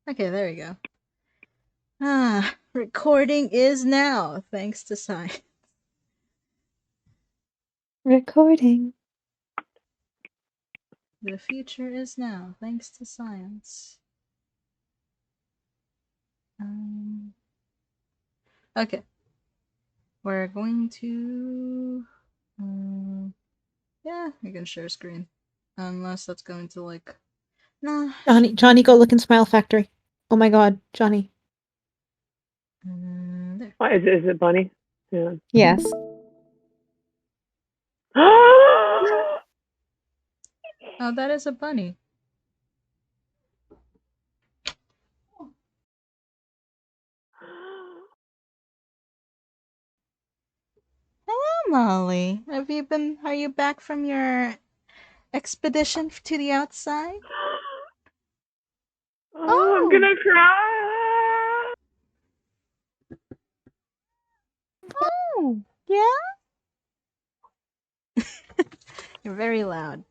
Okay, there we go. Recording is now, thanks to science. Recording. The future is now, thanks to science. Okay. We're going to... yeah, we can share screen. Unless that's going to, like... Nah. Johnny, go look in Smile Factory. Oh my god, Johnny. There. Oh, is it Bunny? Yeah. Yes. Oh, that is a bunny. Hello, Molly. Are you back from your expedition to the outside? Oh, I'm gonna cry. Oh, yeah? You're very loud.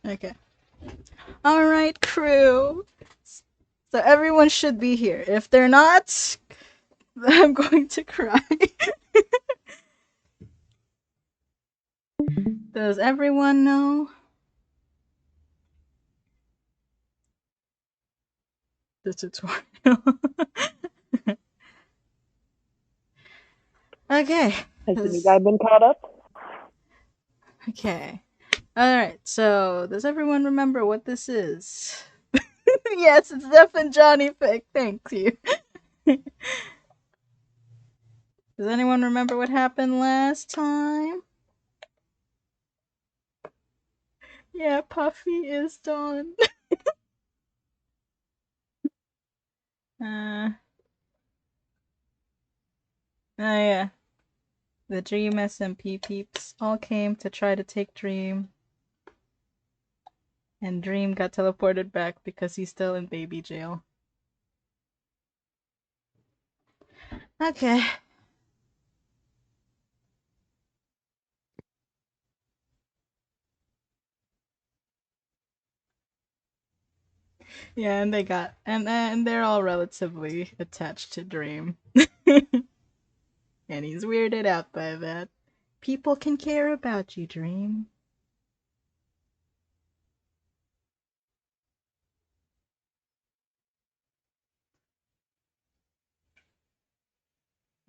Okay. Alright, crew. So everyone should be here. If they're not, I'm going to cry. Does everyone know? The tutorial. Okay. Has the new guy been caught up? Okay. Alright, so does everyone remember what this is? Yes, it's Zeph and Johnny Fick. Thank you. Does anyone remember what happened last time? Yeah, Puffy is done. Oh yeah. The Dream SMP peeps all came to try to take Dream. And Dream got teleported back because he's still in baby jail. Okay. Yeah, and and they're all relatively attached to Dream. And he's weirded out by that. People can care about you, Dream.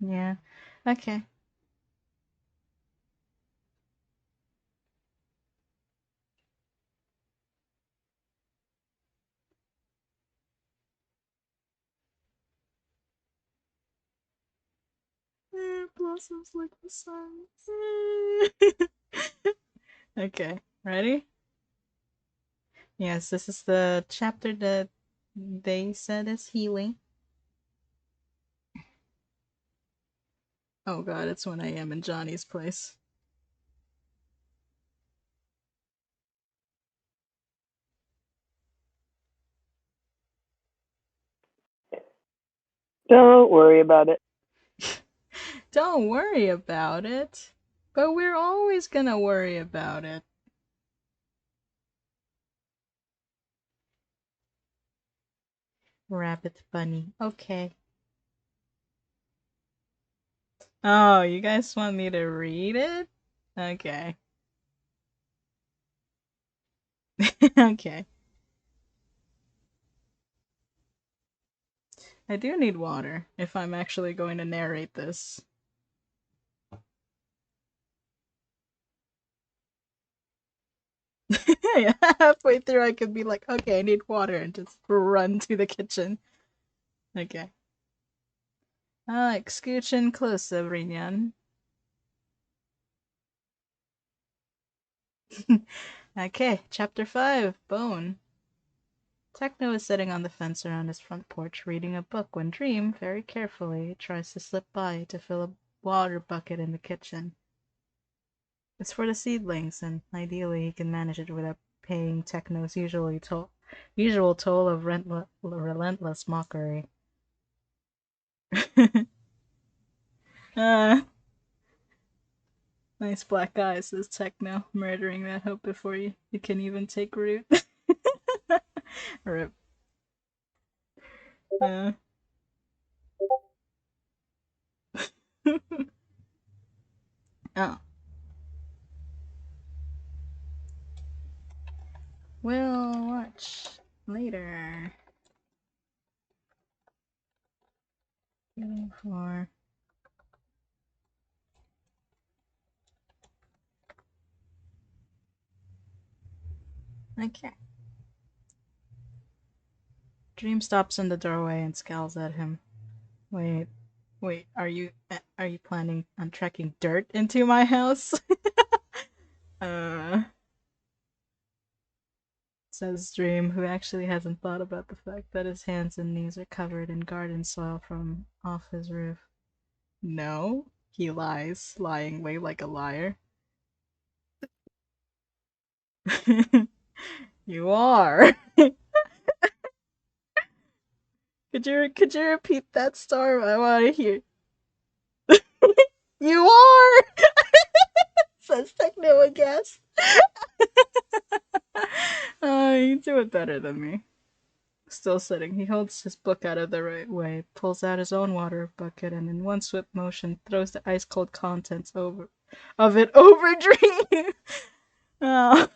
Yeah. Okay. Blossoms like the sun. Okay, ready? Yes, this is the chapter that they said is healing. Oh god, it's when I am in Johnny's place. Don't worry about it. Don't worry about it. But we're always gonna worry about it. Rabbit bunny. Okay. Oh, you guys want me to read it? Okay. Okay. I do need water if I'm actually going to narrate this. Yeah, halfway through I could be like, okay, I need water and just run to the kitchen. Okay. Excursion close, Rinyan. Okay, chapter 5, Bone. Techno is sitting on the fence around his front porch reading a book when Dream, very carefully, tries to slip by to fill a water bucket in the kitchen. It's for the seedlings, and ideally he can manage it without paying Techno's usual toll of relentless mockery. uh, nice black eyes, says Techno, murdering that hope before you can even take root. Rip. Oh. We'll watch later. For okay. Dream stops in the doorway and scowls at him. Wait, are you planning on trekking dirt into my house? uh Says Dream, who actually hasn't thought about the fact that his hands and knees are covered in garden soil from off his roof. No, he lies, lying way like a liar. You are. Could you repeat that, Storm? I want to hear. You are. Says Techno, I guess. You do it better than me. Still sitting, he holds his book out of the right way, pulls out his own water bucket, and in one swift motion throws the ice-cold contents of it over Dream. Oh.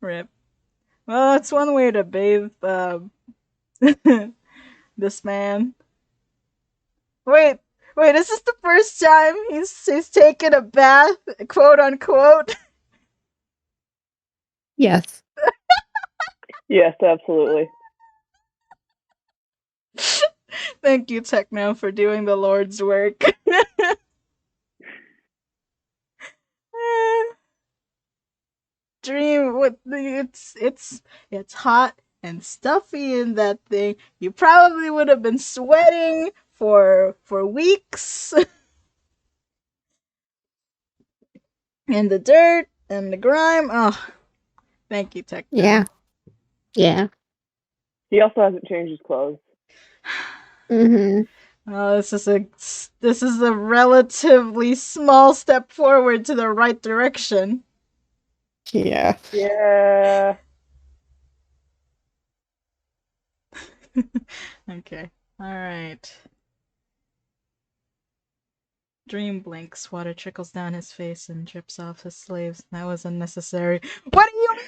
Rip. Well, that's one way to bathe this man. Wait, is this the first time he's taken a bath, quote unquote? Yes. Yes, absolutely. Thank you, Techno, for doing the Lord's work. Dream, it's hot and stuffy in that thing. You probably would have been sweating for weeks. And the dirt and the grime. Oh, thank you, Techno. Yeah. Yeah. He also hasn't changed his clothes. Mm-hmm. Oh, this is a relatively small step forward to the right direction. Yeah. Yeah. Okay. All right. Dream blinks. Water trickles down his face and drips off his sleeves. That was unnecessary. What do you mean?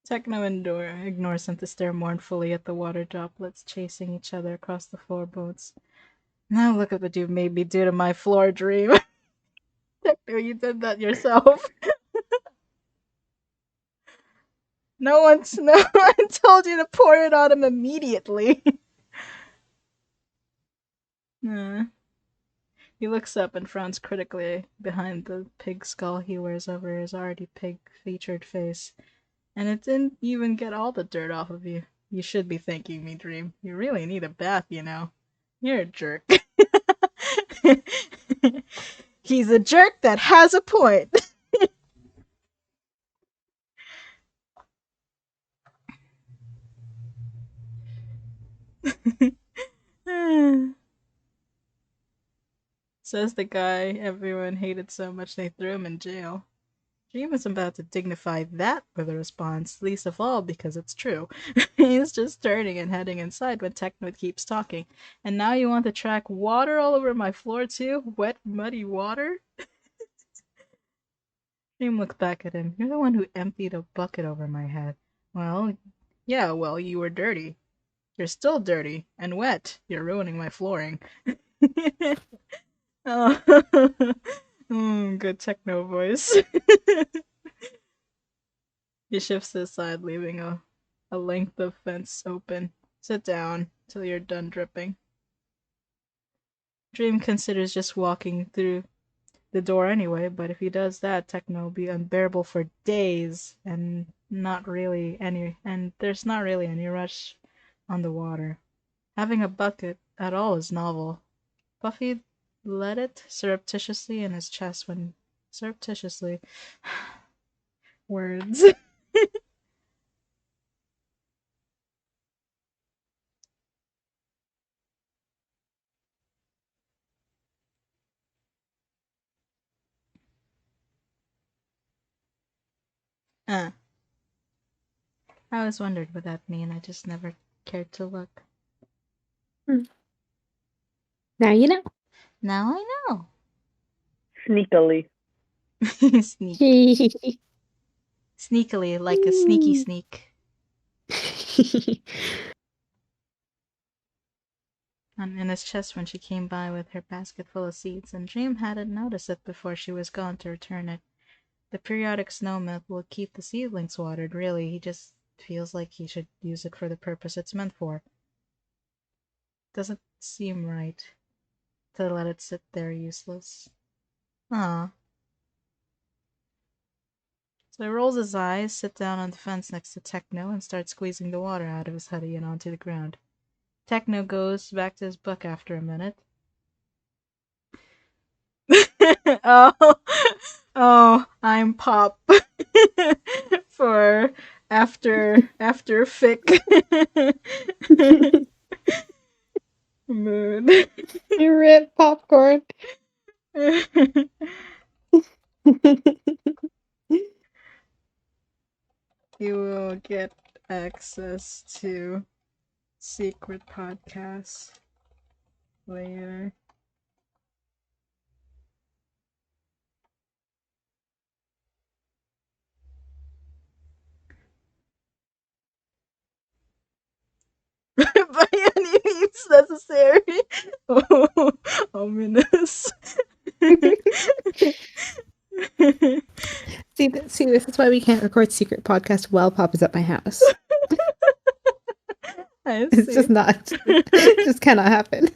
Techno ignores him to stare mournfully at the water droplets chasing each other across the floorboards. Now look at what you've made me do to my floor, Dream. Techno, you did that yourself. No one told you to pour it on him immediately. He looks up and frowns critically behind the pig skull he wears over his already pig-featured face. And it didn't even get all the dirt off of you. You should be thanking me, Dream. You really need a bath, you know. You're a jerk. He's a jerk that has a point. Says the guy everyone hated so much they threw him in jail. Dream was about to dignify that with a response, least of all because it's true. He's just turning and heading inside when Techno keeps talking. And now you want to track water all over my floor too? Wet, muddy water? Dream looked back at him. You're the one who emptied a bucket over my head. Well, yeah, well, you were dirty. You're still dirty and wet. You're ruining my flooring. Oh. Good Techno voice. He shifts aside, leaving a length of fence open. Sit down till you're done dripping. Dream considers just walking through the door anyway, but if he does that, Techno will be unbearable for days, and there's not really any rush on the water. Having a bucket at all is novel. Buffy let it surreptitiously in his chest when surreptitiously words. I always wondered what that mean. I just never cared to look. Now you know. Now I know. Sneakily. Sneakily, like a sneaky sneak. And in his chest when she came by with her basket full of seeds, and Dream hadn't noticed it before she was gone to return it. The periodic snow melt will keep the seedlings watered, really. He just feels like he should use it for the purpose it's meant for. Doesn't seem right to let it sit there useless. Ah. So he rolls his eyes, sits down on the fence next to Techno, and starts squeezing the water out of his hoodie and onto the ground. Techno goes back to his book after a minute. oh, I'm Pop for after fic mood. You rip popcorn. You will get access to secret podcasts later. By any means necessary. Oh, ominous. See, this is why we can't record secret podcast while Pop is at my house. I It's see. just not. It just cannot happen.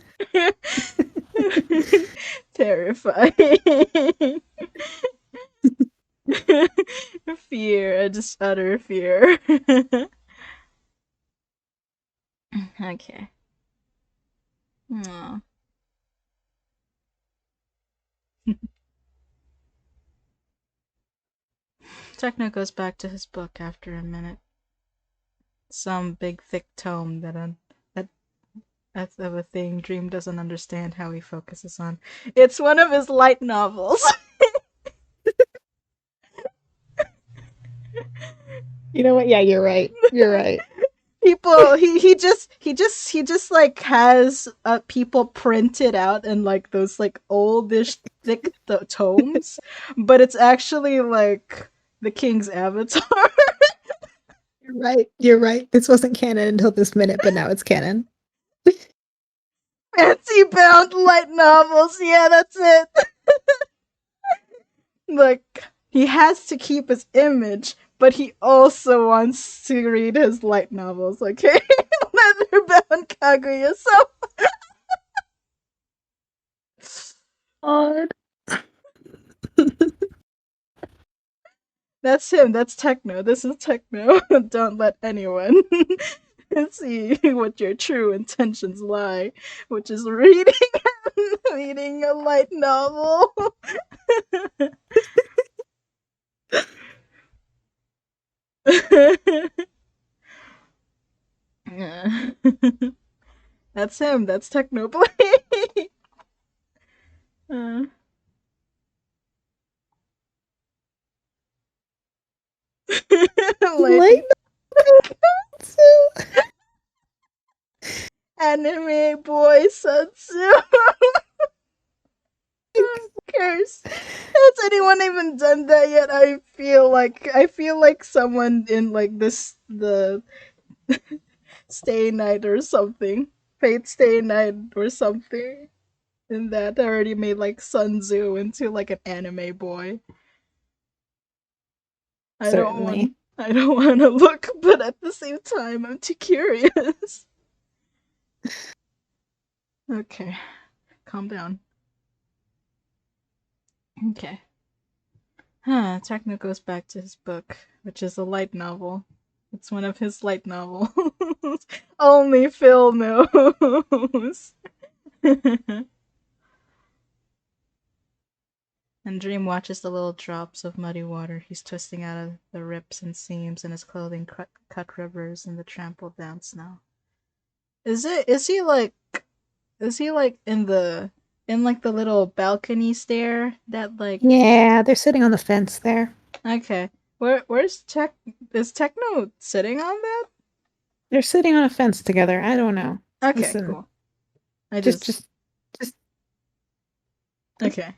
Terrifying. Fear, just utter fear. Okay. Aww. Techno goes back to his book after a minute. Some big thick tome that's of a thing Dream doesn't understand how he focuses on. It's one of his light novels. You know what? Yeah, you're right. You're right. People he just like has people printed out in like those like oldish thick tomes, but it's actually like the King's Avatar. You're right. You're right. This wasn't canon until this minute, but now it's canon. Fancy bound light novels. Yeah, that's it. Like, he has to keep his image, but he also wants to read his light novels, okay? Leatherbound Kaguya. So Odd. that's him. That's Techno. This is Techno. Don't let anyone see what your true intentions lie, which is reading a light novel. That's him. That's Technoblade. Light Anime boy Satsu. Curse. Has anyone even done that yet? I feel like someone in like the Stay Night or something. Fate Stay Night or something. In that already made like Sun Tzu into like an anime boy. Certainly. I don't want to look, but at the same time I'm too curious. Okay. Calm down. Okay. Huh, Techno goes back to his book, which is a light novel. It's one of his light novels. Only Phil knows. And Dream watches the little drops of muddy water he's twisting out of the rips and seams in his clothing cut rivers in the trampled down snow. Is he like in like the little balcony stair that like Yeah, they're sitting on the fence there. okay. Where's is Techno sitting on that? They're sitting on a fence together. I don't know. Okay, Listen, cool. I just, just just. okay.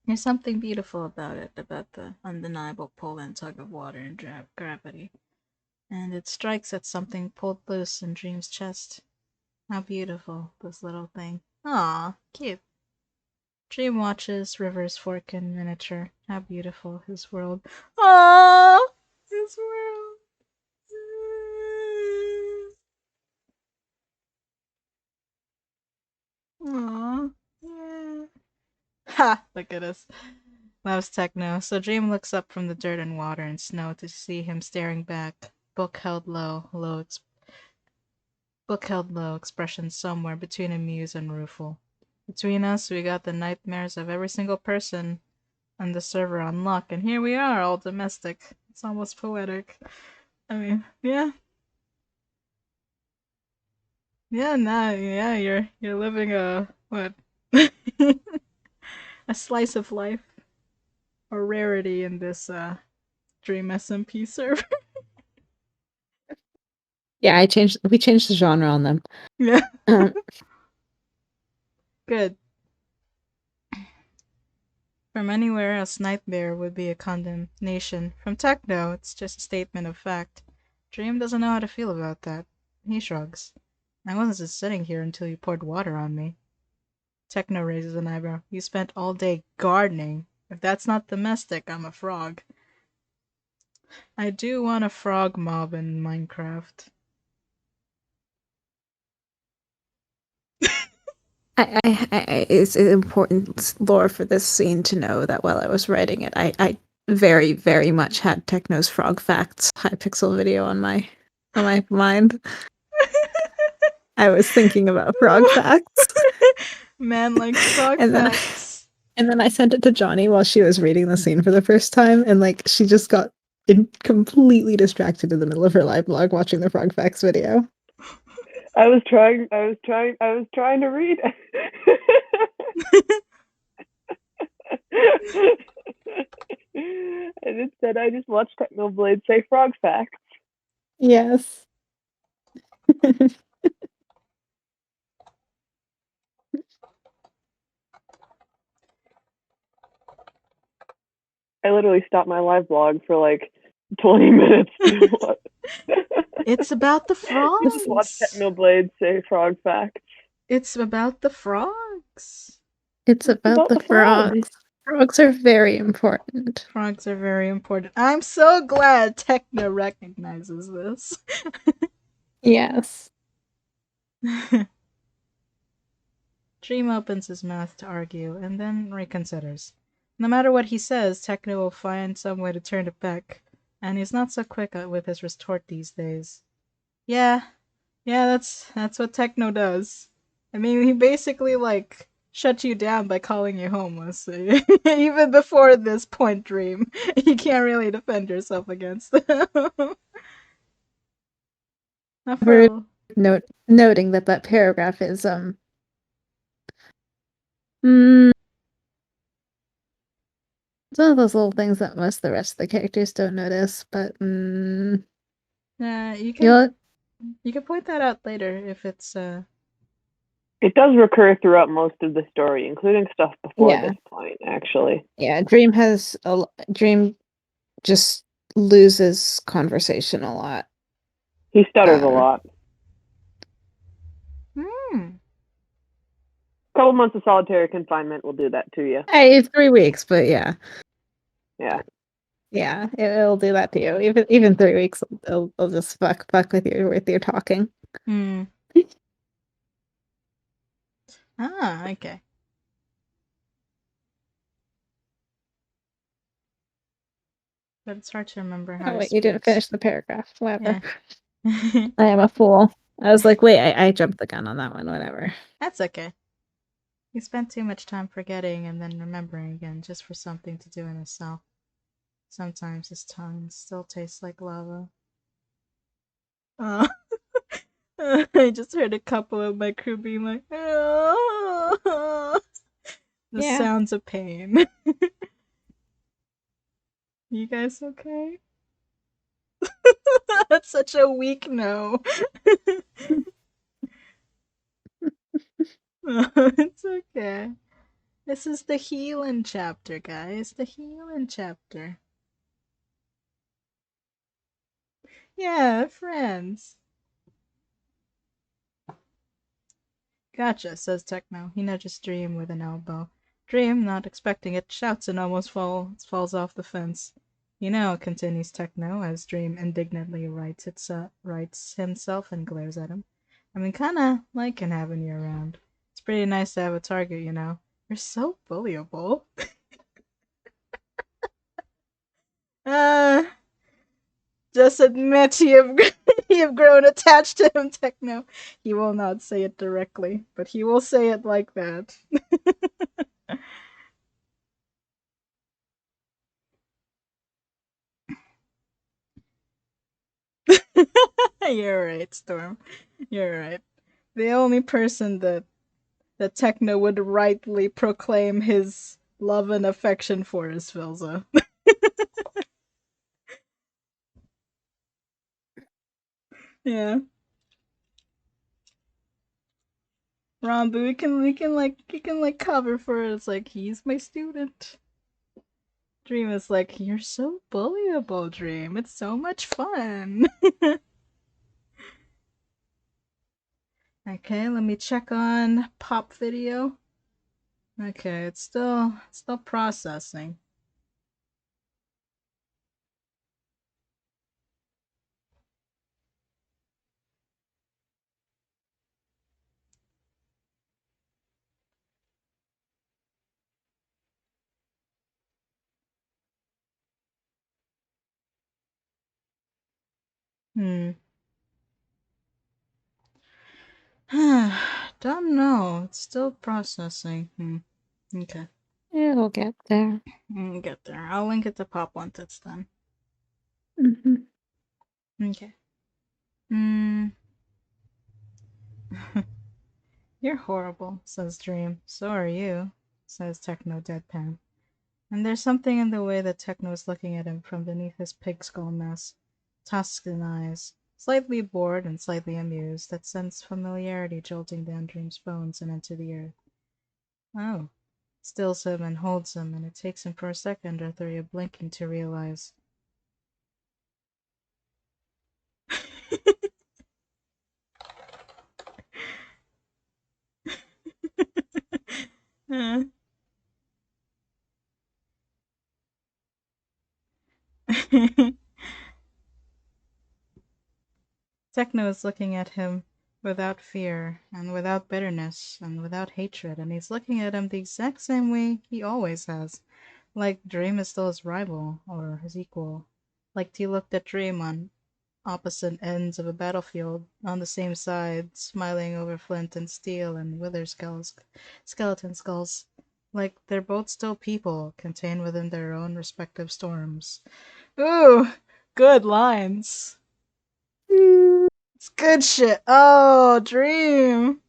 There's something beautiful about it, about the undeniable pull and tug of water and gravity. And it strikes at something pulled loose in Dream's chest. How beautiful, this little thing. Aw, cute. Dream watches rivers fork in miniature. How beautiful his world. Aw, his world. Aw, yeah. Ha! Look at us. Loves Techno. So Dream looks up from the dirt and water and snow to see him staring back. Book held low, expression somewhere between amused and rueful. Between us, we got the nightmares of every single person on the server on lock, and here we are, all domestic. It's almost poetic. I mean, yeah. Yeah, nah, yeah, you're living a what? A slice of life or rarity in this Dream SMP server. Yeah, we changed the genre on them. Yeah, Um, good. From anywhere else, nightmare would be a condemnation. From Techno, it's just a statement of fact. Dream doesn't know how to feel about that. He shrugs. I wasn't just sitting here until you poured water on me. Techno raises an eyebrow. You spent all day gardening. If that's not domestic, I'm a frog. I do want a frog mob in Minecraft. it's important lore for this scene to know that while I was writing it, I very, very much had Techno's Frog Facts Hypixel video on my mind. I was thinking about frog facts. Man likes frog and then facts. and then I sent it to Johnny while she was reading the scene for the first time, and like she just got completely distracted in the middle of her live blog watching the frog facts video. I was trying to read. And instead I just watched Technoblade say frog facts. Yes. I literally stopped my live blog for like 20 minutes. It's about the Just watch frogs. Technoblade say frog facts. It's about the frogs. It's about the frogs. Frogs are very important. Frogs are very important. I'm so glad Techno recognizes this. Yes. Dream opens his mouth to argue and then reconsiders. No matter what he says, Techno will find some way to turn it back, and he's not so quick with his retort these days. Yeah, that's what Techno does. I mean, he basically like shut you down by calling you homeless. Even before this point, Dream, you can't really defend yourself against them. Not for We're noting that paragraph is mm, it's one of those little things that most of the rest of the characters don't notice, but yeah, you you'll can point that out later if it's It does recur throughout most of the story, including stuff before Yeah. this point, actually. Yeah, Dream just loses conversation a lot. He stutters a Um, lot. hmm. A couple months of solitary confinement will do that to you. Hey, it's 3 weeks, but yeah. Yeah. Yeah, it'll do that to you. Even 3 weeks, it'll just fuck with you talking. Hmm. Ah, okay. But it's hard to remember how Oh he wait, you didn't speaks. finish the paragraph. Whatever. Yeah. I am a fool. I was like, wait, I jumped the gun on that one. Whatever. That's okay. He spent too much time forgetting and then remembering again just for something to do in himself. Sometimes his tongue still tastes like lava. Oh. I just heard a couple of my crew being like, oh. The Yeah. sounds of pain. You guys okay? That's such a weak no. It's okay. This is the healing chapter, guys. The healing chapter. Yeah, friends. Gotcha, says Techno. He nudges Dream with an elbow. Dream, not expecting it, shouts and almost falls off the fence. You know, continues Techno as Dream indignantly rights himself and glares at him. I mean, kinda liking having you around. It's pretty nice to have a target, you know. You're so bullyable. uh, just admit you've grown attached to him, Techno. He will not say it directly, but he will say it like that. You're right, Storm. You're right. The only person that Techno would rightly proclaim his love and affection for is Filza. Yeah. Rambu, we can cover for it. It's like he's my student. Dream is like, you're so bullyable, Dream. It's so much fun. Okay, let me check on pop video. Okay, it's still processing. Hmm. Don't know. It's still processing. Okay. It'll get there. Get there. I'll link it to Pop once it's done. Mm-hmm. Okay. Hmm. You're horrible, says Dream. So are you, says Techno deadpan. And there's something in the way that Techno is looking at him from beneath his pig skull mask. Tuscan eyes, slightly bored and slightly amused, that sends familiarity jolting down Dream's bones and into the earth. Oh. Stills him and holds him, and it takes him for a second or three of blinking to realize. Techno is looking at him without fear, and without bitterness, and without hatred, and he's looking at him the exact same way he always has. Like Dream is still his rival, or his equal. Like he looked at Dream on opposite ends of a battlefield, on the same side, smiling over flint and steel and skeleton skulls. Like they're both still people, contained within their own respective storms. Ooh, good lines. It's good shit. Oh, Dream.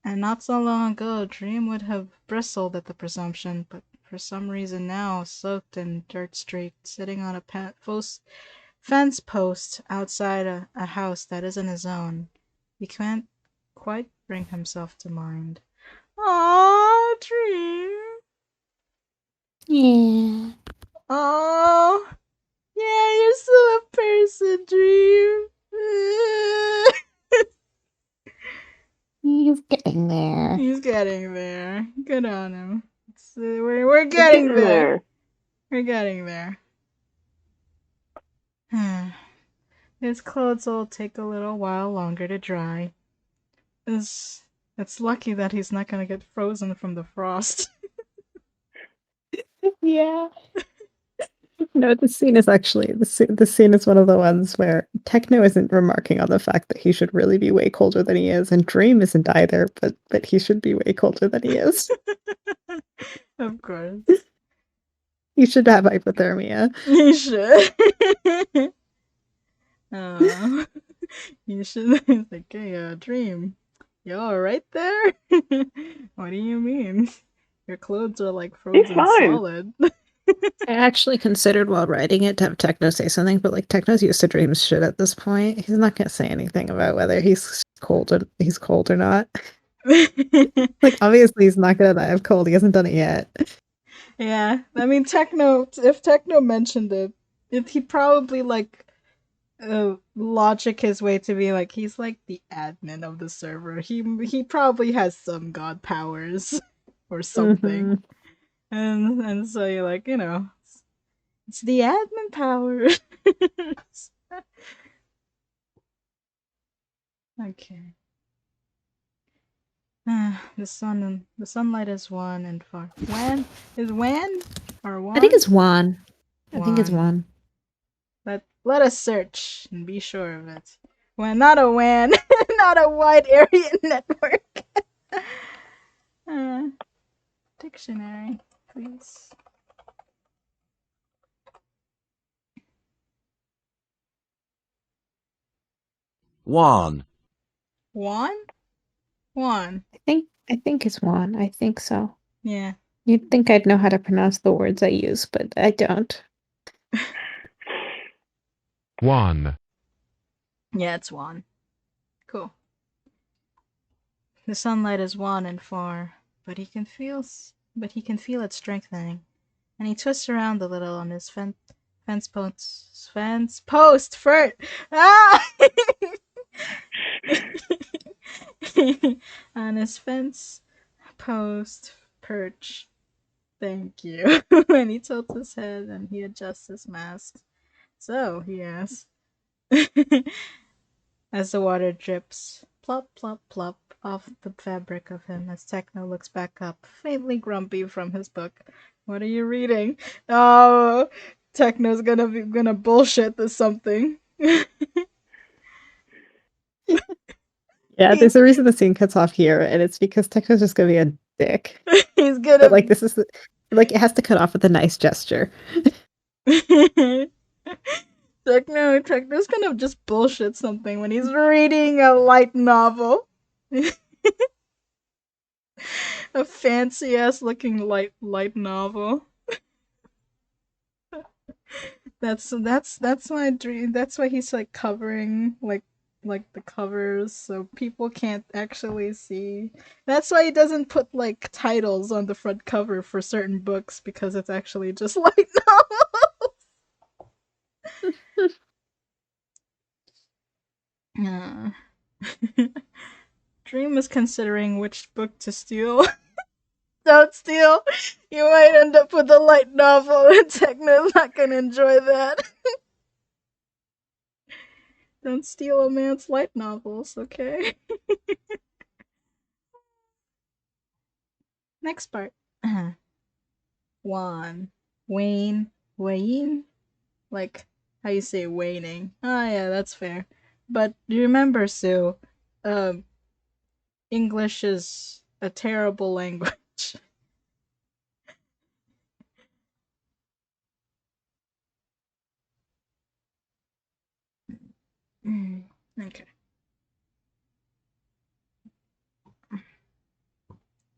And not so long ago, Dream would have bristled at the presumption, but for some reason now, soaked and dirt streaked, sitting on a fence post outside a house that isn't his own, he can't quite bring himself to mind. Aww, Dream. Yeah. Aww. Yeah, you're still a person, Dream. He's getting there. He's getting there. Good on him. We're getting there. We're getting there. His clothes will take a little while longer to dry. It's lucky that he's not gonna get frozen from the frost. Yeah. No, the scene is actually the scene is one of the ones where Techno isn't remarking on the fact that he should really be way colder than he is, and Dream isn't either, but he should be way colder than he is. Of course. He should have hypothermia. You should. Oh, you should. It's like, hey, Dream, you alright there? What do you mean? Your clothes are like frozen fine. solid. I actually considered while writing it to have Techno say something, but like Techno's used to Dream's shit at this point. He's not gonna say anything about whether he's cold or not. Like obviously he's not gonna die of cold. He hasn't done it yet. Yeah, I mean, if Techno mentioned it, he'd probably like logic his way to be like he's like the admin of the server. He probably has some god powers or something. Mhm. And so you're like, it's the admin power. Okay. The sunlight is wan and far. Wan is wan or wan? I think it's Juan. I think it's Juan. Juan. Let us search and be sure of it. Wan, not a WAN, not a wide area network. Dictionary, please. One. Juan? Juan. I think it's Juan. I think so. Yeah. You'd think I'd know how to pronounce the words I use, but I don't. One. Yeah, it's Juan. Cool. The sunlight is wan and far, but he can feel it strengthening, and he twists around a little on his fence post for on his fence post perch. Thank you. And he tilts his head and he adjusts his mask. So, he asks, as the water drips plop, plop, plop off the fabric of him as Techno looks back up, faintly grumpy from his book. What are you reading? Oh, Techno's gonna bullshit this something. Yeah, there's a reason the scene cuts off here, and it's because Techno's just gonna be a dick. He's gonna But like this is like it has to cut off with a nice gesture. Techno's gonna just bullshit something when he's reading a light novel. A fancy ass looking light novel. That's my dream. That's why he's like covering like the covers so people can't actually see. That's why he doesn't put like titles on the front cover for certain books because it's actually just light novels. Dream is considering which book to steal. Don't steal. You might end up with a light novel and Techno's not gonna enjoy that. Don't steal a man's light novels, okay? Next part. Juan. Wayne. Like how you say waning. Oh yeah, that's fair. But you remember, Sue, English is a terrible language. Okay.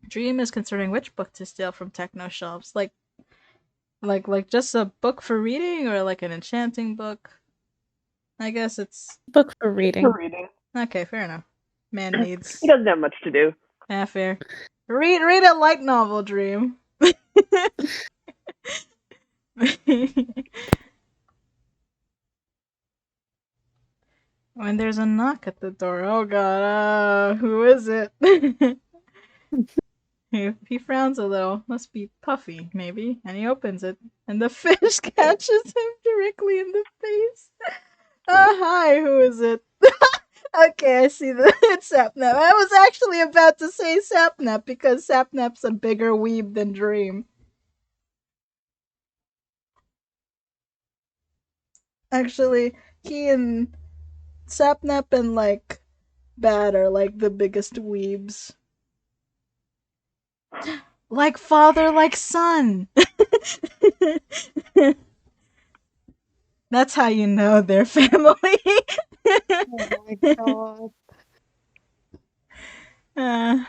Dream is considering which book to steal from Techno shelves. Like just a book for reading or like an enchanting book? I guess it's Book for reading. okay, fair enough. Man needs He doesn't have much to do. yeah, fair. Read a light novel, Dream. When there's a knock at the door, oh god, who is it? He frowns a little. Must be Puffy, maybe. And he opens it, and the fish catches him directly in the face. Hi, who is it? Okay, I see the it's Sapnap. I was actually about to say Sapnap because Sapnap's a bigger weeb than Dream. Actually, he and Sapnap and like Bad are like the biggest weebs. Like father, like son. That's how you know they're family. Oh my god.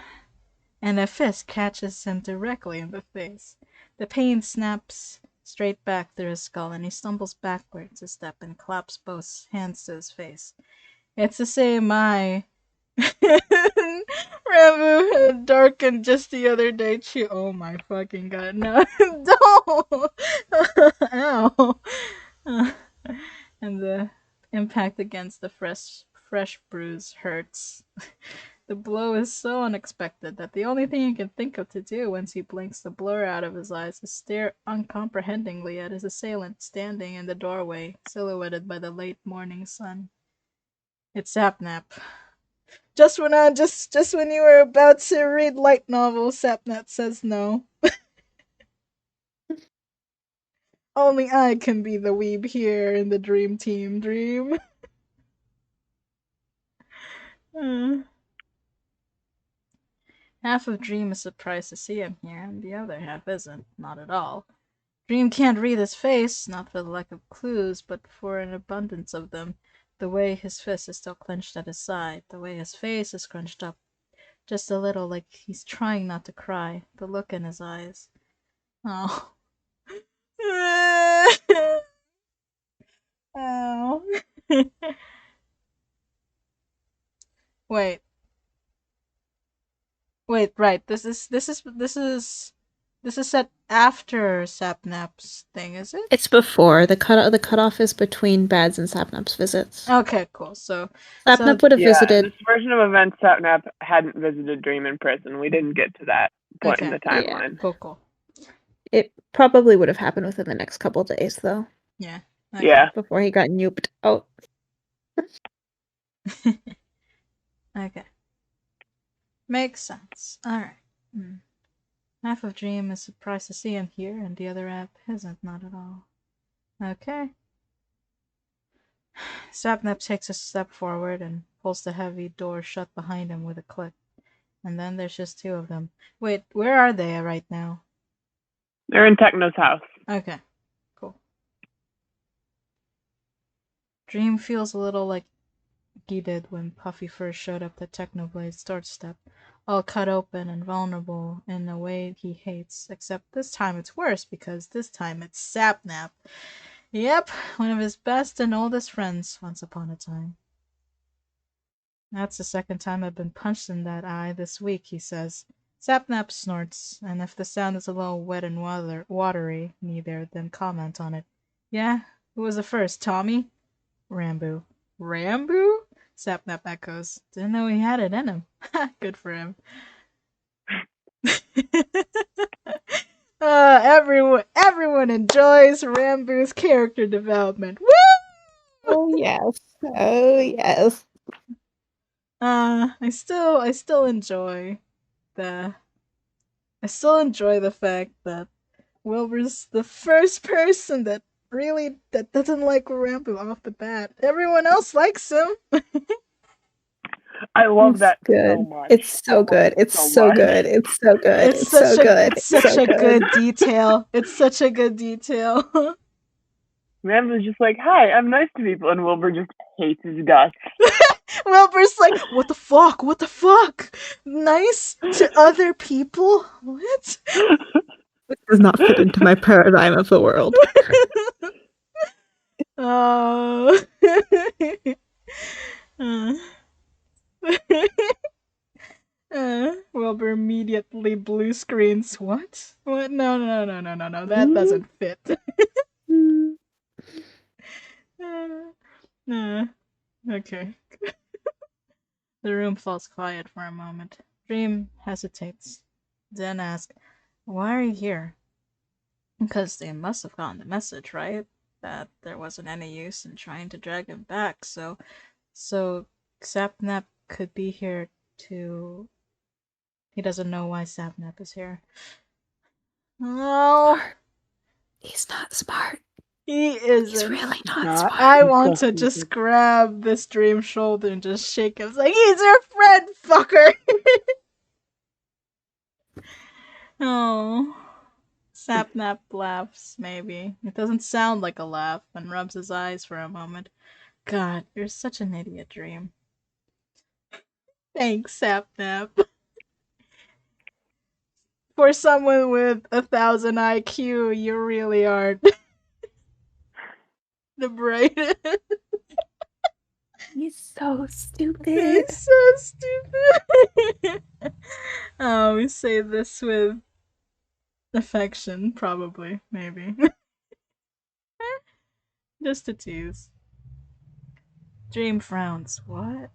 And a fist catches him directly in the face. The pain snaps straight back through his skull, and he stumbles backwards a step and claps both hands to his face. It's the same eye Rambo had darkened just the other day. Oh my fucking god, no. Don't! Ow. And the impact against the fresh bruise hurts. The blow is so unexpected that the only thing he can think of to do once he blinks the blur out of his eyes is stare uncomprehendingly at his assailant standing in the doorway, silhouetted by the late morning sun. It's Sapnap. Just when you were about to read light novel, Sapnap says no. Only I can be the weeb here in the dream team. Dream. Half of Dream is surprised to see him here, and the other half isn't. Not at all. Dream can't read his face, not for the lack of clues, but for an abundance of them. The way his fist is still clenched at his side, the way his face is scrunched up just a little, like he's trying not to cry, the look in his eyes. Oh. Oh. Wait. Wait, right. This is set after Sapnap's thing, is it? It's before. The cutoff is between Bad's and Sapnap's visits. Okay, cool. So Sapnap would have Yeah, visited. this version of events, Sapnap hadn't visited Dream in prison. We didn't get to that point in Okay. the timeline. Cool. It probably would have happened within the next couple days, though, Yeah. Okay. Yeah. before he got nooped out. Okay. Makes sense. Alright. Half of Dream is surprised to see him here, and the other half isn't, not at all. Okay. Sapnap takes a step forward and pulls the heavy door shut behind him with a click. And then there's just two of them. Wait, where are they right now? They're in Techno's house. Okay, cool. Dream feels a little like he did when Puffy first showed up at Technoblade's doorstep, all cut open and vulnerable in a way he hates, except this time it's worse because this time it's Sapnap. Yep, one of his best and oldest friends once upon a time. That's the second time I've been punched in that eye this week, he says. Sapnap snorts, and if the sound is a little wet and watery, neither then comment on it. Yeah? Who was the first, Tommy? Rambo. Rambo? Sapnap echoes. Didn't know he had it in him. Good for him. Everyone enjoys Rambo's character development. Woo! Oh yes. Oh yes. I still enjoy the fact that Wilbur's the first person that doesn't like Rambo off the bat. Everyone else likes him. I love It's that good. so much. It's so good. It's so good. It's so good. It's so good. It's such so a good detail. It's such a good detail. Rambo's just like, hi, I'm nice to people, and Wilbur just hates his guts. Wilbur's like, what the fuck? What the fuck? Nice to other people? What? It does not fit into my paradigm of the world. Oh. Wilbur immediately blue screens. What? What? No. That doesn't fit. Okay. The room falls quiet for a moment. Dream hesitates, then asks, why are you here? Because they must have gotten the message, right? That there wasn't any use in trying to drag him back, so Sapnap could be here to... He doesn't know why Sapnap is here. Oh, He's not smart. he He's isn't. really not Not. smart. I He's want so to just stupid. grab this Dream's shoulder and just shake him. It's like, he's your friend, fucker! Oh. Sapnap laughs, maybe. It doesn't sound like a laugh, and rubs his eyes for a moment. God, you're such an idiot, Dream. Thanks, Sapnap. For someone with 1,000 IQ, you really are the brightest. He's so stupid. He's so stupid. We say this with affection, probably, maybe. Just to tease. Dream frowns. What?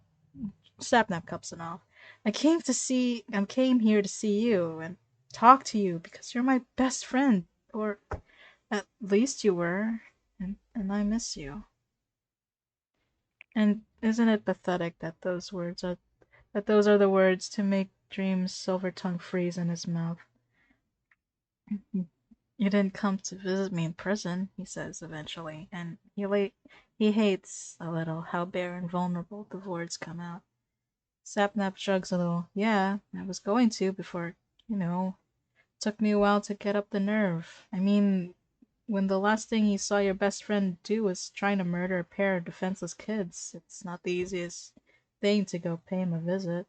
Sapnap cups it off. I came here to see you and talk to you because you're my best friend, or at least you were, and I miss you. And isn't it pathetic that those are the words to make Dream's silver tongue freeze in his mouth? You didn't come to visit me in prison, he says eventually, and he hates a little how bare and vulnerable the words come out. Sapnap shrugs a little. Yeah, I was going to before, took me a while to get up the nerve. I mean, when the last thing you saw your best friend do was trying to murder a pair of defenseless kids, it's not the easiest thing to go pay him a visit.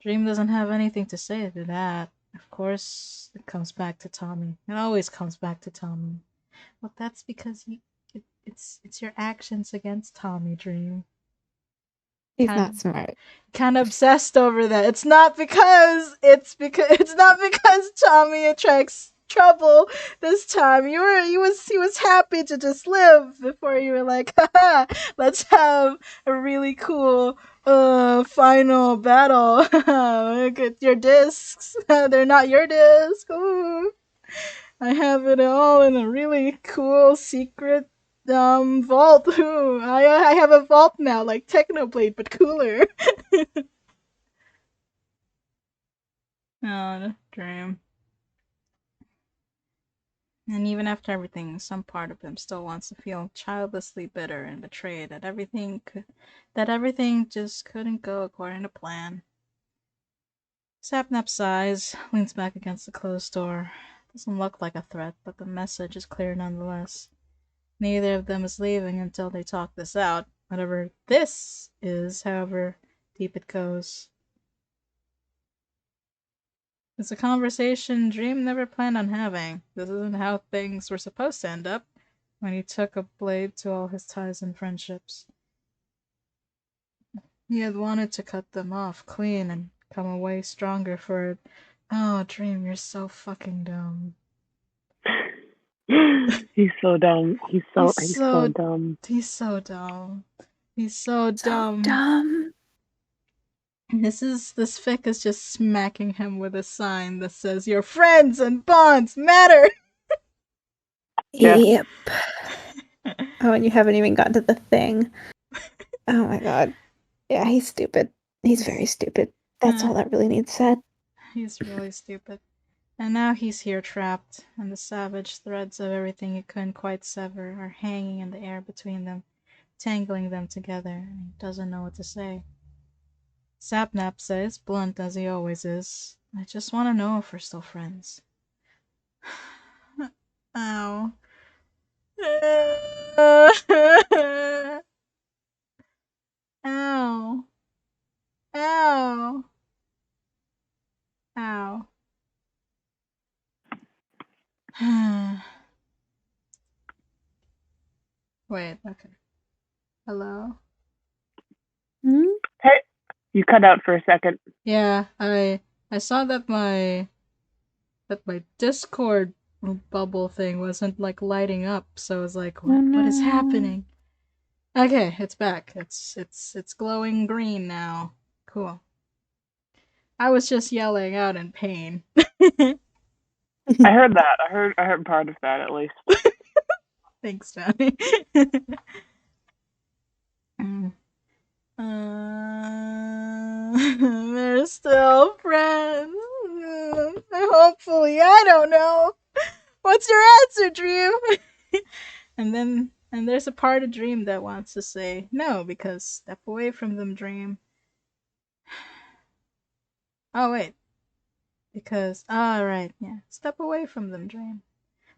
Dream doesn't have anything to say to that. Of course, it comes back to Tommy. It always comes back to Tommy. Well, that's because it's your actions against Tommy, Dream. He's not smart. Kind of obsessed over that. It's not because Tommy attracts trouble this time. He was happy to just live before you were like, haha, let's have a really cool final battle. Look at your discs. They're not your discs. Ooh. I have it all in a really cool secret vault. Ooh, I have a vault now, like Technoblade, but cooler. Oh, Dream. And even after everything, some part of him still wants to feel childlessly bitter and betrayed that everything just couldn't go according to plan. Sapnap sighs, leans back against the closed door. Doesn't look like a threat, but the message is clear nonetheless. Neither of them is leaving until they talk this out. Whatever this is, however deep it goes. It's a conversation Dream never planned on having. This isn't how things were supposed to end up when he took a blade to all his ties and friendships. He had wanted to cut them off clean and come away stronger for it. Oh, Dream, you're so fucking dumb. He's so dumb. He's so dumb. He's so dumb. He's so dumb. So dumb. This fic is just smacking him with a sign that says your friends and bonds matter. Yeah. Yep. Oh, and you haven't even gotten to the thing. Oh my god. Yeah, he's stupid. He's very stupid. That's all that really needs said. He's really stupid. And now he's here trapped, and the savage threads of everything he couldn't quite sever are hanging in the air between them, tangling them together, and he doesn't know what to say. Sapnap says, blunt as he always is, I just want to know if we're still friends. Ow. Ow. Ow. Ow. Wait, okay. Hello? Hey, you cut out for a second. Yeah, I saw that my Discord bubble thing wasn't like lighting up, so I was like, what is happening? Okay, it's back. It's glowing green now. Cool. I was just yelling out in pain. I heard that. I heard part of that at least. Thanks, Johnny. They're still friends. Hopefully, I don't know. What's your answer, Dream? and there's a part of Dream that wants to say no, because step away from them, Dream. Oh, wait. Because, right, yeah. Step away from them, Dream.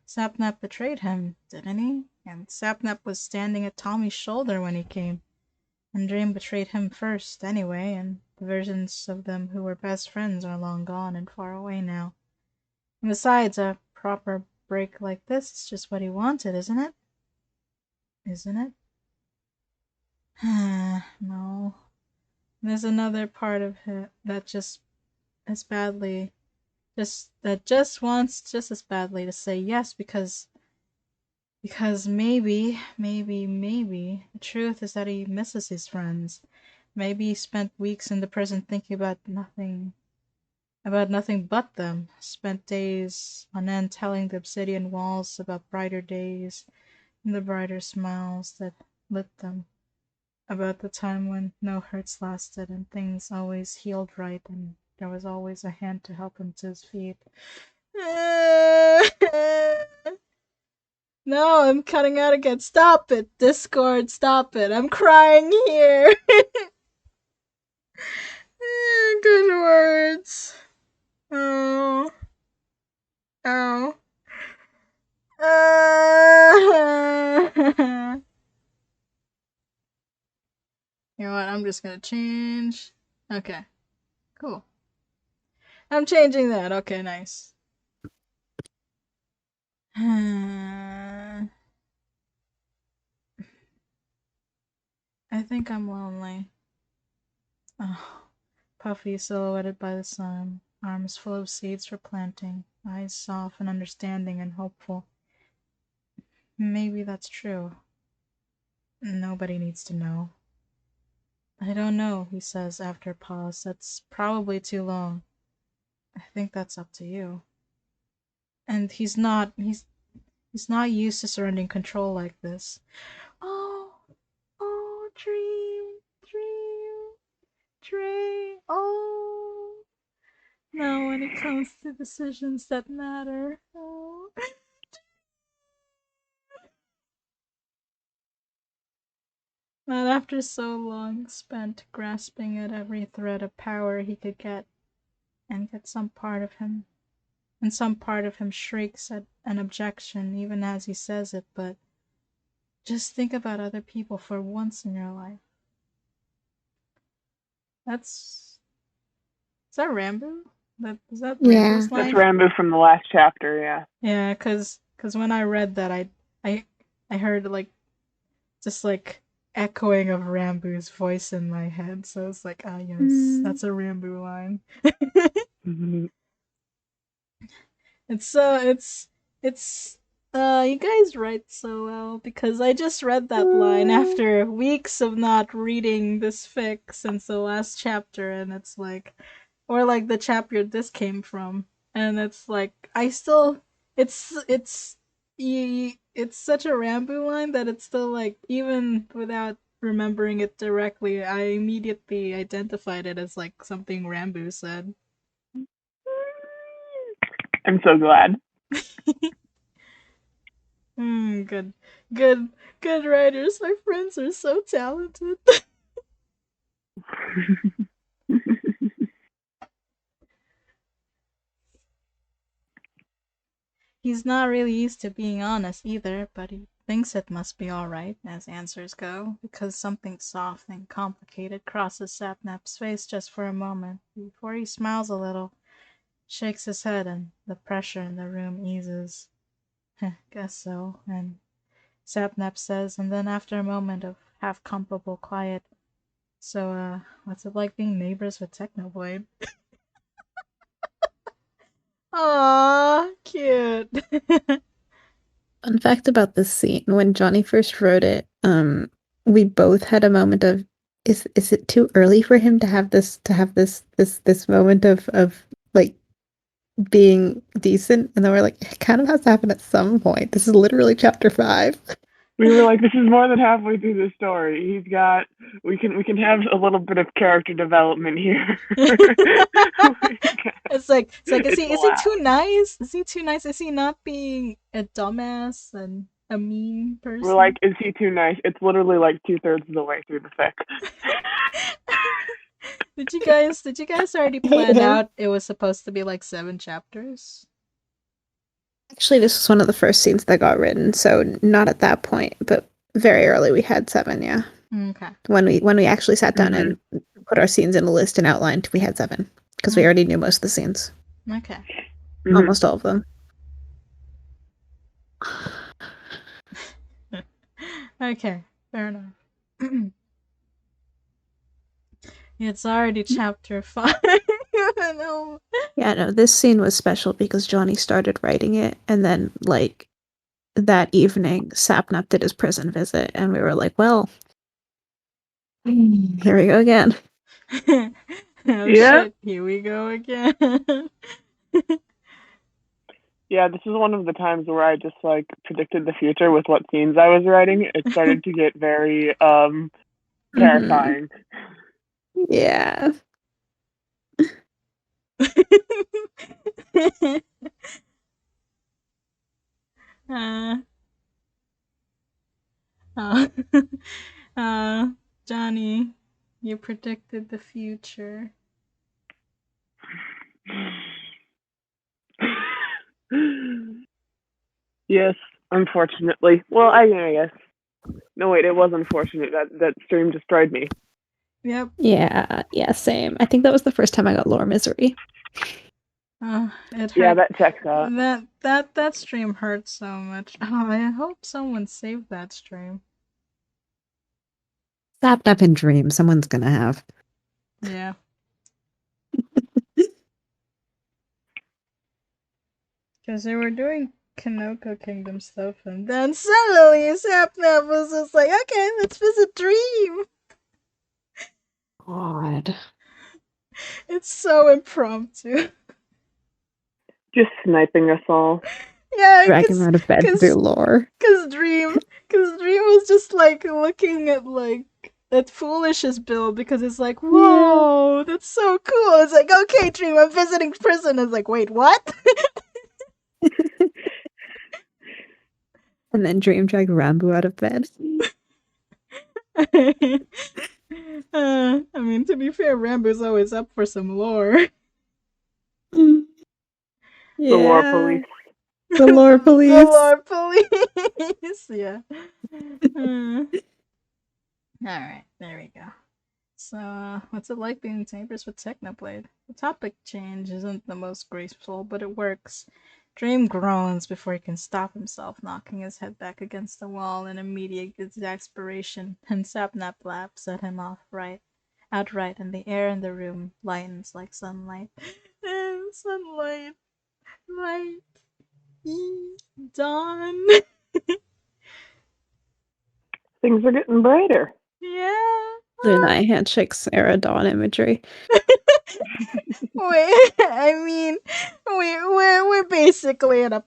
Sapnap betrayed him, didn't he? And Sapnap was standing at Tommy's shoulder when he came. And Dream betrayed him first, anyway, and the versions of them who were best friends are long gone and far away now. And besides, a proper break like this is just what he wanted, isn't it? Isn't it? No. There's another part of him that just as badly, just wants just as badly to say yes, because maybe the truth is that he misses his friends. Maybe he spent weeks in the prison thinking about nothing but them. Spent days on end telling the obsidian walls about brighter days and the brighter smiles that lit them. About the time when no hurts lasted and things always healed right and there was always a hand to help him to his feet. No, I'm cutting out again. Stop it, Discord, stop it. I'm crying here. Good words. Oh. Oh. You know what? I'm just gonna change. Okay. Cool. I'm changing that. Okay, nice. I think I'm lonely. Oh, puffy, silhouetted by the sun, arms full of seeds for planting, eyes soft and understanding and hopeful. Maybe that's true. Nobody needs to know. I don't know, he says after a pause. That's probably too long. I think that's up to you. And he's not used to surrendering control like this. Oh, dream. Oh. No, when it comes to decisions that matter. Oh. Not after so long spent grasping at every thread of power he could get, and yet some part of him shrieks at an objection even as he says it, but just think about other people for once in your life. Is that Rambo? Is that Yeah. Rambo's line? That's Rambo from the last chapter, yeah. Yeah, cause when I read that, I heard just echoing of Rambo's voice in my head, so it's like, yes, that's a Rambo line. It's you guys write so well, because I just read that line after weeks of not reading this fic since the last chapter, and it's like, or the chapter this came from, and it's like it's such a Rambo line that it's still even without remembering it directly, I immediately identified it as something Rambo said. I'm so glad. Good writers. My friends are so talented. He's not really used to being honest either, but he thinks it must be alright, as answers go, because something soft and complicated crosses Sapnap's face just for a moment, before he smiles a little, shakes his head, and the pressure in the room eases. Guess so, and Sapnap says, and then after a moment of half-comfortable quiet, so, what's it like being neighbors with Technoblade? Aww, cute. Fun fact about this scene: when Johnny first wrote it, we both had a moment of, is it too early for him to have this moment of being decent? And then we're like, it kind of has to happen at some point. This is literally chapter 5. We were like, this is more than halfway through the story. We can have a little bit of character development here. It's like is It's he allowed. too nice? Is he too nice? Is he not being a dumbass and a mean person? We're like, is he too nice? It's literally like 2/3 of the way through the fic. Did you guys already plan out it was supposed to be like 7 chapters? Actually, this was one of the first scenes that got written, so not at that point, but very early we had 7, yeah. Okay. When we actually sat down and put our scenes in a list and outlined, we had 7 because we already knew most of the scenes. Okay. Almost all of them. Okay, fair enough. It's already chapter 5. No. Yeah, no, this scene was special because Johnny started writing it, and then, like, that evening, Sapnap did his prison visit, and we were like, well, here we go again. Oh Yeah. shit, here we go again. Yeah, this is one of the times where I just like predicted the future with what scenes I was writing. It started to get very terrifying. Yeah. uh, Johnny, you predicted the future. Yes, unfortunately. Well, I guess. No, wait, it was unfortunate that stream destroyed me. Yep. Yeah, same. I think that was the first time I got lore misery. Oh, it hurt. Yeah, that checks out. That stream hurt so much. Oh, I hope someone saved that stream. Sapnap in Dream, someone's gonna have. Yeah. Because they were doing Kanoko Kingdom stuff, and then suddenly Sapnap was just like, okay, let's visit Dream. God. It's so impromptu. Just sniping us all. Yeah, Drag him out of bed to do lore. Cause Dream was just like looking at like that foolish's build because it's like, whoa, that's so cool. It's like, okay, Dream, I'm visiting prison. It's like, wait, what? And then Dream dragged Rambo out of bed. I mean, to be fair, Rambo's always up for some lore. Yeah. The lore police. The lore police. The lore police. Yeah. Alright, there we go. So, what's it like being neighbors with Technoblade? The topic change isn't the most graceful, but it works. Dream groans before he can stop himself, knocking his head back against the wall in immediate exasperation, and Sapnap laughs at him outright, and the air in the room lightens like sunlight. Sunlight. Light. Dawn. Things are getting brighter. Yeah. Lunai handshakes era dawn imagery. Wait, I mean, we're basically in a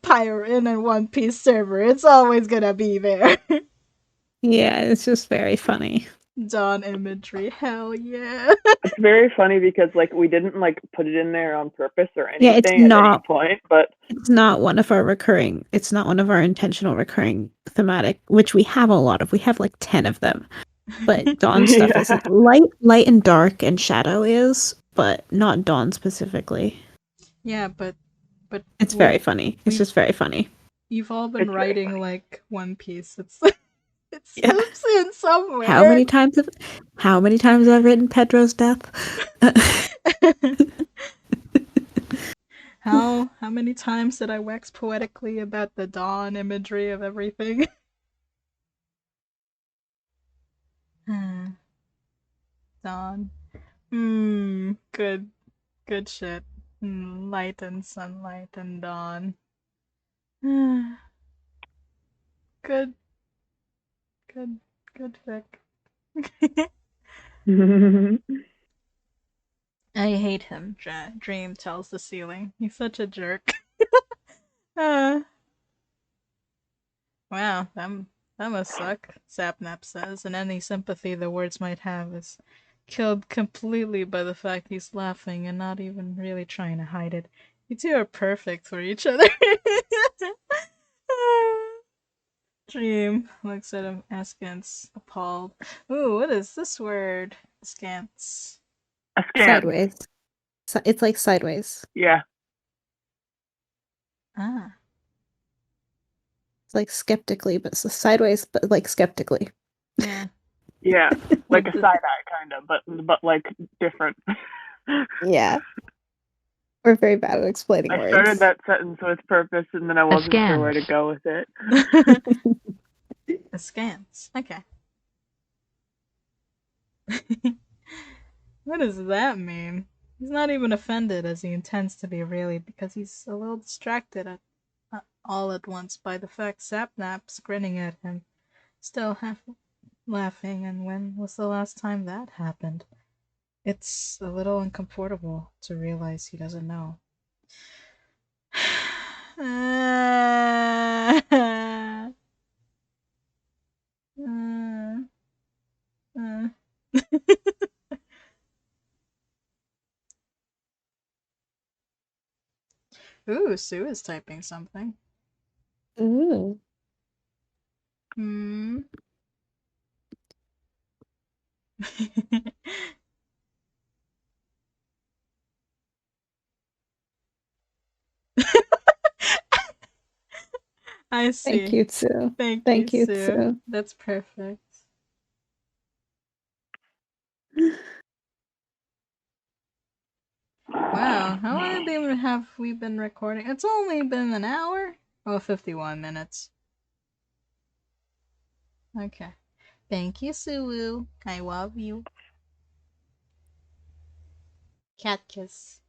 One Piece server. It's always gonna be there. Yeah, it's just very funny. Dawn imagery, hell yeah. It's very funny because like we didn't like put it in there on purpose or anything Yeah, it's at any not. point, but It's not one of our intentional recurring thematic, which we have a lot of. We have like 10 of them. But dawn stuff Yeah. isn't. Light and dark and shadow is, but not dawn specifically. Yeah, but It's very funny. It's just very funny. You've all been It's very writing funny. like One Piece. It Yeah. slips in somewhere. How many times have I written Pedro's death? How many times did I wax poetically about the dawn imagery of everything? Dawn. Good shit. Light and sunlight and dawn. Good fic. I hate him, Dream tells the ceiling. He's such a jerk. Wow, that That must suck, Sapnap says, and any sympathy the words might have is killed completely by the fact he's laughing and not even really trying to hide it. You two are perfect for each other. Dream looks at him askance, appalled. Ooh, what is this word? Askance. Askance. Sideways. It's like sideways. Yeah. Ah. It's like skeptically, but it's sideways, but like skeptically. Yeah. Yeah. Like a side eye kind of, but like different. Yeah. We're very bad at explaining I words. started that sentence with purpose and then I wasn't sure where to go with it. Askance. Okay. What does that mean? He's not even offended as he intends to be, really, because he's a little distracted all at once by the fact Sapnap's grinning at him, still half laughing, and when was the last time that happened? It's a little uncomfortable to realize he doesn't know. Ooh, Sue is typing something. Ooh. I see. Thank you, Sue. Thank you, Sue. Sue. That's perfect. Wow, how long have we been recording? It's only been an hour? Oh, 51 minutes. Okay. Thank you, Sue. I love you. Cat kiss.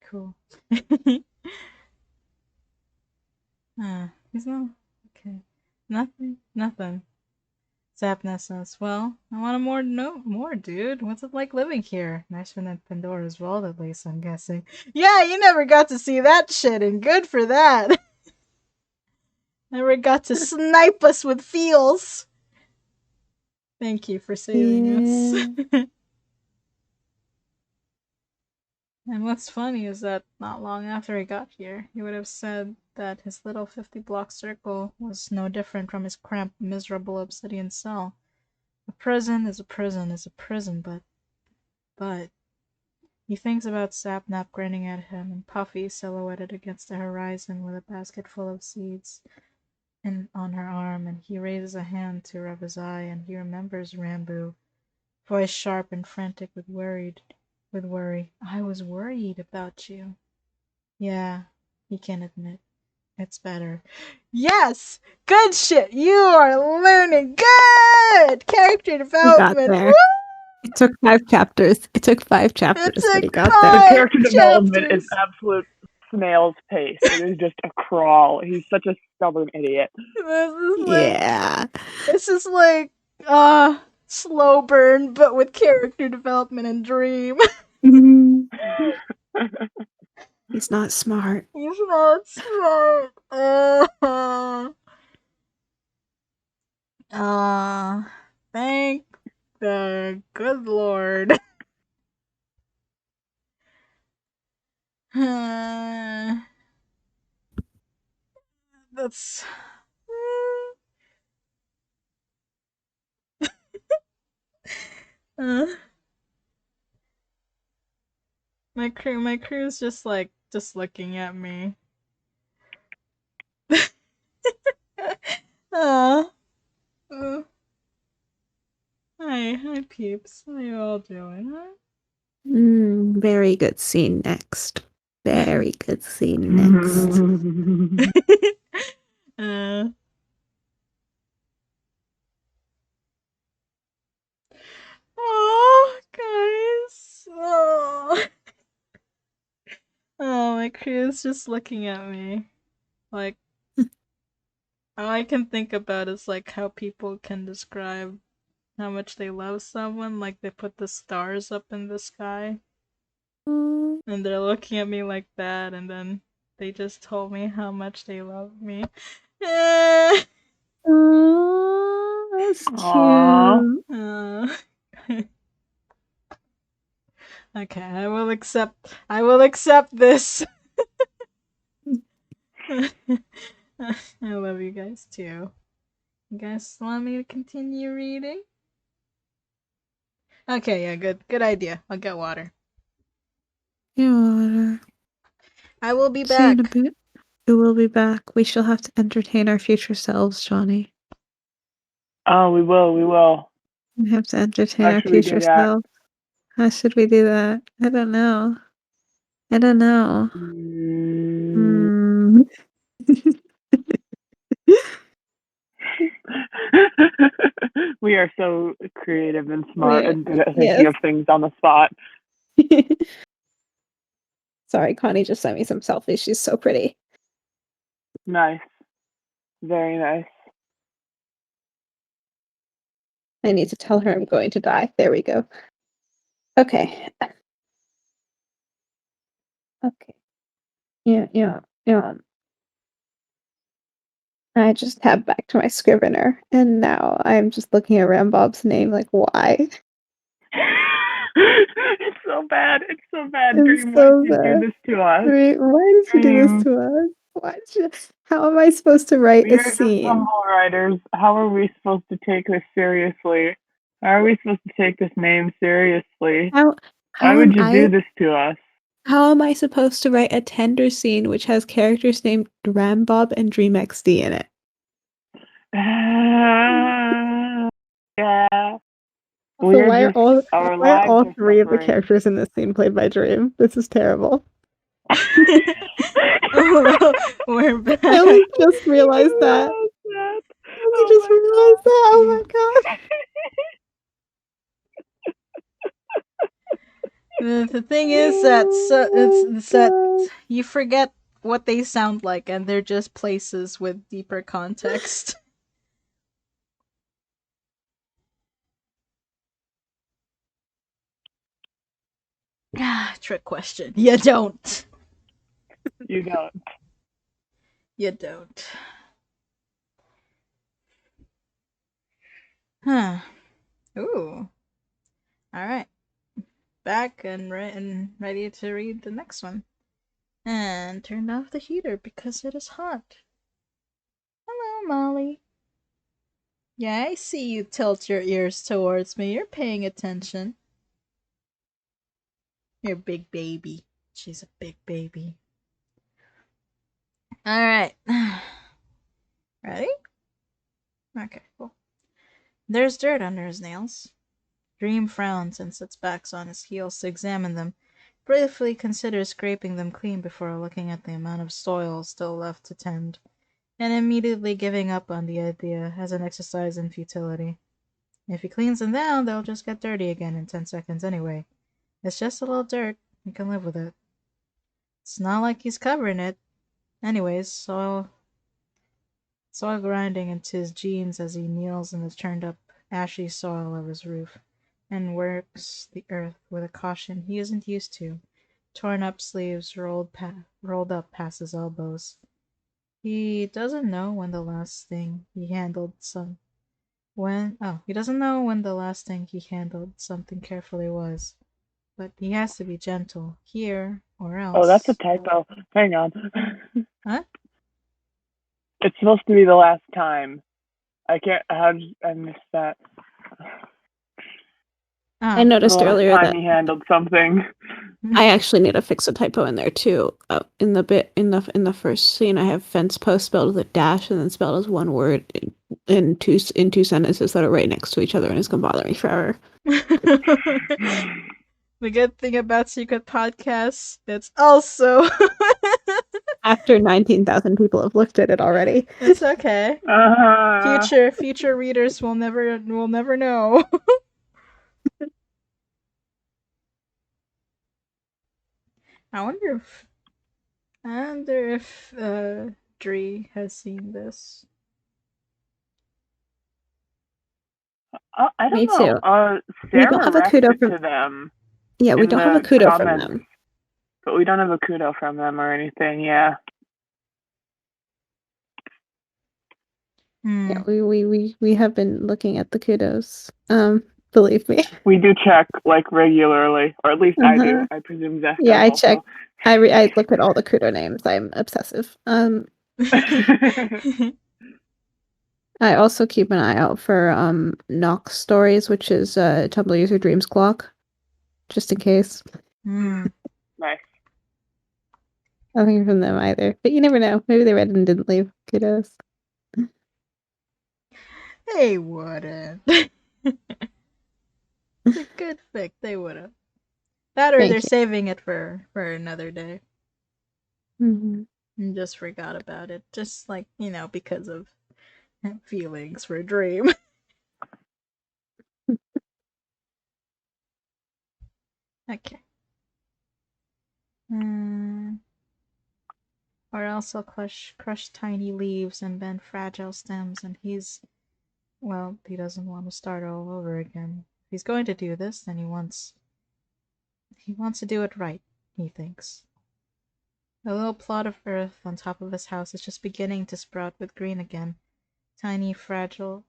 Cool. He's not. Okay. Nothing. Zapna says, well, I want more, dude. What's it like living here? Nicer than Pandora's Vault, at least, I'm guessing. Yeah, you never got to see that shit, and good for that. Never got to snipe us with feels. Thank you for saving us. And what's funny is that not long after he got here, he would have said that his little 50-block circle was no different from his cramped, miserable obsidian cell. A prison is a prison is a prison, but he thinks about Sapnap grinning at him and Puffy silhouetted against the horizon with a basket full of seeds on her arm, and he raises a hand to rub his eye, and he remembers Rambo, voice sharp and frantic with worry. I was worried about you. Yeah, he can admit. It's better. Yes! Good shit! You are learning good! Character development. Got there. It took 5 chapters. It took 5 chapters, but he got The there. character development is absolute snail's pace. It is just a crawl. He's such a stubborn idiot. This is like slow burn, but with character development and dream. He's not smart. He's not smart. Thank the good Lord. That's my crew's just looking at me. Hi peeps. How you all doing, huh? Very good scene next. Very good scene next. Oh, guys. Oh, my crew is just looking at me. Like, all I can think about is like how people can describe how much they love someone. Like they put the stars up in the sky. And they're looking at me like that, and then They just told me how much they love me. Eh. Oh, that's Aw. cute. Okay, I will accept this. I love you guys too. You guys want me to continue reading? Okay, yeah, good idea. I'll get water. Yeah. I will be See you in a back. bit. We will be back. We shall have to entertain our future selves, Johnny. Oh, we will. We have to entertain How our should we do future that? selves. How should we do that? I don't know. Hmm. We are so creative and smart Yeah. and good at thinking Yes. of things on the spot. Sorry, Connie just sent me some selfies. She's so pretty. Nice. Very nice. I need to tell her I'm going to die. There we go. Okay. Okay. Yeah. I just tabbed back to my Scrivener, and now I'm just looking at Rambob's name like, why? It's so bad. It's so bad. It's Dream, why did so you do bad. this to us? Why did you do this Dream, to us? Why did you? How am I supposed to write we a are just scene? humble writers. How are we supposed to take this seriously? How are we supposed to take this name seriously? How Why how would am you do I this to us? how am I supposed to write a tender scene which has characters named Rambob and Dream XD in it? Yeah. Also, We're just, our why are lives all are three of the suffering. characters in this scene played by Dream? This is terrible. Oh, we're back. I only just realized that. I only just realized that. Oh my god. The thing is that it's that God. you forget what they sound like, and they're just places with deeper context. Trick question. You don't. You don't. You don't. Huh. Ooh. Alright. Back and ready to read the next one. And turned off the heater because it is hot. Hello, Molly. Yeah, I see you tilt your ears towards me. You're paying attention. You're a big baby. She's a big baby. Alright. Ready? Okay, cool. There's dirt under his nails. Dream frowns and sits back on his heels to examine them. Briefly considers scraping them clean before looking at the amount of soil still left to tend, and immediately giving up on the idea as an exercise in futility. If he cleans them down, they'll just get dirty again in 10 seconds anyway. It's just a little dirt. He can live with it. It's not like he's covering it. Anyways, soil grinding into his jeans as he kneels in the turned up, ashy soil of his roof, and works the earth with a caution he isn't used to. Torn up sleeves rolled up past his elbows. He doesn't know when the last thing he handled something carefully was. But he has to be gentle here or Oh, that's a else. typo. Hang on. Huh? It's supposed to be the last time. I missed that? I Oh. The noticed last earlier time that he handled something. I actually need to fix a typo in there too. In the first scene, I have fence post spelled with a dash and then spelled as one word in two sentences that are right next to each other, and it's gonna bother me forever. The good thing about secret podcasts, it's also After 19,000 people have looked at it already. it's okay. Uh, Future readers will never know. I wonder if Dree has seen this. I Me don't know. too. We don't Sarah have a repped kudo it from. to them Yeah, we in don't have a the kudo from comments, them. but we don't have a kudo from them or anything. Yeah. Yeah, we have been looking at the kudos. Believe me. We do check like regularly, or at least I do. Uh-huh. I presume Zach Yeah, does I check. also. I look at all the kudo names. I'm obsessive. I also keep an eye out for Nox stories, which is Tumblr user Dreams Clock, just in case. Hmm. Nice. Nothing from them either, but you never know. Maybe they read it and didn't leave. Kudos. They wouldn't. It's a good thing. They would've. That or Thank they're you. saving it for another day Mm-hmm. and just forgot about it. Just like, because of feelings for Dream. Okay. Or else he'll crush tiny leaves and bend fragile stems, and he doesn't want to start all over again. If he's going to do this, then he wants to do it right, he thinks. The little plot of earth on top of his house is just beginning to sprout with green again. Tiny, frail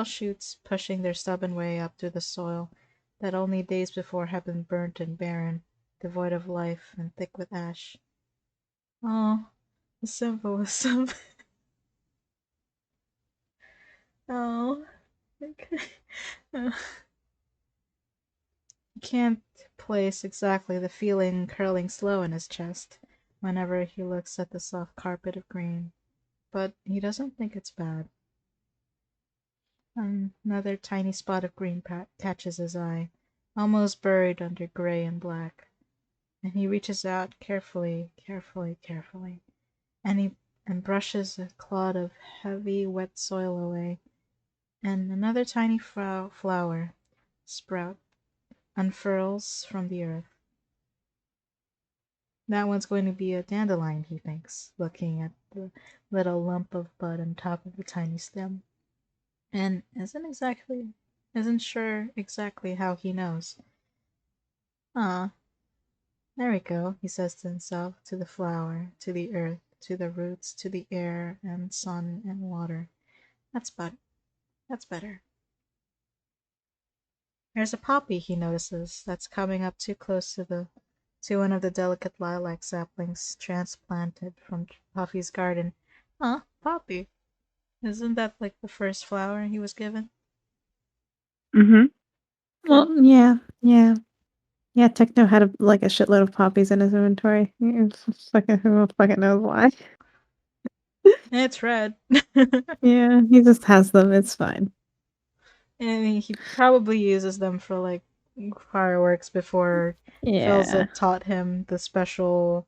shoots pushing their stubborn way up through the soil that only days before had been burnt and barren, devoid of life and thick with ash. Oh, the symbolism. Oh, okay. He can't place exactly the feeling curling slow in his chest whenever he looks at the soft carpet of green, but he doesn't think it's bad. Another tiny spot of green catches his eye, almost buried under gray and black, and he reaches out carefully, and brushes a clod of heavy, wet soil away, and another tiny flower sprout unfurls from the earth. That one's going to be a dandelion, he thinks, looking at the little lump of bud on top of the tiny stem, and isn't sure exactly how he knows. Ah, there we go, he says to himself, to the flower, to the earth, to the roots, to the air and sun and water. That's better. There's a poppy, he notices, that's coming up too close to one of the delicate lilac saplings transplanted from Puffy's garden. Huh, poppy. Isn't that like the first flower he was given? Mm-hmm. Well, yeah. Techno had a shitload of poppies in his inventory. Who fucking knows why? It's red. Yeah, he just has them. It's fine. And he probably uses them for like fireworks before Yeah. Philza taught him the special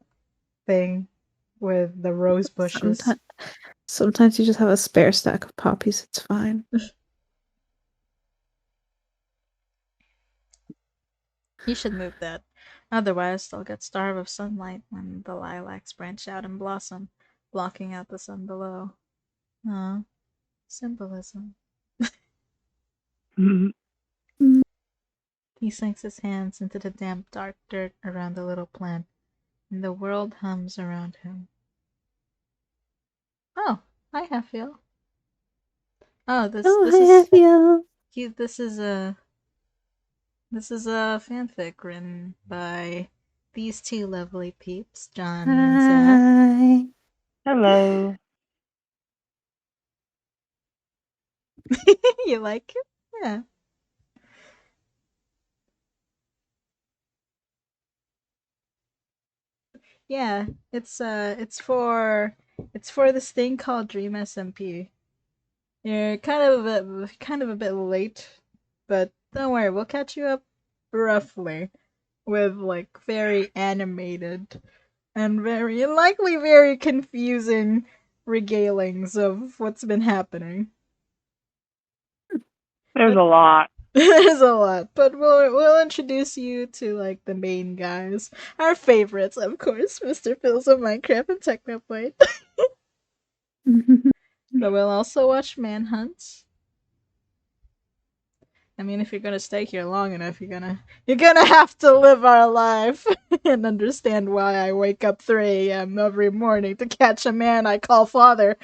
thing with the rose bushes. Sometimes you just have a spare stack of poppies. It's fine. He should move that. Otherwise, they'll get starved of sunlight when the lilacs branch out and blossom, blocking out the sun below. Aw, symbolism. Mm-hmm. He sinks his hands into the damp, dark dirt around the little plant, and the world hums around him. Oh, hi, Hephiel. Oh, this Hi, Hephiel. this is a fanfic written by these two lovely peeps, Johnny and Zach. Hi. Hello. You like it? Yeah. Yeah, it's for this thing called Dream SMP. You're kind of a bit late, but don't worry, we'll catch you up roughly with like very animated and very likely very confusing regalings of what's been happening. There's a lot. There's a lot, but we'll introduce you to like the main guys, our favorites, of course, Mr. Phil's of Minecraft and Technoblade. But we'll also watch Manhunt. I mean, if you're gonna stay here long enough, you're gonna have to live our life and understand why I wake up 3 a.m. every morning to catch a man I call father.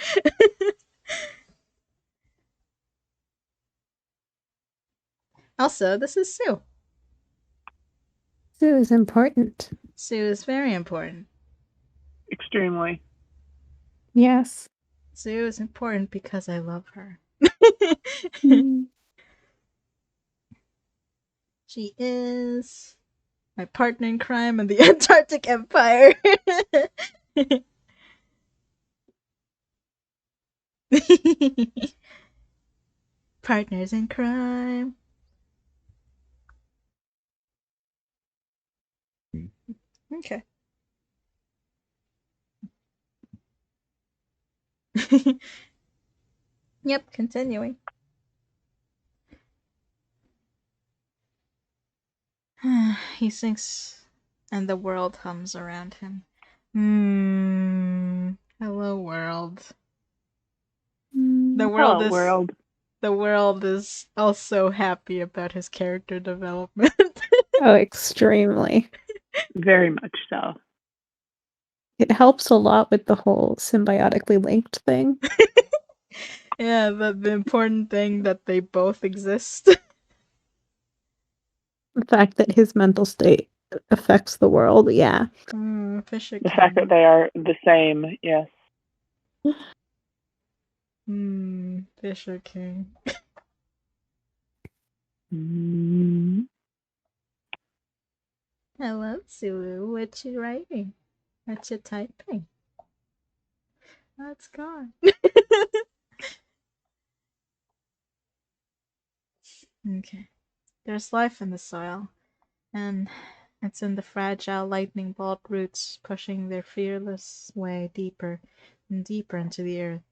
Also, this is Sue. Sue is important. Sue is very important. Extremely. Yes. Sue is important because I love her. Mm. She is my partner in crime in the Antarctic Empire. Partners in crime. Okay. Yep, continuing. He sinks and the world hums around him. Hello world. The world Hello, is world. the world is also happy about his character development. Oh, extremely. Very much so. It helps a lot with the whole symbiotically linked thing. Yeah, the important thing that they both exist. The fact that his mental state affects the world, yeah. Fisher The fact that King. they are the same, yes. Fisher King. Hello, Sulu. What you writing? What you typing? That's gone. Okay. There's life in the soil, and it's in the fragile lightning bolt roots pushing their fearless way deeper and deeper into the earth,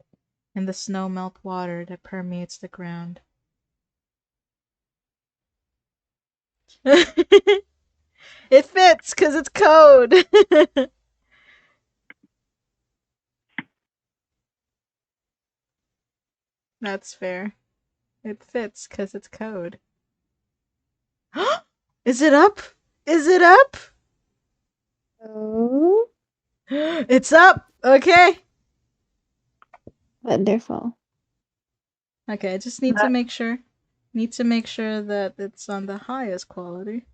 in the snow melt water that permeates the ground. It fits because it's code. That's fair. It fits because it's code. Is it up? Is it up? Oh, It's up. Okay. wonderful. Okay, I just need to make sure. Need to make sure that it's on the highest quality.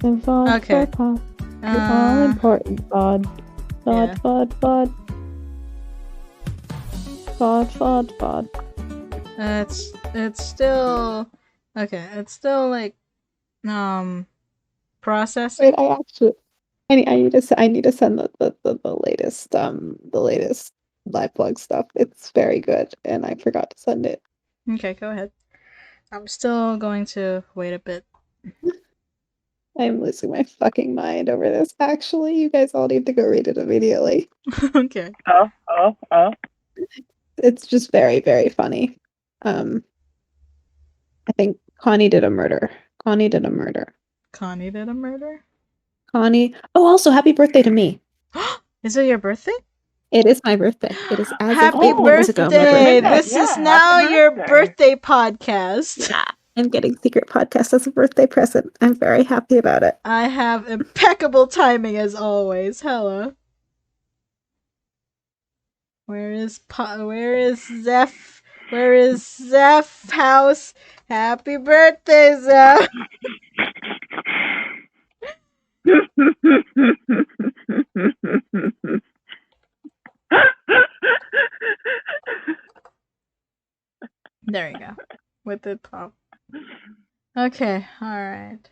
The VOD Okay. for pop. The all important VOD. VOD, Yeah. VOD, VOD. VOD, VOD, VOD. It's still okay. It's still like processing. Wait, I need to send the latest live blog stuff. It's very good, and I forgot to send it. Okay, go ahead. I'm still going to wait a bit. I'm losing my fucking mind over this. Actually, you guys all need to go read it immediately. Okay. Oh. It's just very, very funny. I think Connie did a murder. Connie did a murder? Connie. Oh, also, happy birthday to me. Is it your birthday? It is my birthday. It is as of Happy 8 minutes ago, my birthday! birthday. This is Yeah, now happy your birthday. birthday podcast. Yeah, I'm getting Secret Podcast as a birthday present. I'm very happy about it. I have impeccable timing as always. Hello. Where is Zeph? Where is Zeph house? Happy birthday, Zeph! There you go. With the pop. Okay, alright.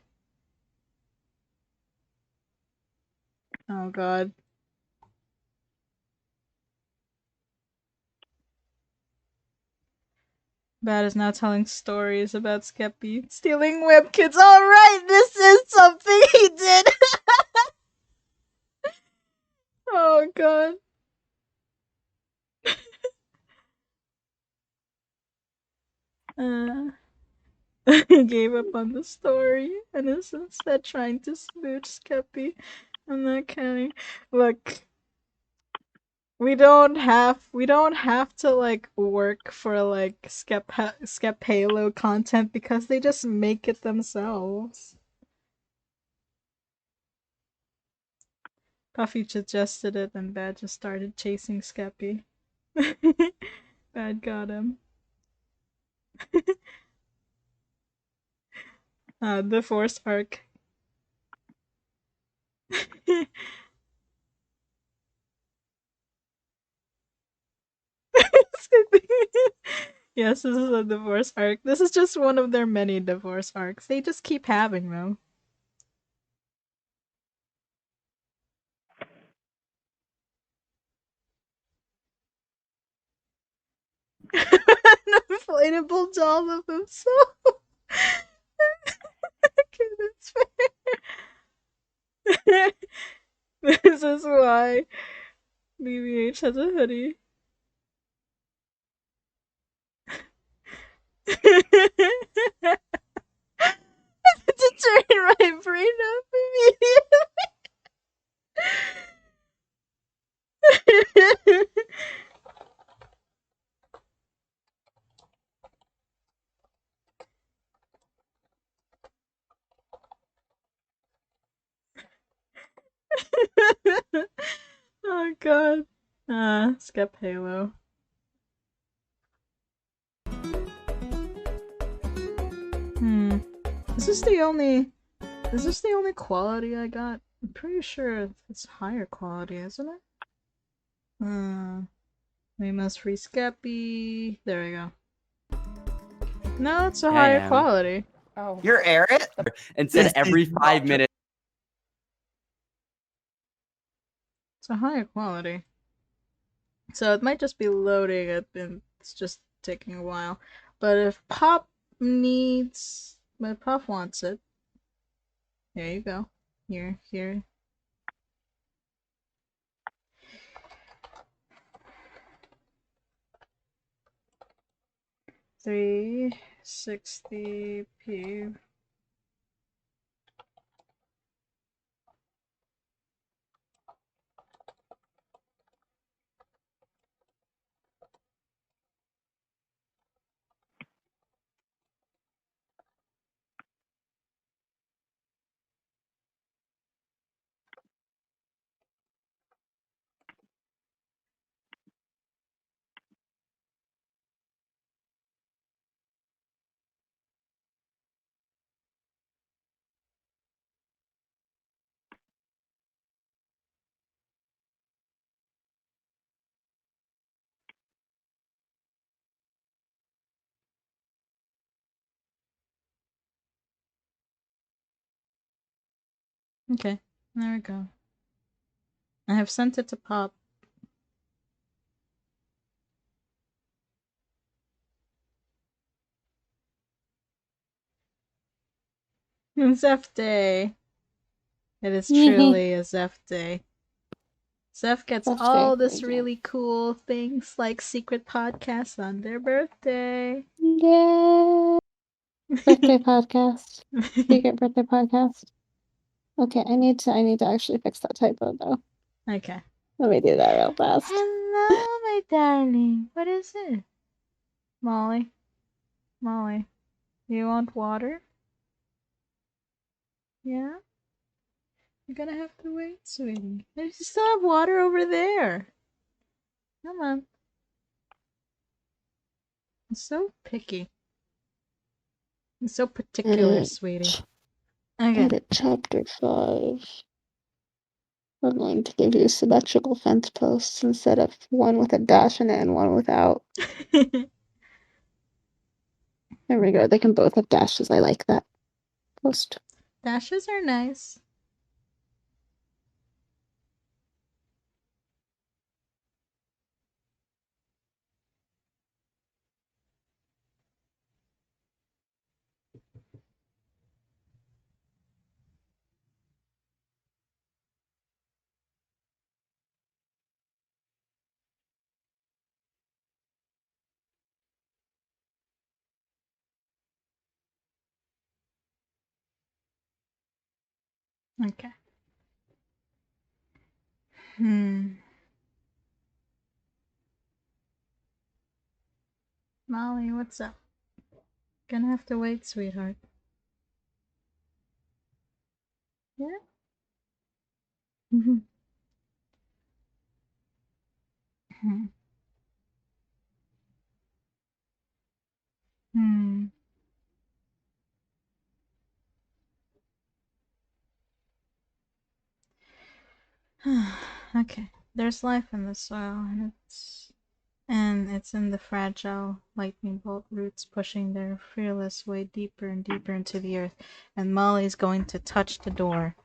Oh god. Bad is now telling stories about Skeppy stealing webkits. Alright, this is something he did! Oh god. He gave up on the story and is instead trying to smooch Skeppy. I'm not kidding. Look, we don't have to like work for like Skep Halo content because they just make it themselves. Puffy suggested it, and Bad just started chasing Skeppy. Bad got him. The Force arc. Yes, this is a divorce arc. This is just one of their many divorce arcs. They just keep having them. An inflatable doll of himself. Okay, that's fair. This is why BBH has a hoodie. To turn my brain up immediately. Oh god. Skip Halo. Is this the only quality I got? I'm pretty sure it's higher quality, isn't it? We must free Skeppy. There we go. No, it's a higher quality. Oh. You're Eric? And said every 5 minutes. It's a higher quality. So it might just be loading it and it's just taking a while. But if Pop wants it. There you go. Here. $360p. Okay, there we go. I have sent it to Pop. Zeph Day. It is truly a Zeph Day. Zeph gets all this really cool things like secret podcasts on their birthday. Yeah. Birthday podcast. Secret birthday podcast. Okay, I need to actually fix that typo though. Okay. Let me do that real fast. Hello, my darling. What is it? Molly, you want water? Yeah? You're gonna have to wait, sweetie. You still have water over there. Come on. I'm so picky. I'm so particular, sweetie. Okay. Edit chapter 5. We're going to give you symmetrical fence posts instead of one with a dash in it and one without. There we go. They can both have dashes. I like that post. Dashes are nice. Okay. Molly, what's up? Gonna have to wait, sweetheart. Yeah? Okay. There's life in the soil, and it's in the fragile lightning bolt roots pushing their fearless way deeper and deeper into the earth. And Molly's going to touch the door.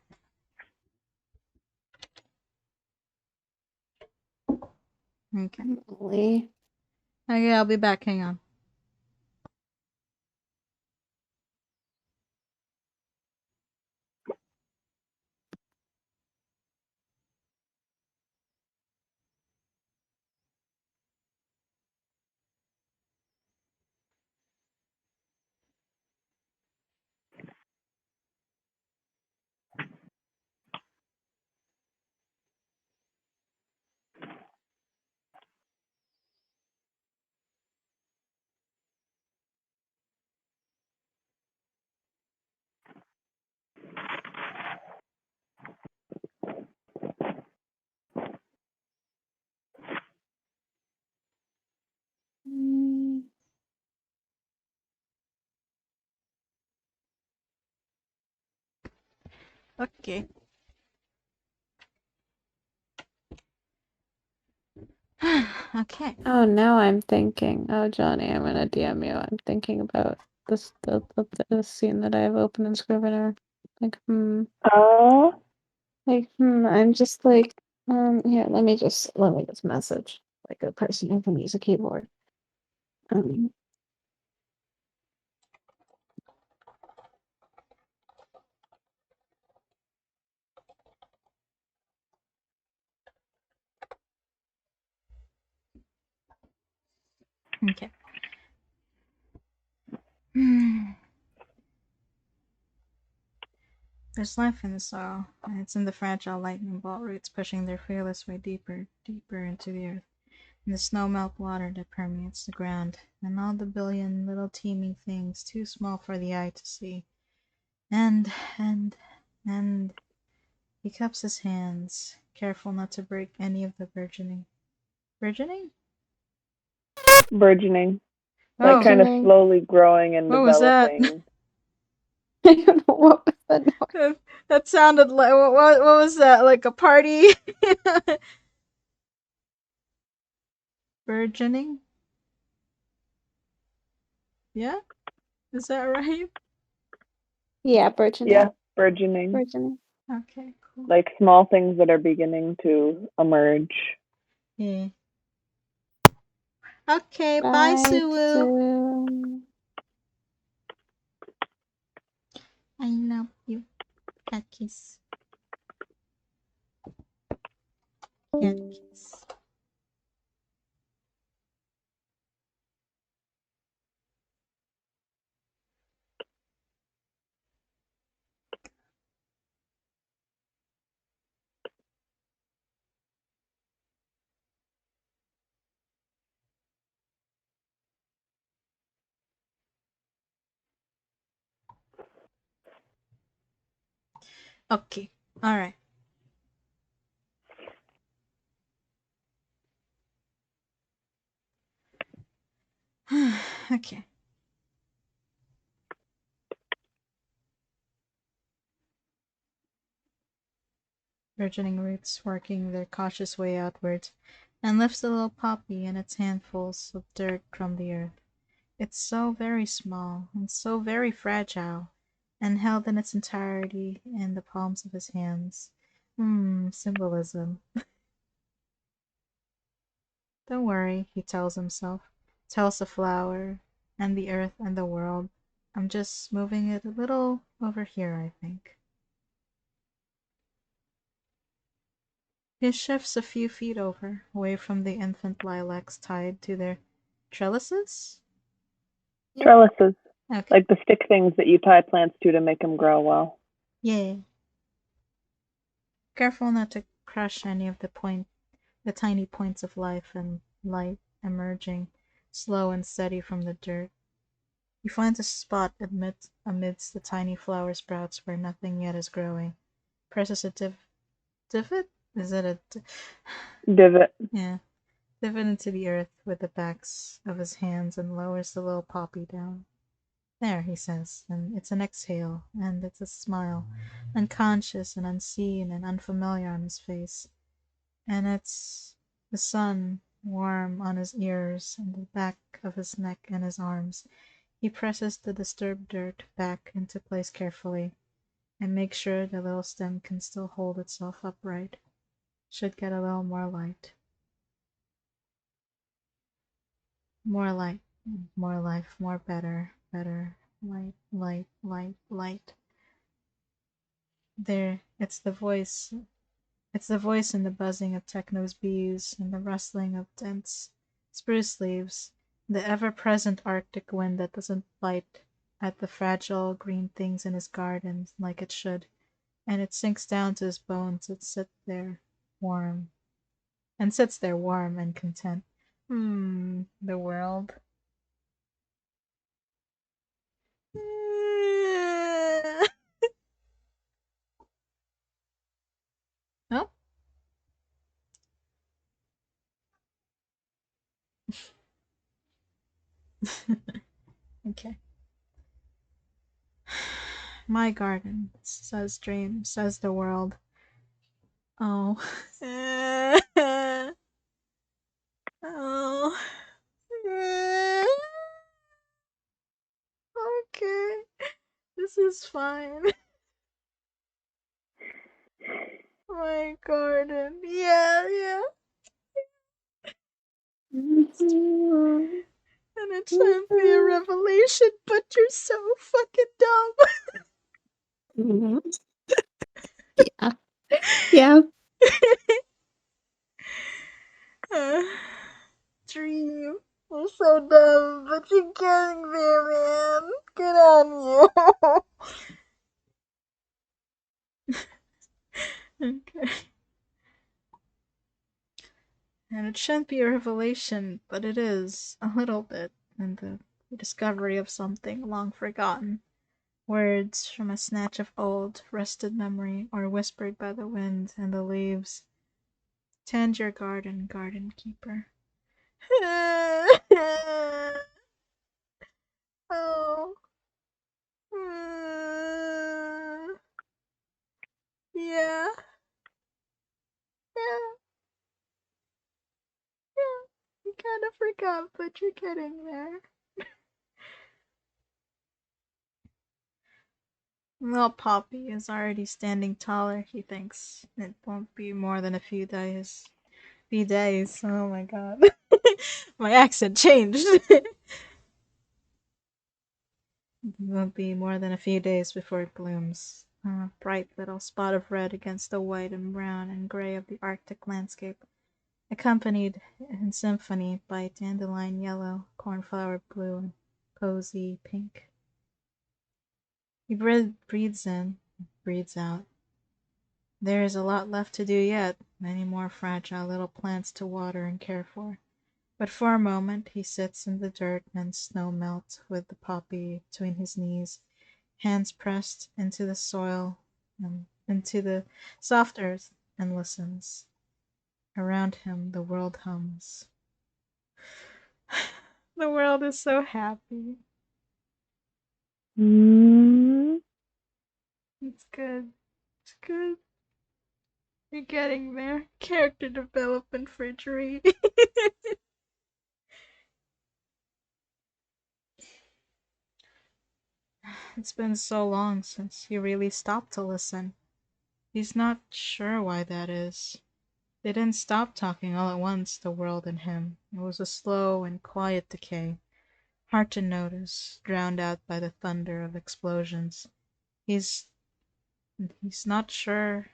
Okay. Molly. Okay, I'll be back. Hang on. Okay. Okay. Oh, now I'm thinking. Oh, Johnny, I'm gonna DM you. I'm thinking about the scene that I have open in Scrivener. Like, Oh, I'm just like, here, let me just message like a person who can use a keyboard. Um, Okay. There's life in the soil, and it's in the fragile lightning bolt roots pushing their fearless way deeper, deeper into the earth, in the snow melt water that permeates the ground, and all the billion little teeming things too small for the eye to see. And he cups his hands, careful not to break any of the burgeoning. Burgeoning? burgeoning. Like Oh, kind of Burgeoning. slowly growing and what was that? developing. I don't know what was that noise. That sounded like what was that? Like a party? Burgeoning? Yeah? Is that right? Yeah, burgeoning. Yeah, burgeoning. Burgeoning. Okay, cool. Like small things that are beginning to emerge. Yeah. Okay, bye, Bye, Suwu. Sue. I love you. Cat kiss. Cat kiss. Okay, alright. Okay. Burgeoning roots working their cautious way outwards, and lifts the little poppy in its handfuls of dirt from the earth. It's so very small and so very fragile, and held in its entirety in the palms of his hands. Symbolism. Don't worry, he tells himself. Tells the flower, and the earth, and the world. I'm just moving it a little over here, I think. He shifts a few feet over, away from the infant lilacs tied to their trellises? Trellises. Okay. Like the stick things that you tie plants to make them grow well. Yeah. Careful not to crush any of the tiny points of life and light emerging, slow and steady from the dirt. He finds a spot amidst the tiny flower sprouts where nothing yet is growing. Presses a divot? Is it a Divot. yeah? dip it into the earth with the backs of his hands and lowers the little poppy down. There, he says, and it's an exhale, and it's a smile, unconscious and unseen and unfamiliar on his face. And it's the sun, warm on his ears and the back of his neck and his arms. He presses the disturbed dirt back into place carefully and makes sure the little stem can still hold itself upright. Should get a little more light. More light, more life, more better, better, light, light, light, light. There, it's the voice. It's the voice and the buzzing of Techno's bees and the rustling of dense spruce leaves, the ever-present Arctic wind that doesn't bite at the fragile green things in his garden like it should, and it sinks down to his bones and sits there warm and content. The world. Oh. Okay. My garden, says Dream, says the world. Oh. Oh. Okay. This is fine. My garden. Yeah, yeah. And it shouldn't be a revelation, but you're so fucking dumb. Yeah. Yeah. Dream. You're so dumb, but you're getting there, man. Good on you. Okay. And it shouldn't be a revelation, but it is, a little bit, in the discovery of something long forgotten. Words from a snatch of old, rusted memory, or whispered by the wind and the leaves. Tend your garden, garden keeper. Oh. Yeah. Yeah. Yeah. You kind of forgot, but you're getting there. Well, Poppy is already standing taller, he thinks. It won't be more than a few days. Few days. Oh my god. My accent changed. It won't be more than a few days before it blooms. A bright little spot of red against the white and brown and gray of the Arctic landscape, accompanied in symphony by dandelion yellow, cornflower blue, and posy pink. He breathes in, breathes out. There is a lot left to do yet, many more fragile little plants to water and care for. But for a moment he sits in the dirt and snow melt with the poppy between his knees, hands pressed into the soil and into the soft earth, and listens. Around him the world hums. The world is so happy. It's good. It's good. You're getting there. Character development for Dree. It's been so long since he really stopped to listen. He's not sure why that is. They didn't stop talking all at once, the world and him. It was a slow and quiet decay, hard to notice, drowned out by the thunder of explosions. He's not sure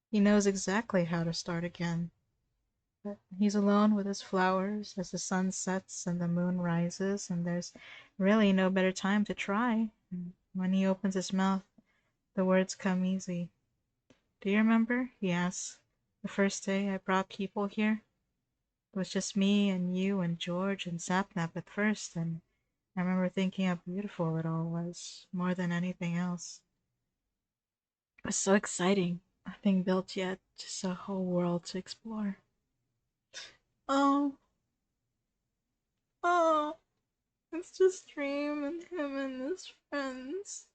he knows exactly how to start again. But he's alone with his flowers as the sun sets and the moon rises, and there's really no better time to try. And when he opens his mouth, the words come easy. Do you remember, he asks, the first day I brought people here? It was just me and you and George and Sapnap at first, and I remember thinking how beautiful it all was, more than anything else. It was so exciting. Nothing built yet, just a whole world to explore. Oh. Oh. It's just Dream and him and his friends.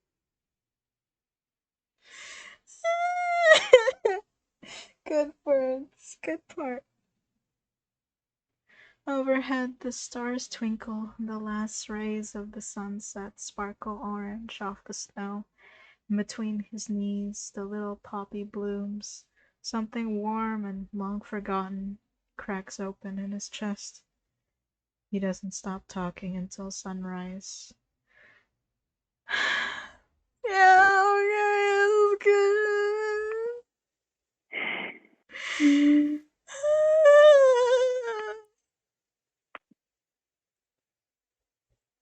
Good words. Good part. Overhead, the stars twinkle, and the last rays of the sunset sparkle orange off the snow. And between his knees, the little poppy blooms. Something warm and long forgotten cracks open in his chest. He doesn't stop talking until sunrise. Yeah, okay, it's good.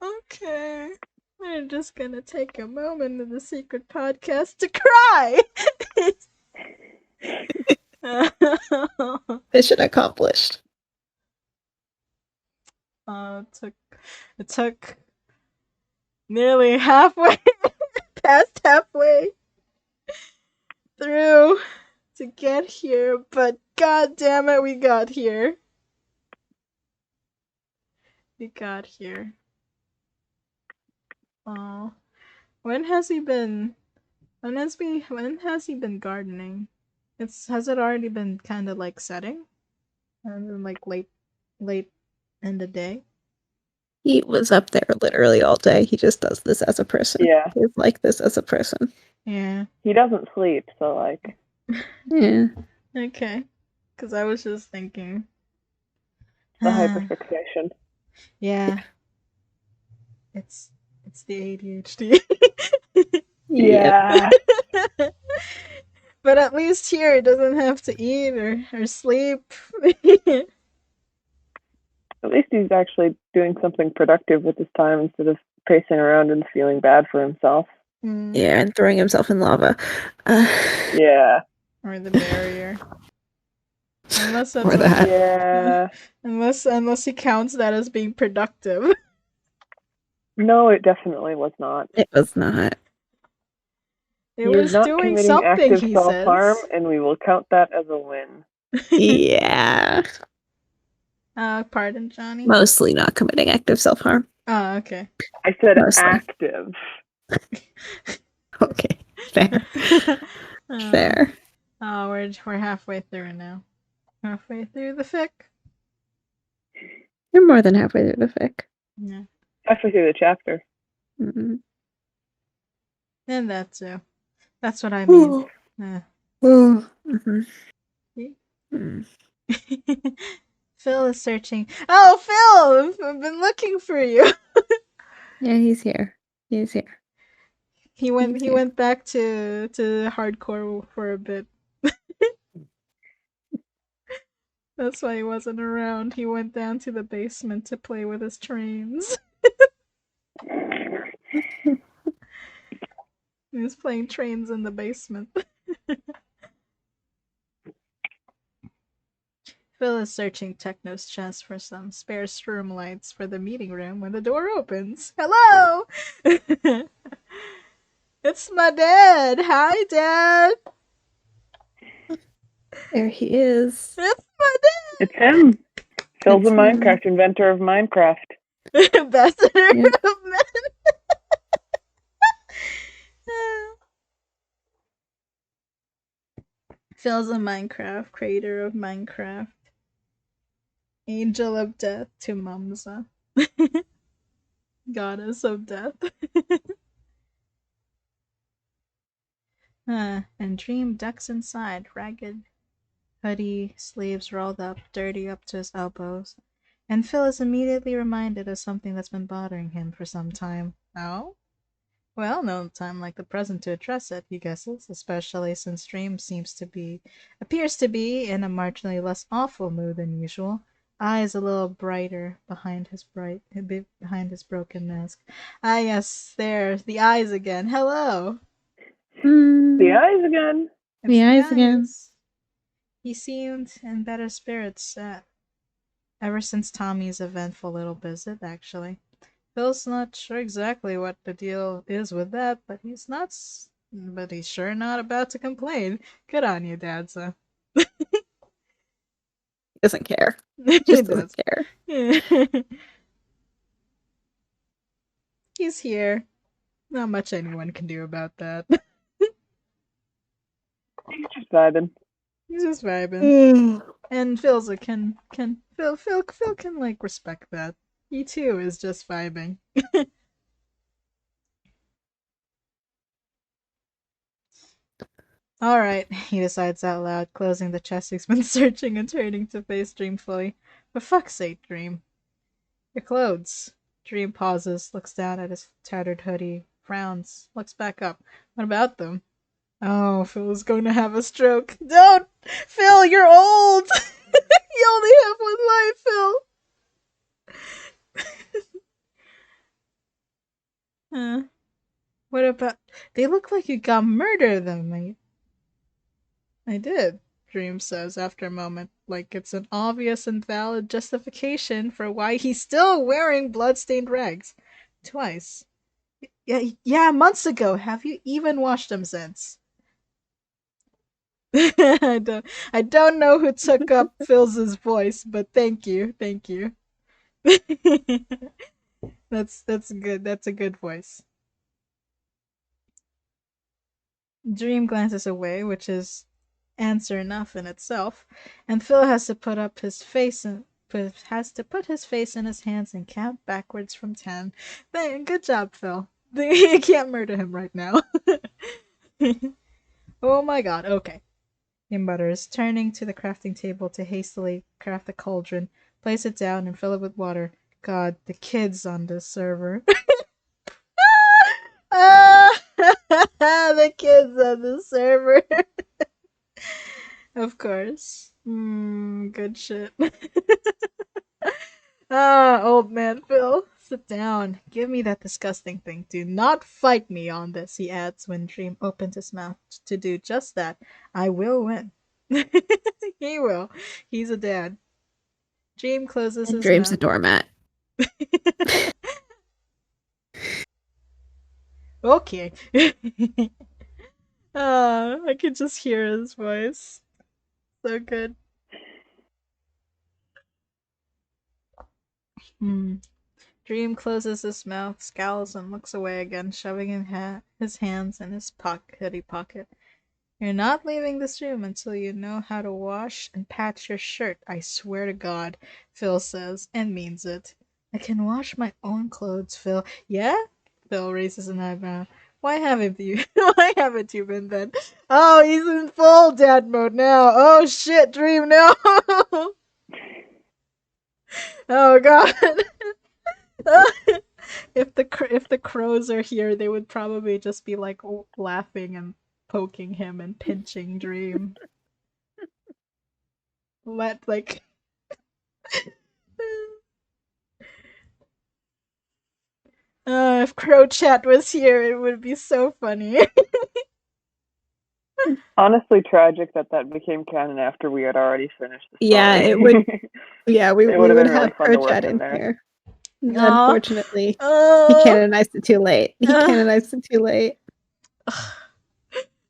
Okay. We're just gonna take a moment in the secret podcast to cry. Mission accomplished. It took nearly halfway past halfway through to get here, but god damn it, we got here. We got here. Oh, when has he been? When has he been gardening? Has it already been kind of like setting, and then like late in the day? He was up there literally all day. He just does this as a person. Yeah. He's like this as a person. Yeah. He doesn't sleep, so like. Yeah. Okay. Because I was just thinking. The hyperfixation. Yeah. It's the ADHD. Yeah. But at least here he doesn't have to eat or sleep. At least he's actually doing something productive with his time instead of pacing around and feeling bad for himself. Yeah, and throwing himself in lava. Yeah. Or the barrier. Unless that's Or that. Yeah. Unless he counts that as being productive. No, it definitely was not. It was not. It He was is not doing committing something, active he self-harm, says. and we will count that as a win. Yeah. Pardon, Johnny? Mostly not committing active self-harm. Oh, okay. I said Mostly. active. Okay. Fair. Fair. Oh, we're halfway through now. Halfway through the fic. You're more than halfway through the fic. Yeah. Halfway through the chapter. Mm-hmm. And that too. That's what I mean. Mm-hmm. Mm. Phil is searching. Oh, Phil! I've been looking for you. Yeah, he's here. He's here. He went back to hardcore for a bit. That's why he wasn't around. He went down to the basement to play with his trains. He was playing trains in the basement. Phil is searching Techno's chest for some spare room lights for the meeting room when the door opens. Hello! It's my dad! Hi, Dad! There he is. It's my dad! It's him. Phil's It's a him. Minecraft inventor of Minecraft. Ambassador Yeah. of men! Phil's a Minecraft, creator of Minecraft. Angel of death to Mumsa. Goddess of death. And Dream ducks inside, ragged hoodie, sleeves rolled up, dirty up to his elbows. And Phil is immediately reminded of something that's been bothering him for some time. Oh? Well, no time like the present to address it, he guesses, especially since Dream appears to be in a marginally less awful mood than usual. Eyes a little brighter behind his broken mask. Ah, yes, there, the eyes again. Hello. The eyes again. It's The eyes again. He seemed in better spirits ever since Tommy's eventful little visit, actually. Phil's not sure exactly what the deal is with that, but he's sure not about to complain. Good on you, Dadza. doesn't care. He Just does. doesn't care. He's here. Not much anyone can do about that. He's just vibing. He's just vibing. And Philza Phil can like respect that. He too is just vibing. Alright, he decides out loud, closing the chest he's been searching and turning to face Dream fully. For fuck's sake, Dream. Your clothes. Dream pauses, looks down at his tattered hoodie, frowns, looks back up. What about them? Oh, Phil is going to have a stroke. Don't! Phil, you're old! You only have one life, Phil! What about... They look like you got murdered, then, mate. I did, Dream says after a moment, like it's an obvious and valid justification for why he's still wearing blood-stained rags. Twice. Yeah, months ago. Have you even washed them since? I don't know who took up Phil's voice, but thank you. That's good. That's a good voice. Dream glances away, which is answer enough in itself, and Phil has to put his face in his hands and count backwards from 10. Good job, Phil. You can't murder him right now. Oh my god, okay. He mutters, turning to the crafting table to hastily craft a cauldron, place it down, and fill it with water. God, the kids on this server. The kids on the server. Of course. Good shit. Old man Phil, sit down. Give me that disgusting thing. Do not fight me on this, he adds when Dream opens his mouth to do just that. I will win. He will. He's a dad. Dream closes And his Dream's a mouth. doormat. Okay. I can just hear his voice. So good. Dream closes his mouth, scowls, and looks away again, shoving his hands in his hoodie pocket. You're not leaving this room until you know how to wash and patch your shirt, I swear to God, Phil says, and means it. I can wash my own clothes, Phil. Yeah? Phil raises an eyebrow. Why haven't you? Why haven't you been then? Oh, he's in full dad mode now. Oh shit, Dream, no! Oh god. If the crows are here, they would probably just be like laughing and poking him and pinching Dream. If Crow Chat was here, it would be so funny. Honestly, tragic that became canon after we had already finished the story. Yeah, it would. Yeah, we It would would have been really have fun to Crow work Chat in there. here. Aw. Unfortunately, he canonized it too late.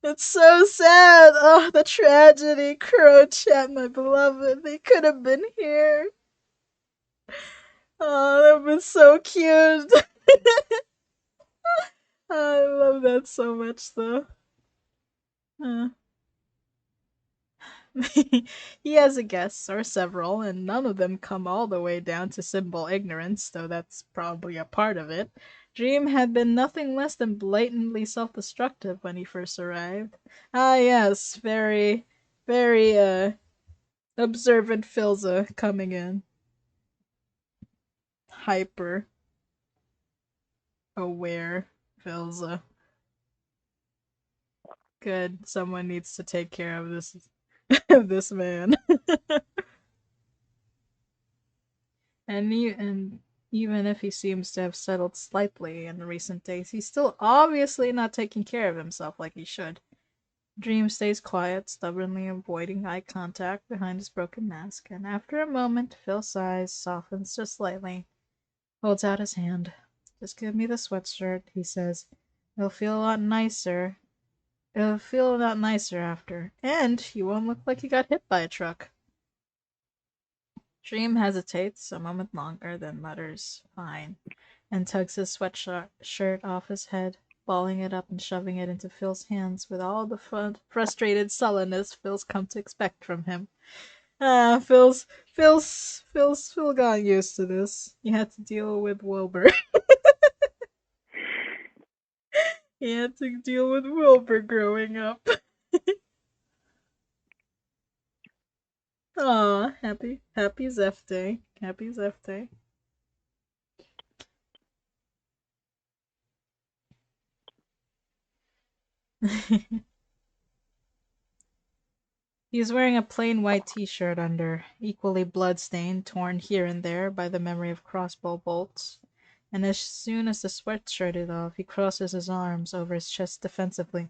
It's so sad. Oh, the tragedy. Crow Chat, my beloved. They could have been here. Oh, that would have been so cute. I love that so much, though. He has a guest, or several, and none of them come all the way down to simple ignorance, though that's probably a part of it. Dream had been nothing less than blatantly self-destructive when he first arrived. Ah, yes, very, very, observant Philza coming in. Hyper aware Philza. Good, someone needs to take care of this this man. And even if he seems to have settled slightly in recent days, he's still obviously not taking care of himself like he should. Dream stays quiet, stubbornly avoiding eye contact behind his broken mask, and after a moment, Phil sighs, softens just slightly, holds out his hand. Just give me the sweatshirt, he says. It'll feel a lot nicer. It'll feel a lot nicer after, and you won't look like you got hit by a truck. Dream hesitates a moment longer, then mutters, "Fine," and tugs his sweatshirt off his head, balling it up and shoving it into Phil's hands with all the frustrated sullenness Phil's come to expect from him. Phil got used to this. He had to deal with Wilbur. He had to deal with Wilbur growing up. Aw, happy Zeph Day. Happy Zeph Day. He was wearing a plain white t-shirt under, equally blood-stained, torn here and there by the memory of crossbow bolts. And as soon as the sweatshirt is off, he crosses his arms over his chest defensively.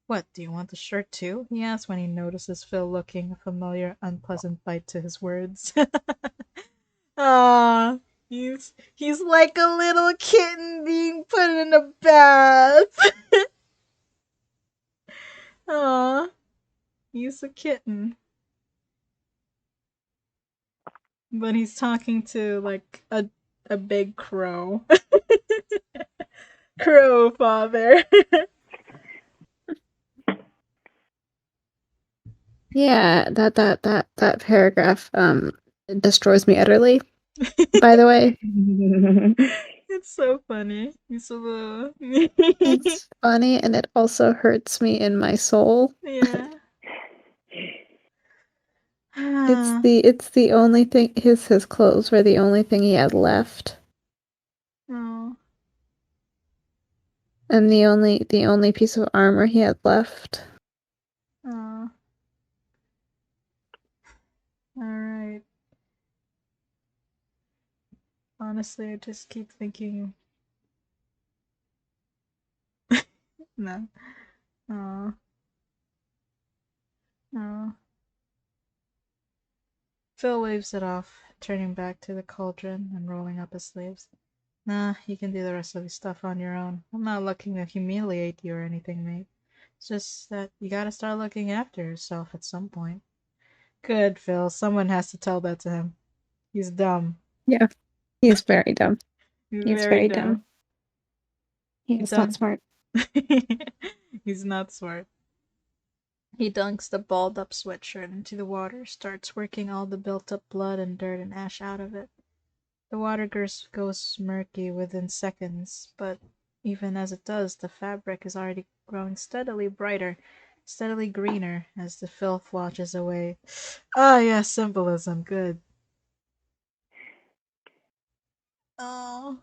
"What, do you want the shirt too?" he asks when he notices Phil looking, a familiar, unpleasant bite to his words. Ah, he's like a little kitten being put in a bath. Aw, he's a kitten. But he's talking to like a big crow. Crow father. Yeah, that paragraph destroys me utterly. By the way, It's so funny. He's a little it's funny and it also hurts me in my soul. yeah. It's the only thing his clothes were the only thing he had left. Oh. And the only piece of armor he had left. Oh. Alright. Honestly, I just keep thinking. No. Oh. Oh. Phil waves it off, turning back to the cauldron and rolling up his sleeves. "Nah, you can do the rest of the stuff on your own. I'm not looking to humiliate you or anything, mate. It's just that you gotta start looking after yourself at some point." Good, Phil. Someone has to tell that to him. He's dumb. Yeah. He is very dumb. He's He is very very dumb. dumb. He is not smart. He's not smart. He dunks the balled up sweatshirt into the water, starts working all the built up blood and dirt and ash out of it. The water goes murky within seconds, but even as it does, the fabric is already growing steadily brighter, steadily greener as the filth washes away. Ah, yes, symbolism. Good. Oh.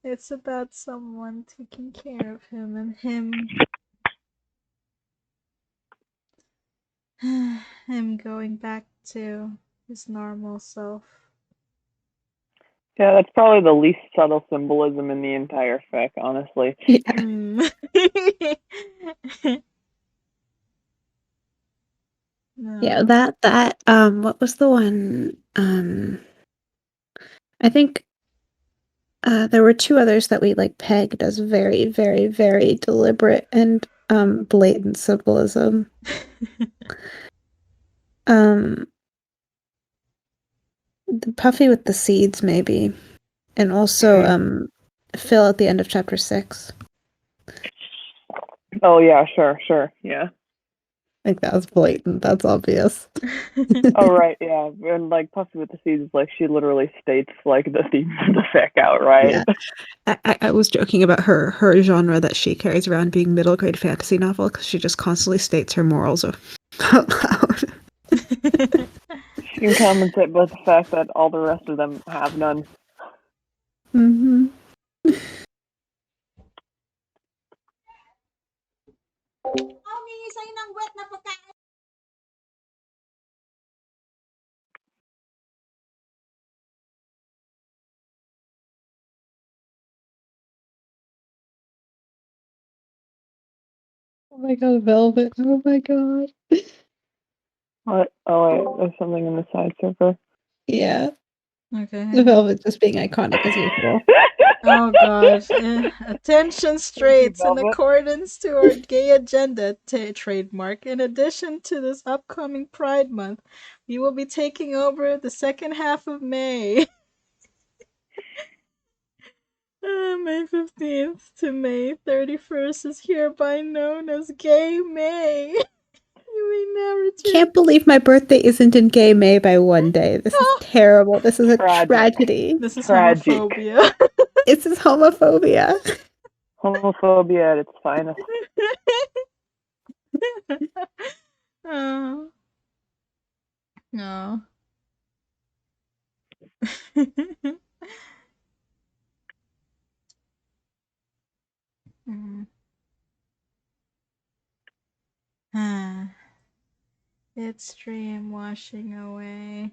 It's about someone taking care of him and him going back to his normal self. Yeah, that's probably the least subtle symbolism in the entire fic, honestly. Yeah. No. Yeah, that what was the one? I think there were two others that we like pegged as very, very, very deliberate and blatant symbolism. The Puffy with the seeds, maybe, and also Phil at the end of chapter 6. Oh yeah, sure, yeah. Like that was blatant. That's obvious. Oh right, yeah. And like Puffy with the Seeds, like she literally states like the themes of the fic outright. Yeah. I was joking about her genre that she carries around being middle grade fantasy novel because she just constantly states her morals out loud. She can compensate both the fact that all the rest of them have none. Mm-hmm. Oh my god, Velvet. Oh my god. What? Oh wait, there's something in the side server. Yeah. Okay. The Velvet just being iconic as usual. Oh god. Attention straights in Velvet. accordance to our gay agenda trademark. In addition to this upcoming Pride Month, we will be taking over the second half of May. May 15th to May 31st is hereby known as Gay May. You may now return. Can't believe my birthday isn't in gay May by one day. This is terrible. This is a Tragic. tragedy. This is Tragic. homophobia. This is homophobia. Homophobia at its finest. Oh. No. Mm. It's Dream washing away,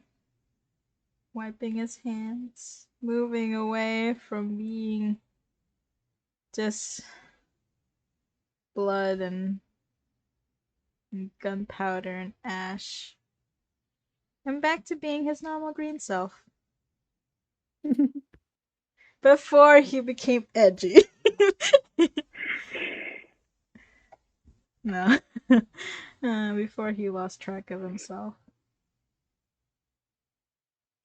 wiping his hands, moving away from being just blood and gunpowder and ash, and back to being his normal green self. Before he became edgy. No. Before he lost track of himself.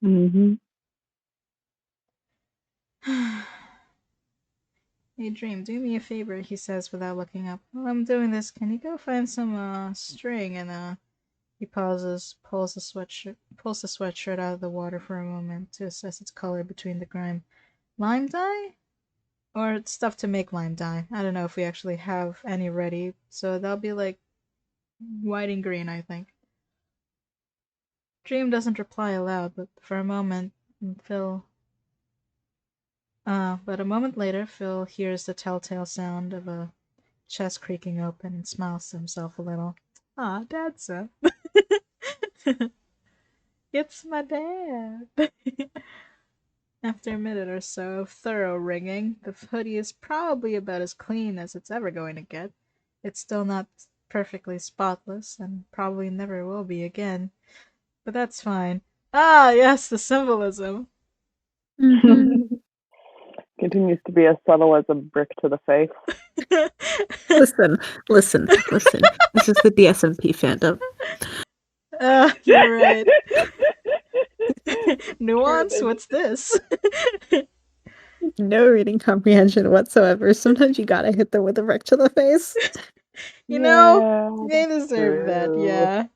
Mm-hmm. Hey Dream, do me a favor, he says without looking up. While I'm doing this, can you go find some string and he pauses, pulls the sweatshirt out of the water for a moment to assess its color between the grime. Lime dye? Or stuff to make lime dye. I don't know if we actually have any ready, so that'll be like white and green, I think. Dream doesn't reply aloud, but for a moment, but a moment later, Phil hears the telltale sound of a chest creaking open and smiles to himself a little. Ah, Dad's up. It's my dad. After a minute or so of thorough wringing, the hoodie is probably about as clean as it's ever going to get. It's still not perfectly spotless, and probably never will be again. But that's fine. Ah, yes, the symbolism. Mhm. Continues to be as subtle as a brick to the face. Listen. This is the DSMP fandom. You're right. Nuance? What's this? No reading comprehension whatsoever. Sometimes you gotta hit them with a brick to the face. You know, Yeah, they deserve that, true. yeah.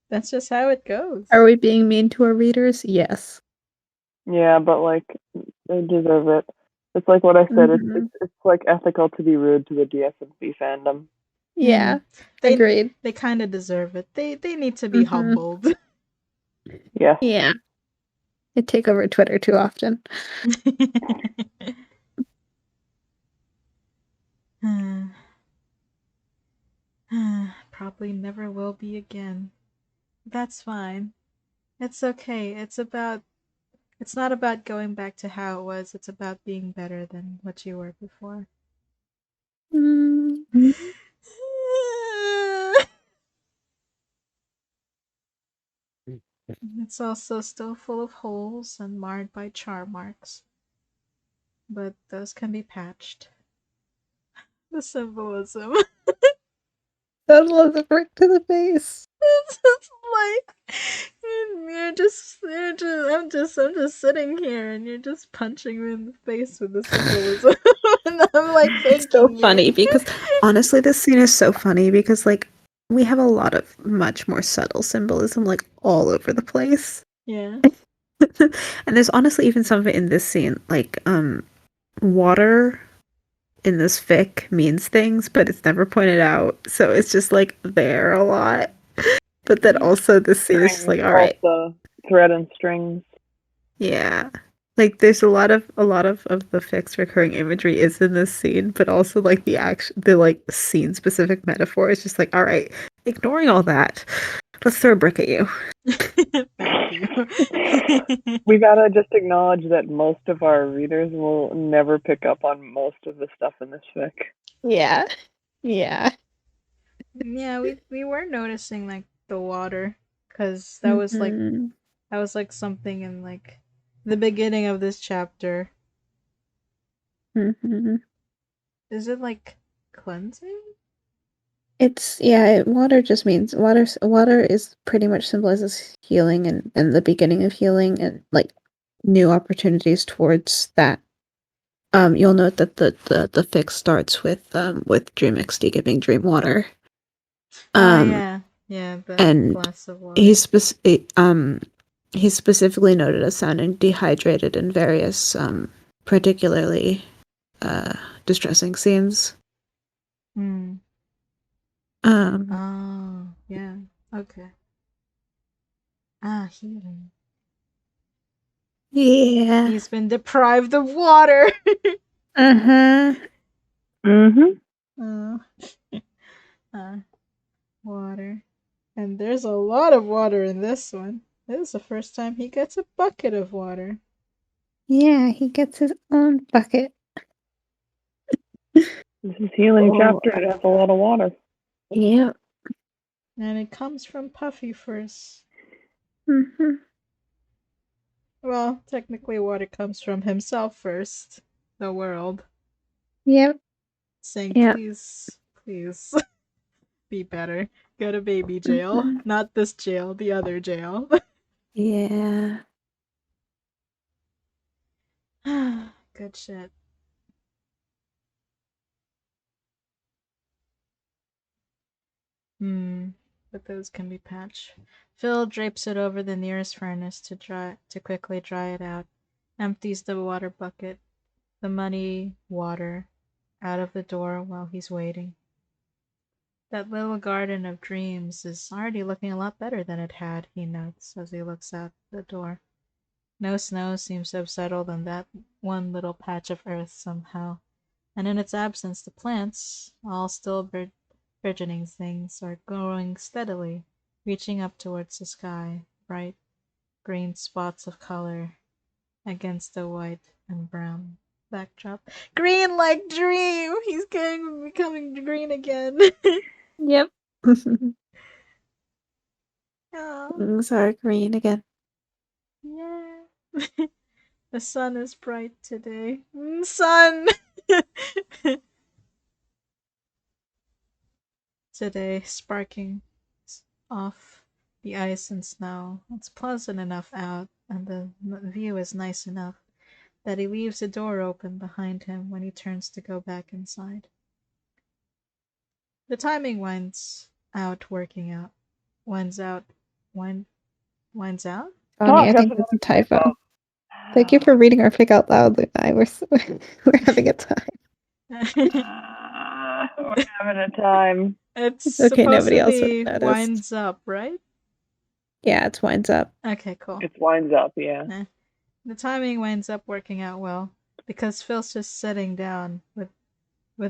That's just how it goes. Are we being mean to our readers? Yes. Yeah, but like they deserve it. It's like what I said. Mhm. It's like ethical to be rude to the DSMP fandom. Yeah. They Agreed. they kind of deserve it. They need to be humbled. Yes. Yeah. I take over Twitter too often. Probably never will be again. That's fine. It's okay. It's not about going back to how it was. It's about being better than what you were before. Mm. It's also still full of holes and marred by char marks, but those can be patched. The symbolism. Total of the brick to the face. It's just like I'm just sitting here and you're just punching me in the face with the symbolism. And I'm like It's so thanking funny you. because honestly, this scene is so funny because like we have a lot of much more subtle symbolism like all over the place. Yeah. And there's honestly even some of it in this scene, like water in this fic means things, but it's never pointed out. So it's just like there a lot. But then also this scene is just like, all right, Also, thread and strings. yeah. Like there's a lot of the fic's recurring imagery is in this scene, but also like the like scene specific metaphor is just like, all right, ignoring all that, let's throw a brick at you. Thank you. We gotta just acknowledge that most of our readers will never pick up on most of the stuff in this fic. Yeah. Yeah. Yeah, we were noticing like the water, because that was Mhm. like something in like the beginning of this chapter Mm-hmm. Is it like cleansing? Water just means water is pretty much symbolizes healing and the beginning of healing and like new opportunities towards that. You'll note that the fix starts with Dream XD giving Dream water. Yeah, the and glass of water. He's specifically noted as sounding dehydrated in various particularly distressing scenes. Oh, yeah. Okay. Healing. Yeah. He's been deprived of water. Uh-huh. Water. And there's a lot of water in this one. This is the first time he gets a bucket of water. Yeah, he gets his own bucket. This is healing chapter. It has a lot of water. Yep. And it comes from Puffy first. Mm-hmm. Well, technically water comes from himself first. The world. Yep. Saying, Yep. please, be better. Go to baby jail. Mm-hmm. Not this jail, the other jail. Yeah. Good shit. But those can be patched. Phil drapes it over the nearest furnace to quickly dry it out. Empties the water bucket, the muddy water, out of the door while he's waiting. That little garden of dreams is already looking a lot better than it had, he notes as he looks out the door. No snow seems to have settled on that one little patch of earth somehow, and in its absence the plants, all still burgeoning things, are growing steadily, reaching up towards the sky, bright green spots of color against the white and brown backdrop. Green like Dream! He's becoming green again. Yep. Oh, Sorry, green again. yeah. The sun is bright today. Sun! Today, sparking off the ice and snow. It's pleasant enough out, and the view is nice enough that he leaves the door open behind him when he turns to go back inside. The timing winds out working out. Winds out. Winds out? Bonnie, I think that's a typo. Thank you for reading our fic out loud, Lunai. We're having a time. We're having a time. It's okay, supposed nobody to else would be have noticed. winds up, right? Yeah, it's winds up. Okay, cool. It winds up, yeah. The timing winds up working out well, because Phil's just sitting down with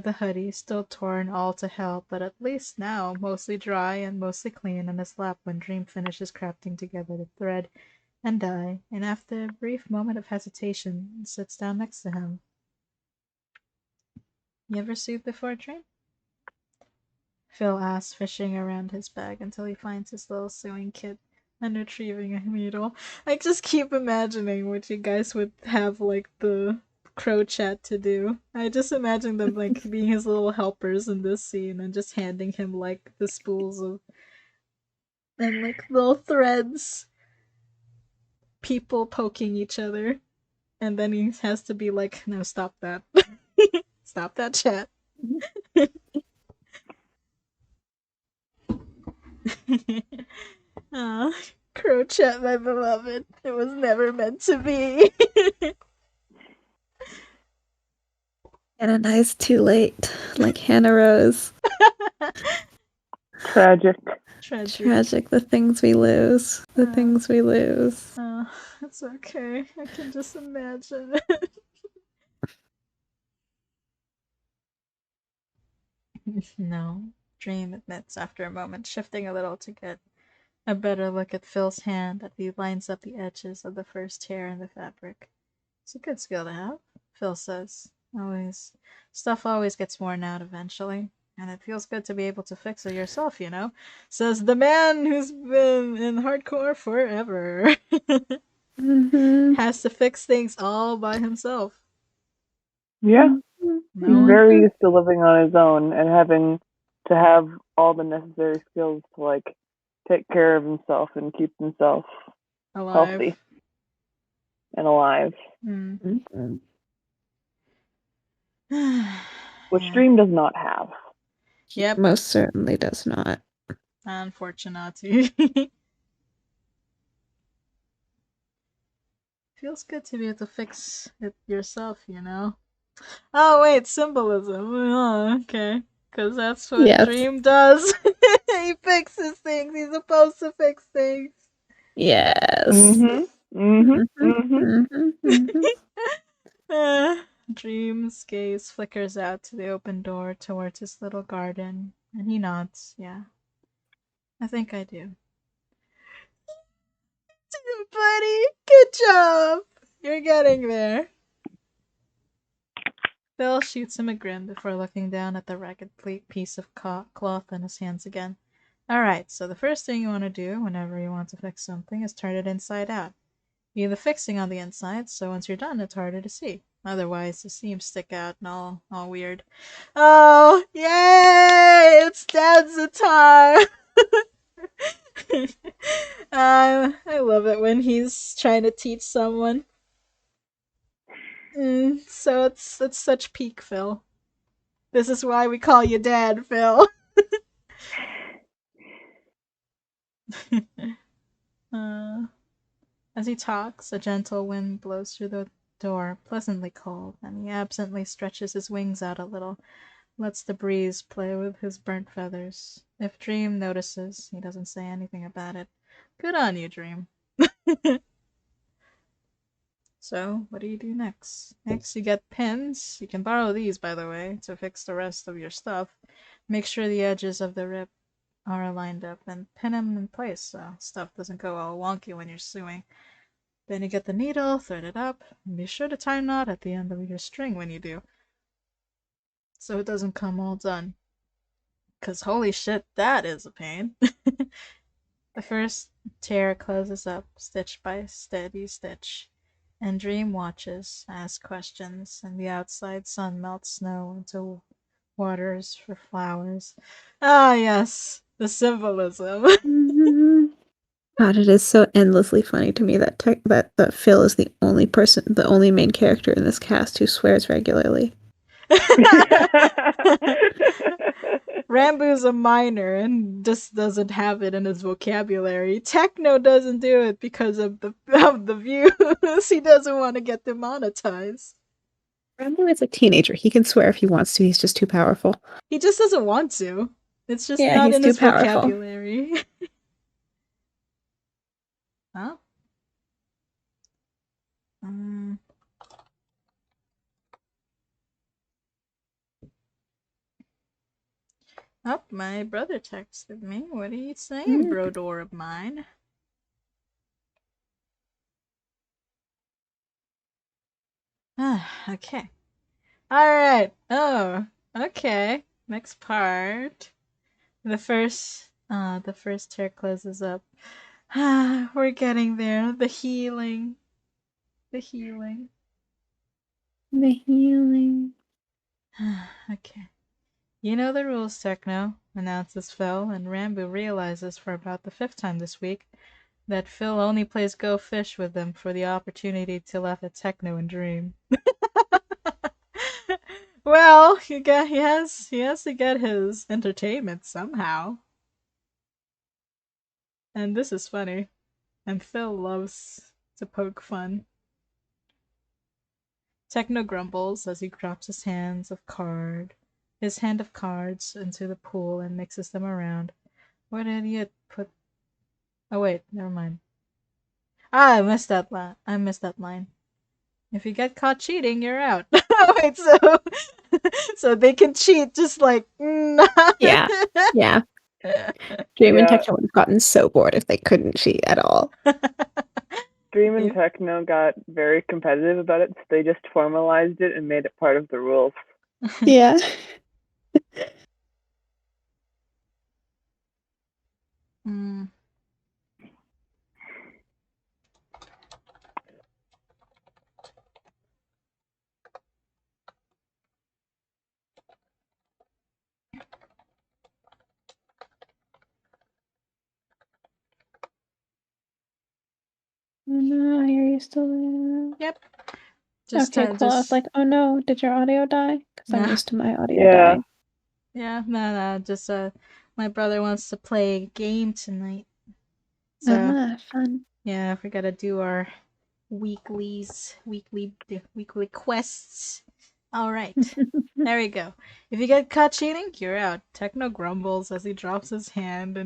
the hoodie still torn all to hell, but at least now mostly dry and mostly clean in his lap when Dream finishes crafting together the thread and dye, and after a brief moment of hesitation, sits down next to him. You ever sewed before, Dream? Phil asks, fishing around his bag until he finds his little sewing kit and retrieving a needle. I just keep imagining what you guys would have like the crow chat to do. I just imagine them like being his little helpers in this scene and just handing him like the spools of and like little threads, people poking each other, and then he has to be like, no, stop that. Stop that chat. Aw, crow chat, my beloved. It was never meant to be. And a nice too late, like Hannah Rose. Tragic. Tragic, the things we lose. The things we lose. Oh, it's okay. I can just imagine. No, Dream admits after a moment, shifting a little to get a better look at Phil's hand that he lines up the edges of the first tear in the fabric. It's a good skill to have, Phil says. Stuff always gets worn out eventually, and it feels good to be able to fix it yourself, you know? Says the man who's been in hardcore forever. Mm-hmm. Has to fix things all by himself. Yeah. Mm-hmm. No He's one. very used to living on his own and having to have all the necessary skills to like take care of himself and keep himself Alive. healthy and alive, Mm. Mm-hmm. which Yeah. Dream does not have. Yep. Most certainly does not. Unfortunately. Feels good to be able to fix it yourself, you know? Oh, wait, symbolism. Oh, okay. Because that's what Yes. Dream does. He fixes things. He's supposed to fix things. Yes. Mm-hmm. Mm-hmm. Mhm, Mm-hmm. mhm, mhm. Dream's gaze flickers out to the open door towards his little garden, and he nods. Yeah, I think I do. Buddy, good job! You're getting there. Bill shoots him a grin before looking down at the ragged piece of cloth in his hands again. Alright, so the first thing you want to do whenever you want to fix something is turn it inside out. You do the fixing on the inside, so once you're done, it's harder to see. Otherwise, the seams stick out and all weird. Oh, yay! It's Dad's time! I love it when he's trying to teach someone. So it's such peak Phil. This is why we call you Dad, Phil. uh, as he talks, a gentle wind blows through the door, pleasantly cold, and he absently stretches his wings out a little, lets the breeze play with his burnt feathers. If Dream notices, he doesn't say anything about it. Good on you, Dream. So, what do you do next? Next, you get pins. You can borrow these, by the way, to fix the rest of your stuff. Make sure the edges of the rip are lined up and pin them in place so stuff doesn't go all wonky when you're sewing. Then you get the needle, thread it up, and be sure to tie a knot at the end of your string when you do, so it doesn't come all done. Cause holy shit, that is a pain. The first tear closes up, stitch by steady stitch, and Dream watches, asks questions, and the outside sun melts snow into waters for flowers. Ah, yes, the symbolism. Mhm. God, it is so endlessly funny to me that that Phil is the only main character in this cast who swears regularly. Rambu's a minor and just doesn't have it in his vocabulary. Techno doesn't do it because of the views. He doesn't want to get demonetized. Rambo is a teenager. He can swear if he wants to. He's just too powerful. He just doesn't want to. It's just Yeah, not he's in too his powerful. vocabulary. Huh? Mm. Oh, my brother texted me. What are you saying, Mm. brodor of mine? Ah, okay. Alright. Oh, okay. Next part. The first tear closes up. Ah, we're getting there. The healing. The healing. The healing. Okay. You know the rules, Techno, announces Phil, and Rambo realizes for about the fifth time this week that Phil only plays Go Fish with them for the opportunity to laugh at Techno and Dream. Well, he has to get his entertainment somehow. And this is funny. And Phil loves to poke fun. Techno grumbles as he drops his hand of cards into the pool and mixes them around. What idiot put... Oh wait, never mind. I missed that line. If you get caught cheating, you're out. Wait, so they can cheat just like... Yeah, yeah. Dream and Yeah. Techno would have gotten so bored if they couldn't cheat at all. Dream and Yeah. Techno got very competitive about it, so they just formalized it and made it part of the rules. Yeah. Mm. no, I hear you still there. Yep. Just Okay, cool. I was like, oh no, did your audio die? Because I'm Nah. used to my audio Yeah. dying. Yeah, no, just my brother wants to play a game tonight. So Fun. yeah, we gotta do our weekly quests. All right, there we go. If you get caught cheating, you're out. Techno grumbles as he drops his hand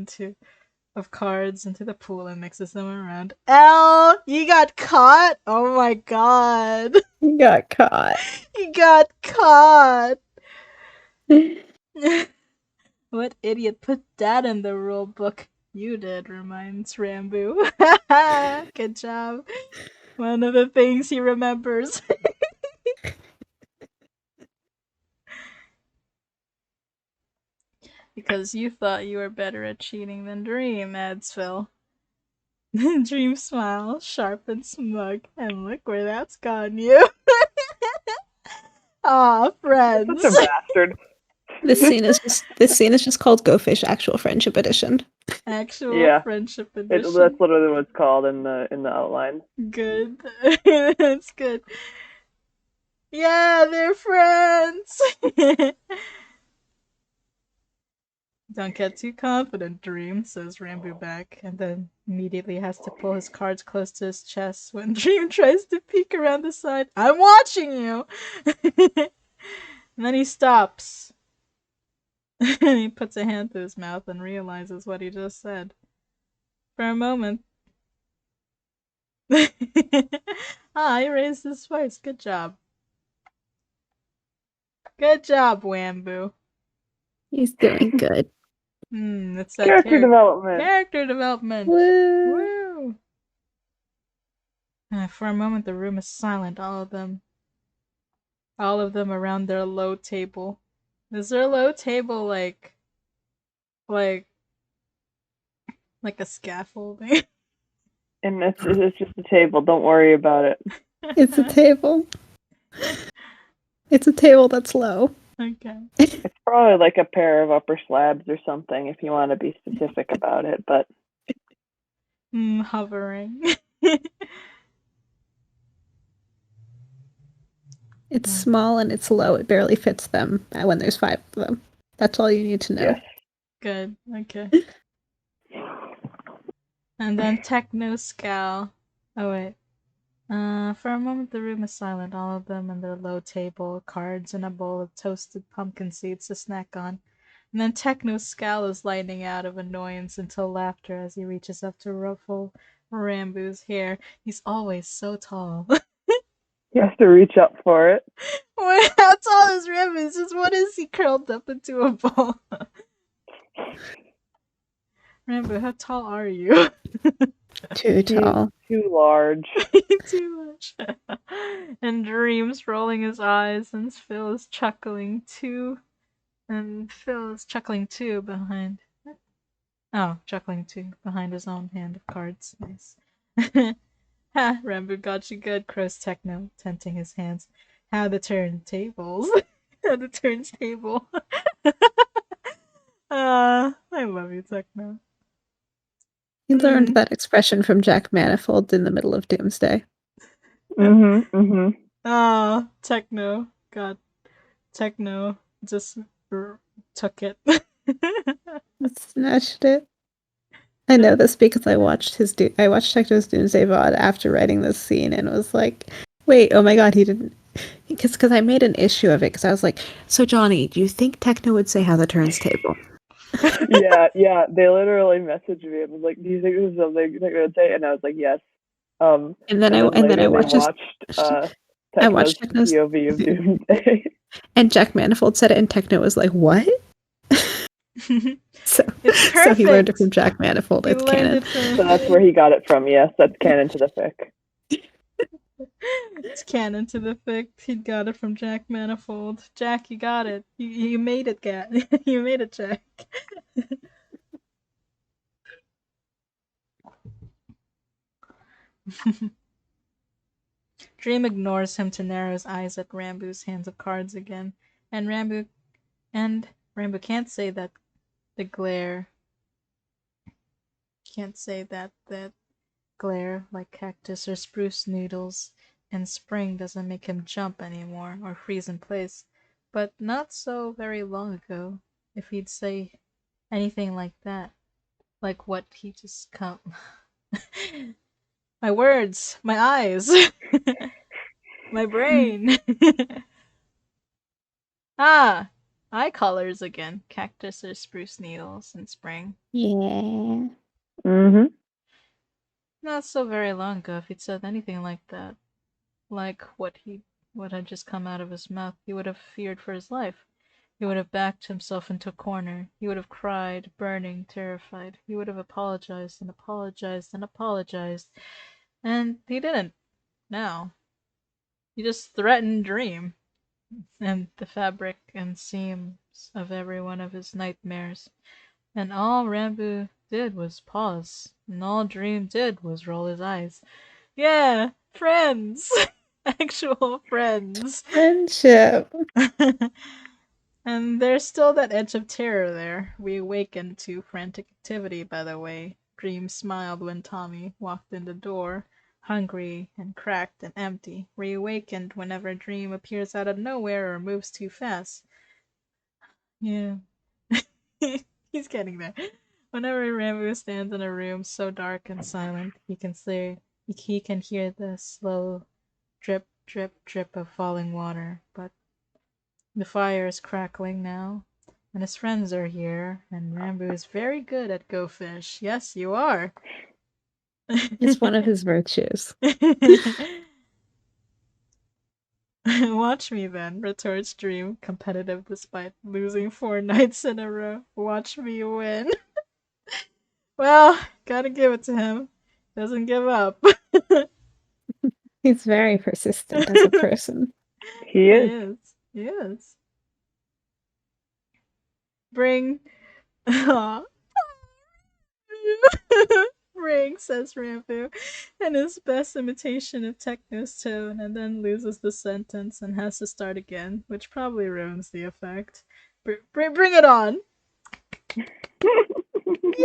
of cards into the pool and mixes them around. L, you got caught? Oh my god. You got caught. You got caught. What idiot put that in the rule book? You did, reminds Rambo. Good job. One of the things he remembers. Because you thought you were better at cheating than Dream, adds Phil. Dream smiles, sharp and smug, and look where that's gotten you. Aw, friends. Such a bastard. This scene is just called Go Fish Actual Friendship Edition. Actual Yeah. friendship edition. That's literally what it's called in the outline. Good. That's good. Yeah, they're friends. Don't get too confident, Dream, says Rambo back, and then immediately has to pull his cards close to his chest when Dream tries to peek around the side. I'm watching you! And then he stops. And he puts a hand to his mouth and realizes what he just said. For a moment. He raised his voice. Good job. Good job, Wambu. He's doing good. It's that Character development. Character development. Woo! Woo! For a moment, the room is silent. All of them around their low table. Is their low table like a scaffolding? And it's just a table. Don't worry about it. It's a table. It's a table that's low. Okay. It's probably like a pair of upper slabs or something if you want to be specific about it, but Hovering. It's small and it's low. It barely fits them when there's 5 of them. That's all you need to know. yes. Good. Okay. And then Techno Scowl. Oh wait. For a moment the room is silent, all of them and their low table, cards, and a bowl of toasted pumpkin seeds to snack on. And then Techno's scowl is lightning out of annoyance until laughter as he reaches up to ruffle Rambu's hair. He's always so tall. You have to reach up for it. Wait, how tall is Rambu? Just what is he curled up into a ball? Rambu, how tall are you? Too tall. Too large. Too much. And Dream's rolling his eyes, and Phil is chuckling too. Behind. Oh, chuckling too behind his own hand of cards. Nice. Ha! Rambo got you good, crows Techno, tenting his hands. How the turntables. How the turns table. I love you, Techno. He learned that expression from Jack Manifold in the middle of Doomsday. Oh, Techno. God. Techno just took it. Snatched it. I know this because I watched Techno's Doomsday VOD after writing this scene and was like, wait, oh my god, he didn't. Because I made an issue of it because I was like, so Johnny, do you think Techno would say how the turns table? yeah. They literally messaged me and was like, do you think this is something Techno would say? And I was like, yes. And then I watched Techno's POV of Doomsday. And Jack Manifold said it, and Techno was like, what? So he learned it from Jack Manifold. It's canon. So that's where he got it from. Yes, that's canon to the fic. It's canon to the fic. He got it from Jack Manifold. Jack, you got it. You made it, You made it, Jack. Dream ignores him to narrow his eyes at Rambu's hands of cards again, and Rambu can't say that the glare glare like cactus or spruce noodles, and spring doesn't make him jump anymore or freeze in place. But not so very long ago, if he'd say anything like that, like what he just come. My words, my eyes, my brain. Ah, eye colors again. Cactus or spruce needles in spring. Yeah. Mm-hmm. Not so very long ago, if he'd said anything like that, like what had just come out of his mouth, he would have feared for his life. He would have backed himself into a corner. He would have cried, burning, terrified. He would have apologized and apologized and apologized. And he didn't. Now. He just threatened Dream and the fabric and seams of every one of his nightmares. And all Rambo did was pause, and all Dream did was roll his eyes. Yeah, friends! Actual friends. Friendship. And there's still that edge of terror there. We awakened to frantic activity, by the way. Dream smiled when Tommy walked in the door, hungry and cracked and empty. Reawakened whenever Dream appears out of nowhere or moves too fast. Yeah. He's getting there. Whenever Rambo stands in a room so dark and silent, he can hear the slow drip, drip, drip of falling water. But the fire is crackling now, and his friends are here, and Rambo is very good at go fish. Yes, you are. It's one of his virtues. Watch me then, retorts Dream, competitive despite losing 4 nights in a row. Watch me win. Well, gotta give it to him. Doesn't give up. He's very persistent as a person. He He is. is. He is. Bring. Aw. Ring, says Rambo, in his best imitation of Techno's tone, and then loses the sentence and has to start again, which probably ruins the effect. Bring it on!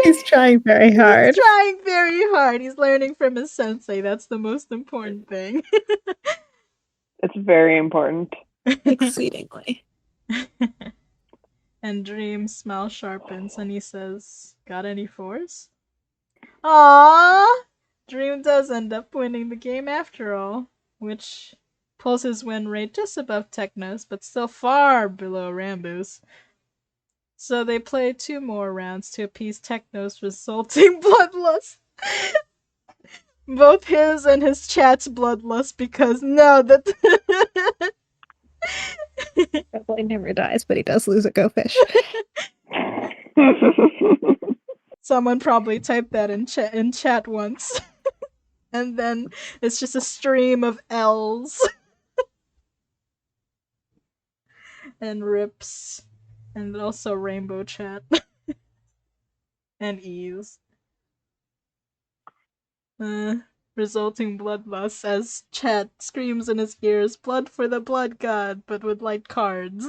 He's trying very hard. He's trying very hard. He's learning from his sensei. That's the most important thing. It's very important. Exceedingly. And Dream's smile sharpens and he says, Got any fours? Aww! Dream does end up winning the game after all, which pulls his win rate just above Techno's, but still far below Rambo's. So they play 2 more rounds to appease Techno's resulting bloodlust. Both his and his chat's bloodlust, because now that Probably never dies, but he does lose a go fish. someone probably typed that in chat once. And then it's just a stream of L's and rips and also rainbow chat and E's. Resulting bloodlust as chat screams in his ears, blood for the blood god, but with light cards.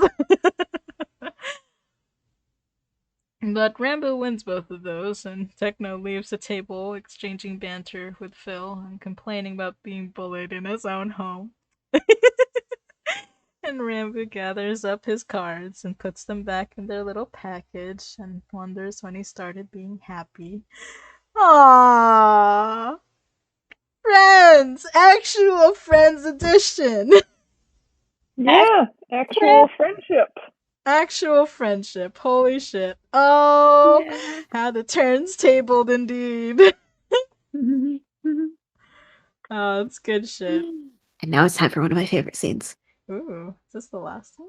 But Rambo wins both of those, and Techno leaves the table exchanging banter with Phil and complaining about being bullied in his own home. And Rambo gathers up his cards and puts them back in their little package and wonders when he started being happy. Aww! Friends! Actual Friends edition! Yeah, actual friendship. Actual friendship. Holy shit. Oh, Yeah. how the turns tabled indeed. Oh, it's good shit. And now it's time for one of my favorite scenes. Ooh, is this the last one?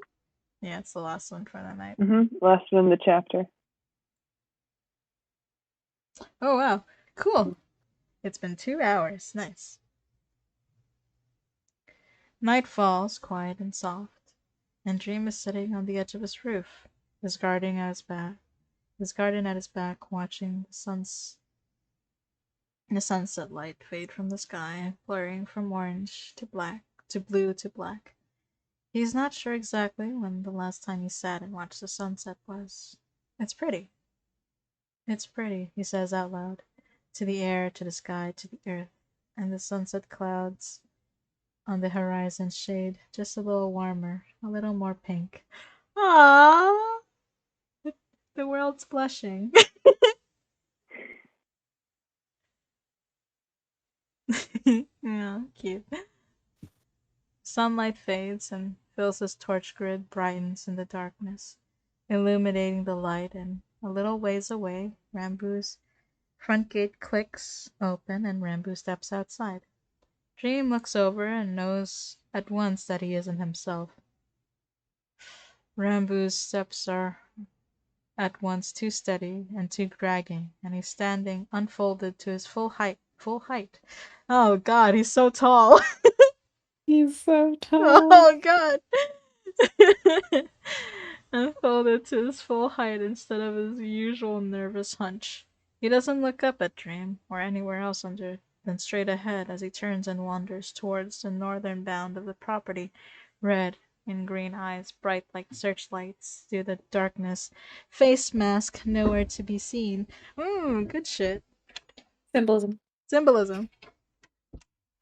Yeah, it's the last one for the night. Last one in the chapter. Oh, wow. Cool. It's been 2 hours. Nice. Night falls, quiet and soft, and Dream is sitting on the edge of his roof, his garden at his back, watching the sunset light fade from the sky, blurring from orange to black, to blue to black. He's not sure exactly when the last time he sat and watched the sunset was. It's pretty. It's pretty, he says out loud. to the air, to the sky, to the earth, and the sunset clouds on the horizon shade just a little warmer, a little more pink. Aww! The world's blushing. Yeah, cute. Sunlight fades and fills his torch grid, brightens in the darkness, illuminating the light, and a little ways away, Rambu's front gate clicks open and Rambu steps outside. Dream looks over and knows at once that he isn't himself. Rambu's steps are at once too steady and too dragging, and he's standing unfolded to his full height. Full height. Oh god, he's so tall. He's so tall. Oh god. Unfolded to his full height instead of his usual nervous hunch. He doesn't look up at Dream or anywhere else then straight ahead as he turns and wanders towards the northern bound of the property, red and green eyes bright like searchlights through the darkness, face mask nowhere to be seen. Good shit. Symbolism. Symbolism.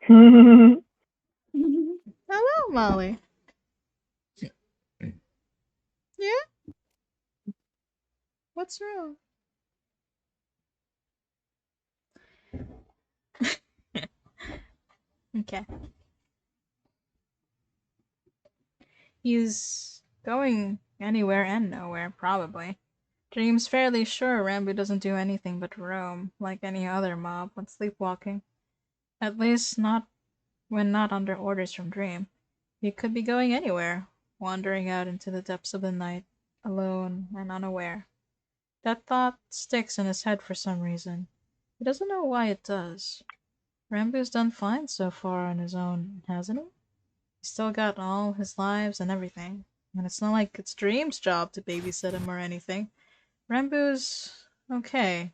Hello, Molly. Yeah? What's wrong? Okay. He's going anywhere and nowhere, probably. Dream's fairly sure Rambo doesn't do anything but roam, like any other mob when sleepwalking. At least not when not under orders from Dream. He could be going anywhere, wandering out into the depths of the night, alone and unaware. That thought sticks in his head for some reason. He doesn't know why it does. Rambo's done fine so far on his own, hasn't he? He's still got all his lives and everything. And it's not like it's Dream's job to babysit him or anything. Rambo's okay.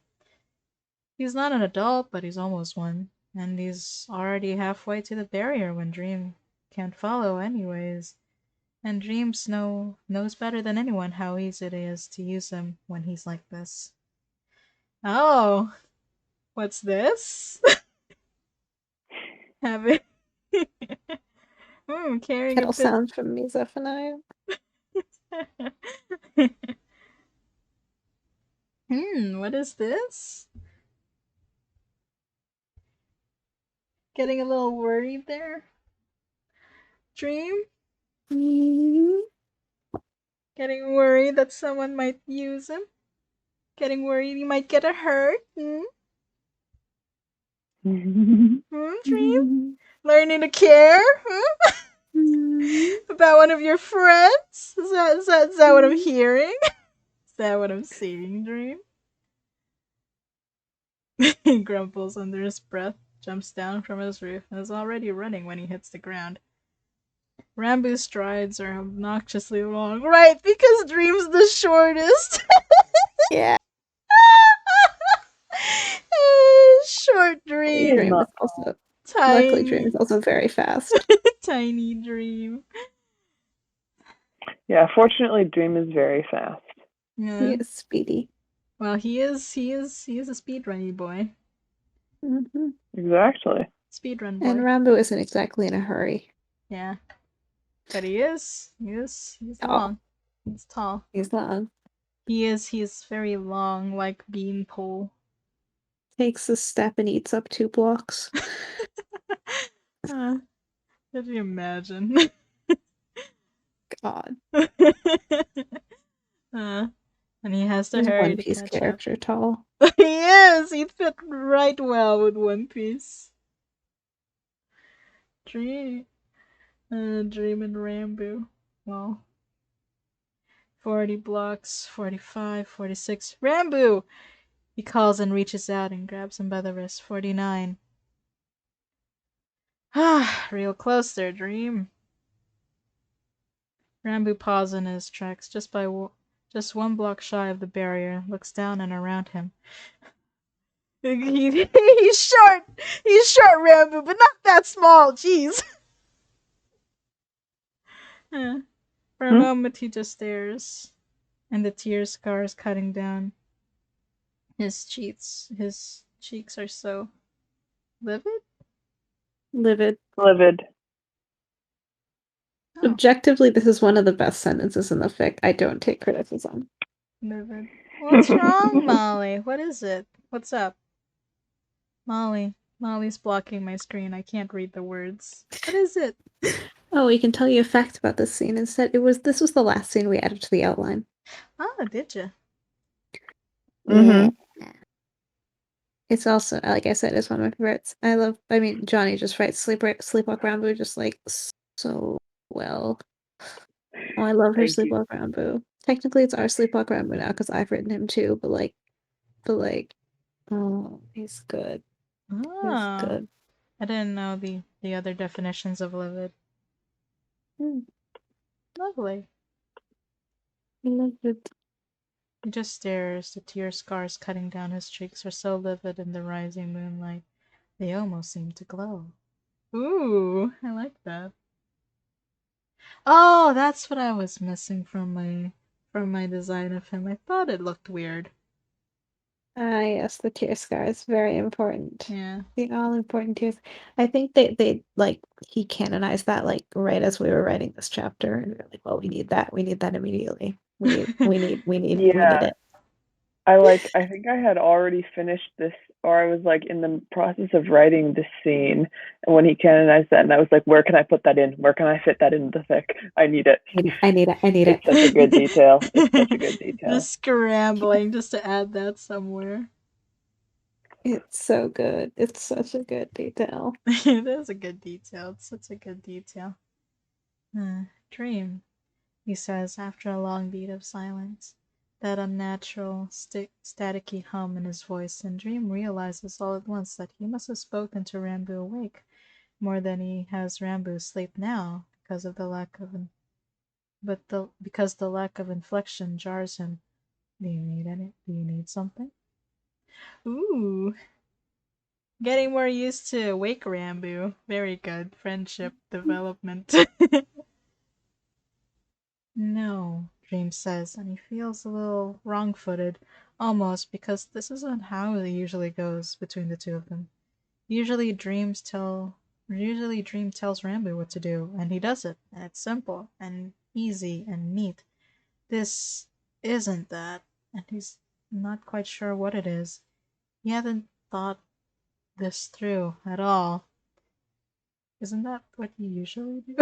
He's not an adult, but he's almost one. And he's already halfway to the barrier when Dream can't follow anyways. And Dreams knows better than anyone how easy it is to use him when he's like this. Oh, what's this? Have it. Carrying a Kettle bit. sounds from Misophonaya. What is this? Getting a little worried there? Dream? Getting worried that someone might use him? Getting worried he might get hurt? Dream? Learning to care? About one of your friends? Is that what I'm hearing? Is that what I'm seeing, Dream? He grumbles under his breath, jumps down from his roof, and is already running when he hits the ground. Rambu's strides are obnoxiously long. Right, because Dream's the shortest. Yeah. Short Dream. Dream is also Tiny. luckily Dream is also very fast. Tiny Dream. Yeah, fortunately, Dream is very fast. Yeah. He is speedy. Well, he is a speedrunny boy. Mm-hmm. Exactly. Speedrun boy. And Rambo isn't exactly in a hurry. Yeah. But he is. He's Oh. long. He's tall. He's long. He's very long, like beanpole. Takes a step and eats up 2 blocks. Could you imagine? God. And he has to He's hurry One to Piece catch character tall. up. He is! He'd fit right well with One Piece. Dream and Rambo. Well, 40 blocks, 45, 46. Rambo! He calls and reaches out and grabs him by the wrist. 49. Real close there, Dream. Rambo pauses in his tracks just 1 block shy of the barrier, looks down and around him. He's short! He's short, Rambo, but not that small, jeez! For a moment he just stares, and the tear scars cutting down his cheeks cheeks are so livid. Livid. Livid. Oh, Objectively, this is one of the best sentences in the fic. I don't take criticism. livid. What's wrong, Molly? What is it? What's up? Molly's blocking my screen. I can't read the words. What is it? Oh, we can tell you a fact about this scene instead. This was the last scene we added to the outline. Oh, did you? Mm-hmm. It's also, like I said, it's one of my favorites. I mean, Johnny just writes Sleepwalk Rambo just like so well. Oh, I love her Thank you. Sleepwalk Rambo. Technically, it's our Sleepwalk Rambo now because I've written him too. But like, oh, he's good. He's Oh, good. I didn't know the other definitions of livid. Lovely. I love it. He just stares. The tear scars cutting down his cheeks are so livid in the rising moonlight. They almost seem to glow. Ooh, I like that. Oh, that's what I was missing from my design of him. I thought it looked weird. Ah, yes, the tear scars, very important. Yeah. The all important tears. I think they like he canonized that like right as we were writing this chapter, and we are like, well, we need that. We need that immediately. We need Yeah. it. I think I had already finished this, or I was like in the process of writing this scene, and when he canonized that, and I was like, where can I put that in? Where can I fit that into the fic? I need it. I need it. It's such a good detail. It's such a good detail. Just scrambling just to add that somewhere. It's so good. It's such a good detail. It is a good detail. It's such a good detail. Dream, he says after a long beat of silence. That unnatural, staticky hum in his voice, and Dream realizes all at once that he must have spoken to Rambo awake more than he has Rambo asleep now, because of the lack of because the lack of inflection jars him. Do you need something? Ooh. Getting more used to awake Rambo. Very good. Friendship development. No, Dream says, and he feels a little wrong-footed, almost, because this isn't how it usually goes between the two of them. Usually Dream tells Rambo what to do, and he does it, and it's simple and easy and neat. This isn't that, and he's not quite sure what it is. He hasn't thought this through at all. Isn't that what you usually do?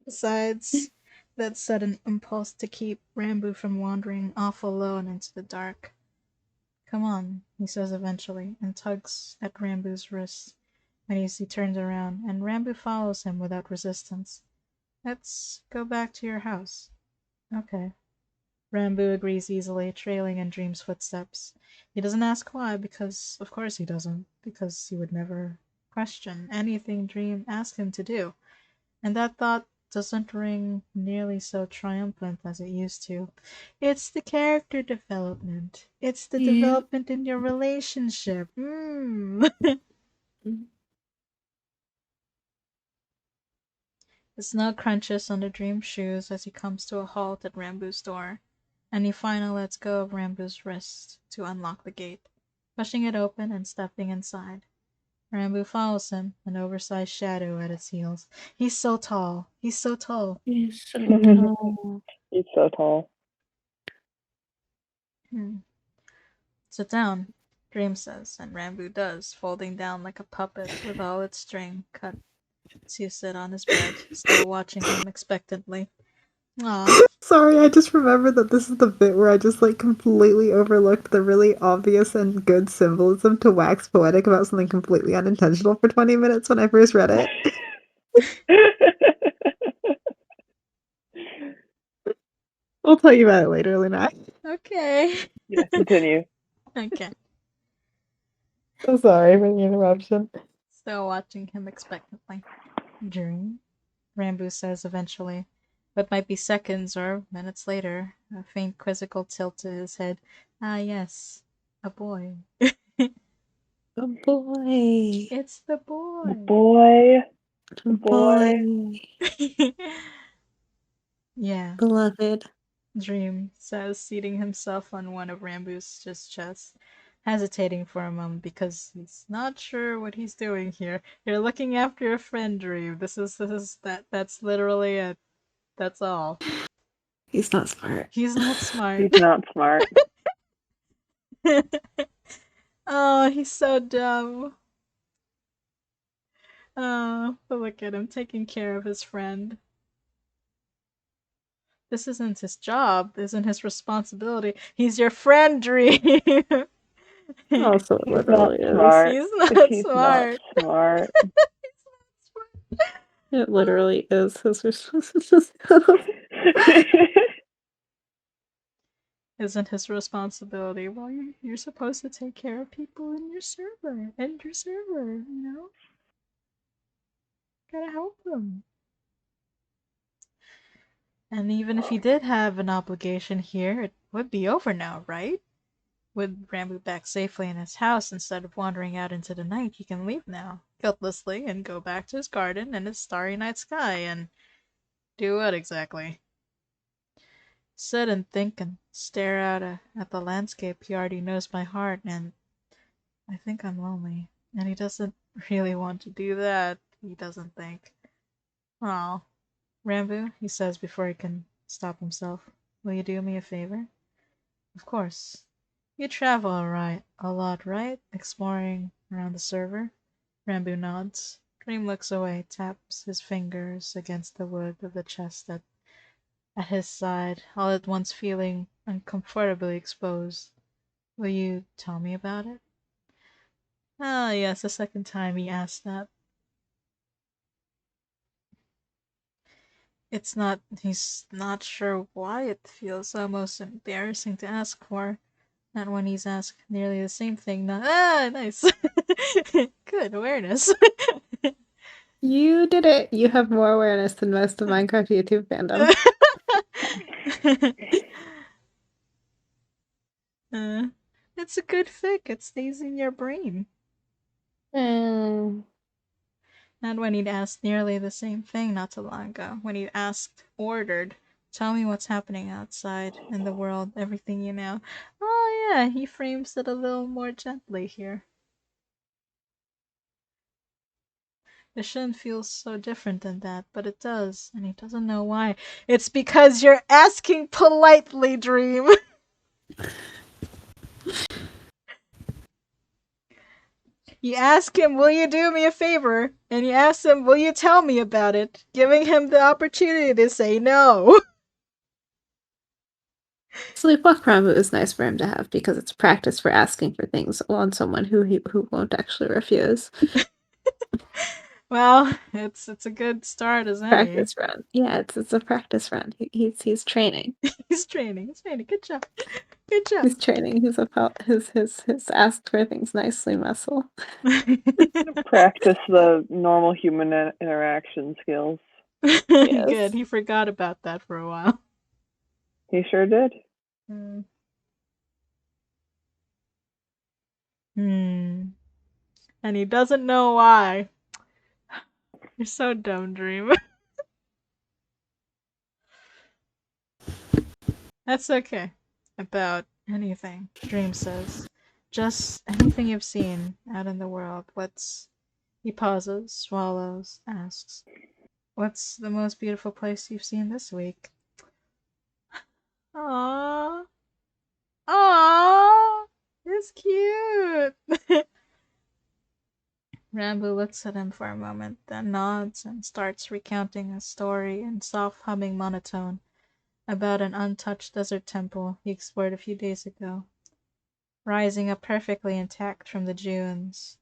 Besides that sudden impulse to keep Rambo from wandering off alone into the dark. Come on, he says eventually, and tugs at Rambo's wrist when he turns around, and Rambo follows him without resistance. Let's go back to your house. Okay. Rambo agrees easily, trailing in Dream's footsteps. He doesn't ask why, because of course he doesn't, because he would never question anything Dream asked him to do. And that thought doesn't ring nearly so triumphant as it used to. It's the character development. It's the development in your relationship. The snow crunches under Dream's shoes as he comes to a halt at Rambo's door, and he finally lets go of Rambo's wrist to unlock the gate, pushing it open and stepping inside. Rambo follows him, an oversized shadow at his heels. He's so tall. He's so tall. He's so tall. He's so tall. Sit down, Dream says, and Rambo does, folding down like a puppet with all its string cut to sit on his bed, still watching him expectantly. Aw. Sorry, I just remembered that this is the bit where I just like completely overlooked the really obvious and good symbolism to wax poetic about something completely unintentional for 20 minutes when I first read it. I'll tell you about it later, Lunai. Okay. Yeah, continue. Okay. So sorry for the interruption. Still watching him expectantly. Dream? Rambo says eventually. What might be seconds or minutes later, a faint quizzical tilt to his head. Ah, yes. A boy. A boy. It's the boy. The boy. A boy. Yeah. Beloved. Dream says, seating himself on one of Rambu's chests, hesitating for a moment because he's not sure what he's doing here. You're looking after a friend, Dream. That's literally it. That's all. He's not smart. He's not smart. He's not smart. Oh, he's so dumb. Oh, but look at him taking care of his friend. This isn't his job, isn't his responsibility. He's your friend, Dream. Also, it He's not literally is. smart. He's not He's smart. not smart. It literally is his responsibility. Isn't his responsibility. Well, you're supposed to take care of people in your server, you know? Gotta help them. And even if he did have an obligation here, it would be over now, right? With Rambo back safely in his house, instead of wandering out into the night, he can leave now, guiltlessly, and go back to his garden and his starry night sky, and do what exactly? Sit and think and stare out at the landscape. He already knows by heart, and I think I'm lonely. And he doesn't really want to do that. He doesn't think. Oh, Rambo, he says before he can stop himself. Will you do me a favor? Of course. You travel a lot, right? Exploring around the server? Rambo nods. Dream looks away, taps his fingers against the wood of the chest at his side, all at once feeling uncomfortably exposed. Will you tell me about it? Ah, yes, the second time he asked that. He's not sure why it feels almost embarrassing to ask for. Not when he's asked nearly the same thing. Nice. Good awareness. You did it. You have more awareness than most of Minecraft YouTube fandom. It's a good fic. It stays in your brain. Mm. Not when he'd asked nearly the same thing not too long ago. When he ordered, tell me what's happening outside in the world, everything you know. Oh, yeah, he frames it a little more gently here. It shouldn't feel so different than that, but it does, and he doesn't know why. It's because you're asking politely, Dream. You ask him, will you do me a favor? And you ask him, will you tell me about it? Giving him the opportunity to say no. Sleepwalk Rambo is nice for him to have because it's practice for asking for things on someone who won't actually refuse. Well, it's a good start as any. Practice run. Yeah, it's a practice run. He's training. He's training. He's training. Good job. Good job. He's training. He's about his asked for things nicely muscle. Practice the normal human interaction skills. Yes. Good. He forgot about that for a while. He sure did. And he doesn't know why. You're so dumb, Dream. That's okay. About anything, Dream says. Just anything you've seen out in the world. He pauses, swallows, asks, what's the most beautiful place you've seen this week? Aww. Aww. It's cute. Rambo looks at him for a moment, then nods and starts recounting a story in soft humming monotone about an untouched desert temple he explored a few days ago, rising up perfectly intact from the dunes,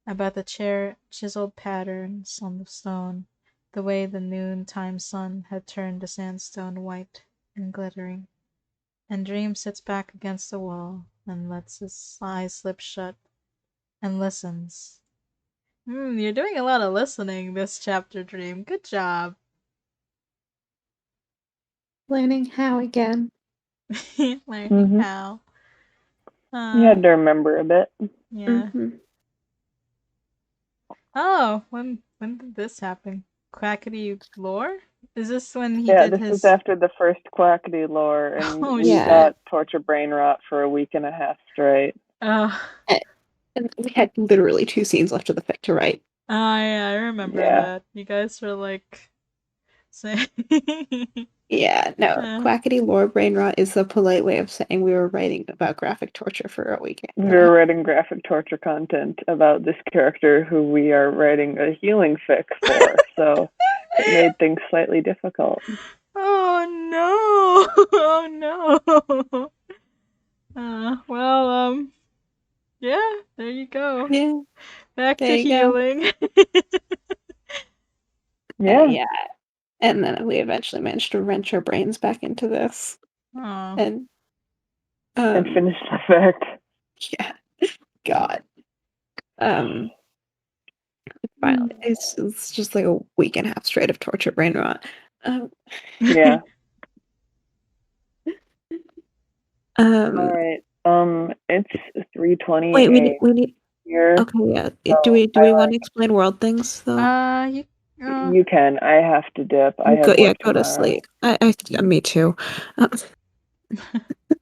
about the chiseled patterns on the stone, the way the noontime sun had turned the sandstone white and glittering. And Dream sits back against the wall and lets his eyes slip shut and listens. You're doing a lot of listening this chapter, Dream. Good job. Learning how again. Learning how. You had to remember a bit. Yeah. Mm-hmm. Oh, when did this happen? Quackity lore? Is this when he Yeah, did this his? is after the first Quackity lore, and Oh, we shit. got torture brain rot for a week and a half straight. Uh, And we had literally 2 scenes left of the fic to write. yeah, I remember Yeah. that. You guys were like saying. Yeah, no, Quackity lore brain rot is the polite way of saying we were writing about graphic torture for a weekend. We were writing graphic torture content about this character who we are writing a healing fic for, so it made things slightly difficult. Oh no! Oh no! Well, yeah, there you go. Yeah, Back there to you go. healing. Yeah. Yeah. And then we eventually managed to wrench our brains back into this. Oh. And finish the fic. yeah. God. Finally, it's just like a week and a half straight of torture brain rot. Yeah. All Um, right. It's 3:20 wait, we need. here. Okay, yeah. So Do we I want to explain world things though? You can. I have to dip. I have Yeah, work go to tomorrow. sleep. Me too.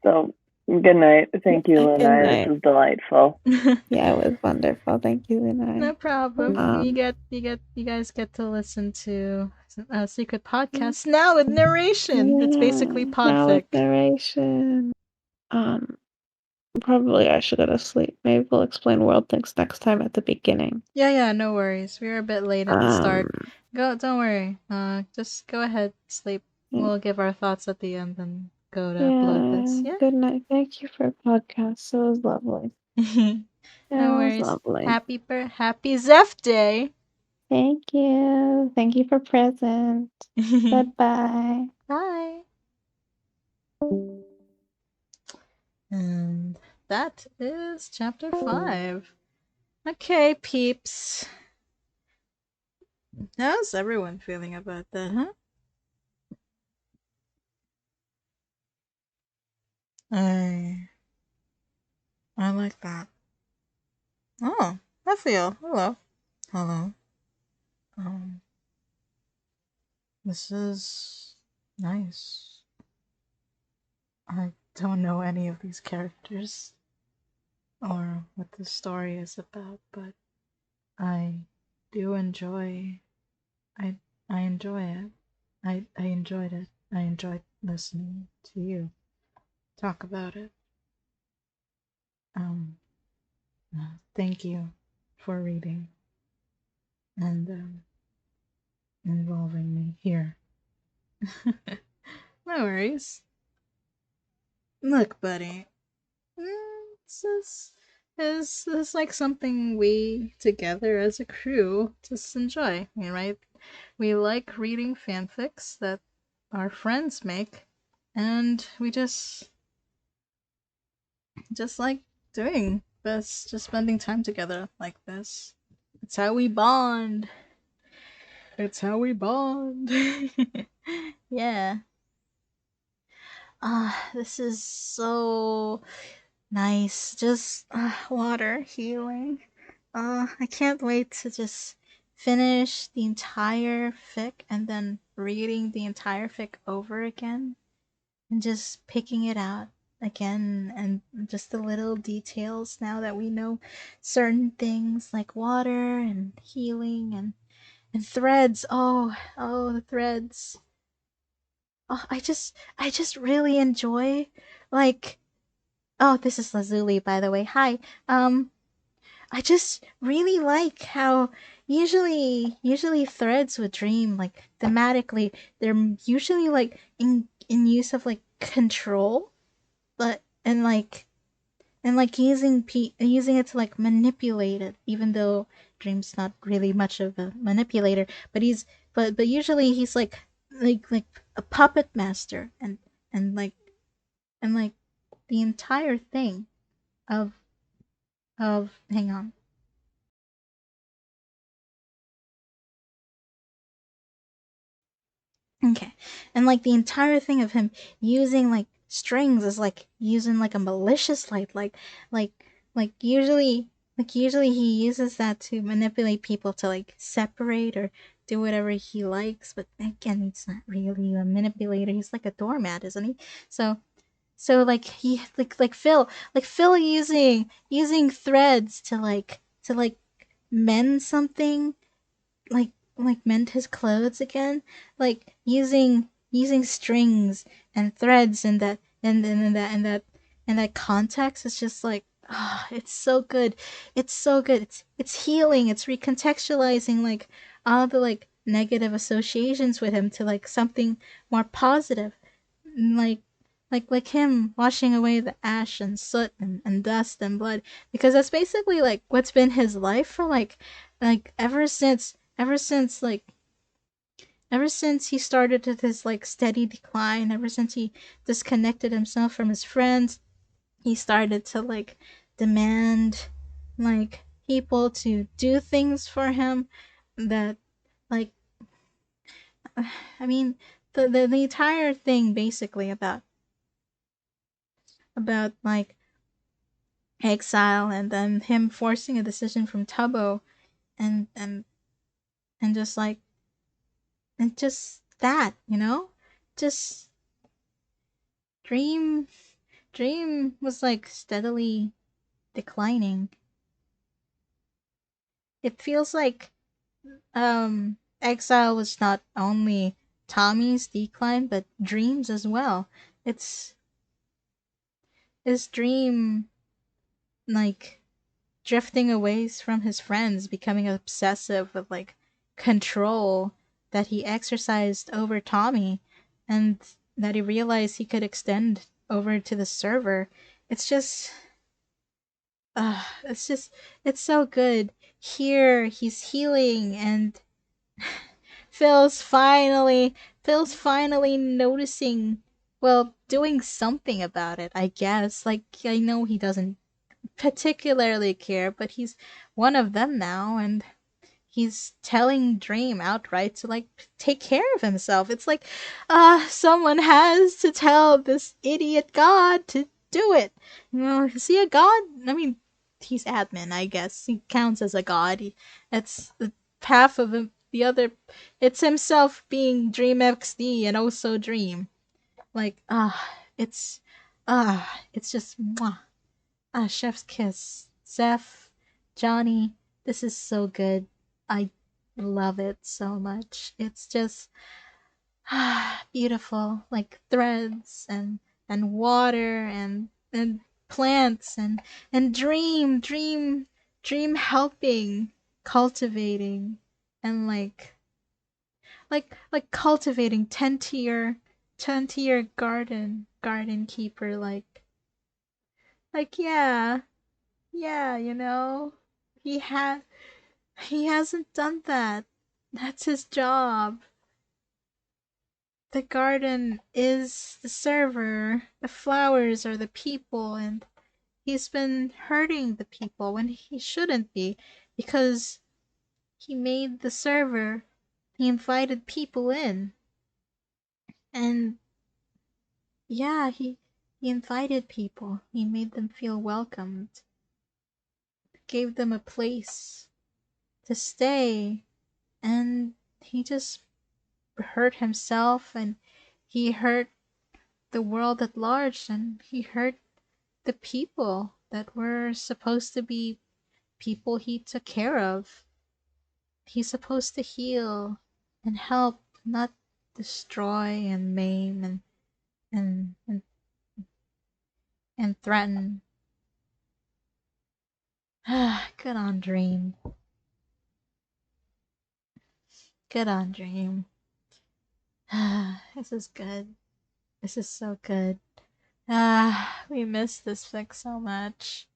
So good night. Thank you, Good Lunai. night. This was delightful. Yeah, it was wonderful. Thank you, Lunai. No problem. You guys get to listen to a secret podcast now with narration. It's basically now with podfic. narration. Probably I should go to sleep. Maybe we'll explain world things next time at the beginning. Yeah, no worries. We were a bit late at the start. Don't worry. Just go ahead, sleep. We'll give our thoughts at the end and go to upload this. Yeah. Good night. Thank you for a podcast. It was lovely. No worries. Lovely. Happy Zeph Day. Thank you. Thank you for present. Goodbye. Bye. And that is chapter 5. Okay, peeps. How's everyone feeling about that, huh? I like that. Oh, Hephiel. Hello. This is nice. I don't know any of these characters or what the story is about, but I do enjoy. I enjoy it. I enjoyed it. I enjoyed listening to you talk about it. Thank you for reading and involving me here. No worries. Look, buddy. This is like something we together as a crew just enjoy, right? We like reading fanfics that our friends make, and we just like doing this, just spending time together like this. It's how we bond. It's how we bond. Yeah. This is so nice. Just water healing. I can't wait to just finish the entire fic and then reading the entire fic over again and just picking it out again and just the little details now that we know certain things like water and healing and threads. Oh, the threads. Oh, I just really enjoy like oh, this is Lazuli, by the way. Hi. I just really like how usually threads with dream like thematically they're usually like in use of like control, but and like using it to like manipulate it, even though Dream's not really much of a manipulator, but usually he's like a puppet master and like and like the entire thing of hang on. Okay. And like the entire thing of him using like strings is like using like a malicious light like usually he uses that to manipulate people to like separate or do whatever he likes, but again, he's not really a manipulator. He's like a doormat, isn't he? So like he like Phil using threads to mend something, like mend his clothes again, like using strings and threads and that and that context is just like, it's so good. It's so good. It's healing. It's recontextualizing like all the like negative associations with him to like something more positive. Like like him washing away the ash and soot and dust and blood, because that's basically like what's been his life for like ever since he started his like steady decline, ever since he disconnected himself from his friends, he started to like demand like people to do things for him that like I mean the entire thing basically about like exile and then him forcing a decision from Tubbo and and just like and just that, just dream dream was like steadily declining. It feels like exile was not only Tommy's decline but Dream's as well. It's his dream like drifting away from his friends, becoming obsessive with like control that he exercised over Tommy, and that he realized he could extend over to the server. It's just, it's just, it's so good. Here, he's healing, and Phil's finally, Phil's finally noticing, well, doing something about it, I guess. Like, I know he doesn't particularly care, but he's one of them now, and he's telling Dream outright to like take care of himself. It's like, someone has to tell this idiot god to do it. Is he a god? I mean, he's admin, I guess. He counts as a god. It's the half of him. The other, it's himself being Dream XD and also Dream. Like, it's just mwah. Chef's kiss. Zeph, Johnny, this is so good. I love it so much. It's just beautiful, like threads and water and plants and dream helping, cultivating, and like cultivating, tend to your garden keeper, like yeah, he had he hasn't done that. That's his job. The garden is the server, the flowers are the people, and he's been hurting the people when he shouldn't be, because he made the server. He invited people in, and yeah, he invited people. He made them feel welcomed, gave them a place to stay, and he just hurt himself, and he hurt the world at large, and he hurt the people that were supposed to be people he took care of. He's supposed to heal and help, not destroy and maim and and, and threaten. Good on Dream. Good on Dream. This is good. This is so good. We miss this fic so much.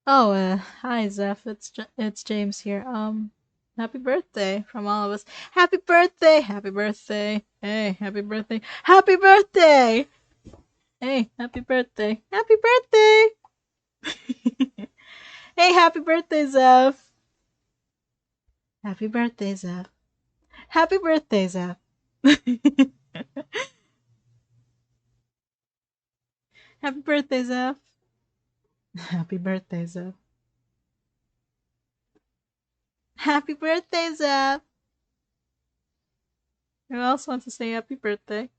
Oh, hi Zeph. It's James here. Happy birthday from all of us. Happy birthday! Happy birthday! Hey, happy birthday! Happy birthday! Hey, happy birthday! Happy birthday! Hey, happy birthday, Zeph! Happy birthday, Zeph! Happy birthday, Zeph! Happy birthday, Zeph! Happy birthday, Zeph! Happy birthday, Zeph! Who else wants to say happy birthday?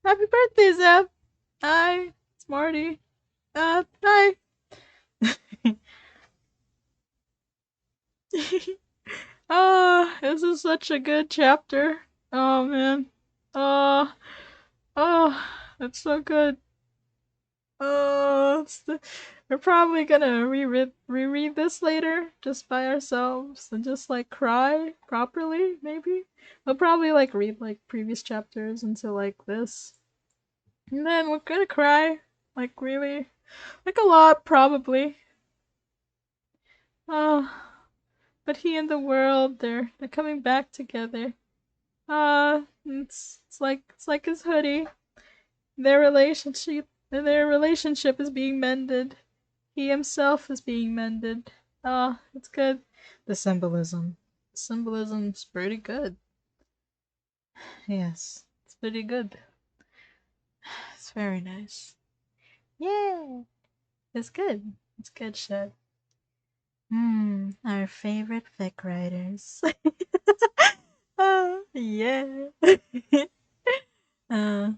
Happy birthday, Zeb! Hi, it's Marty. Hi. Oh, this is such a good chapter. Oh man. Oh, oh, it's so good. Oh, we're probably gonna reread this later, just by ourselves, and just like cry properly. Maybe we'll probably like read like previous chapters into like this, and then we're gonna cry like really, like a lot probably. Oh, but he and the world, they're coming back together. It's like his hoodie. Their relationship is being mended. He himself is being mended. It's good. The symbolism's pretty good. Yes, it's pretty good. It's very nice. Yeah, it's good. It's good shit. Our favorite fic writers. Yeah. uh,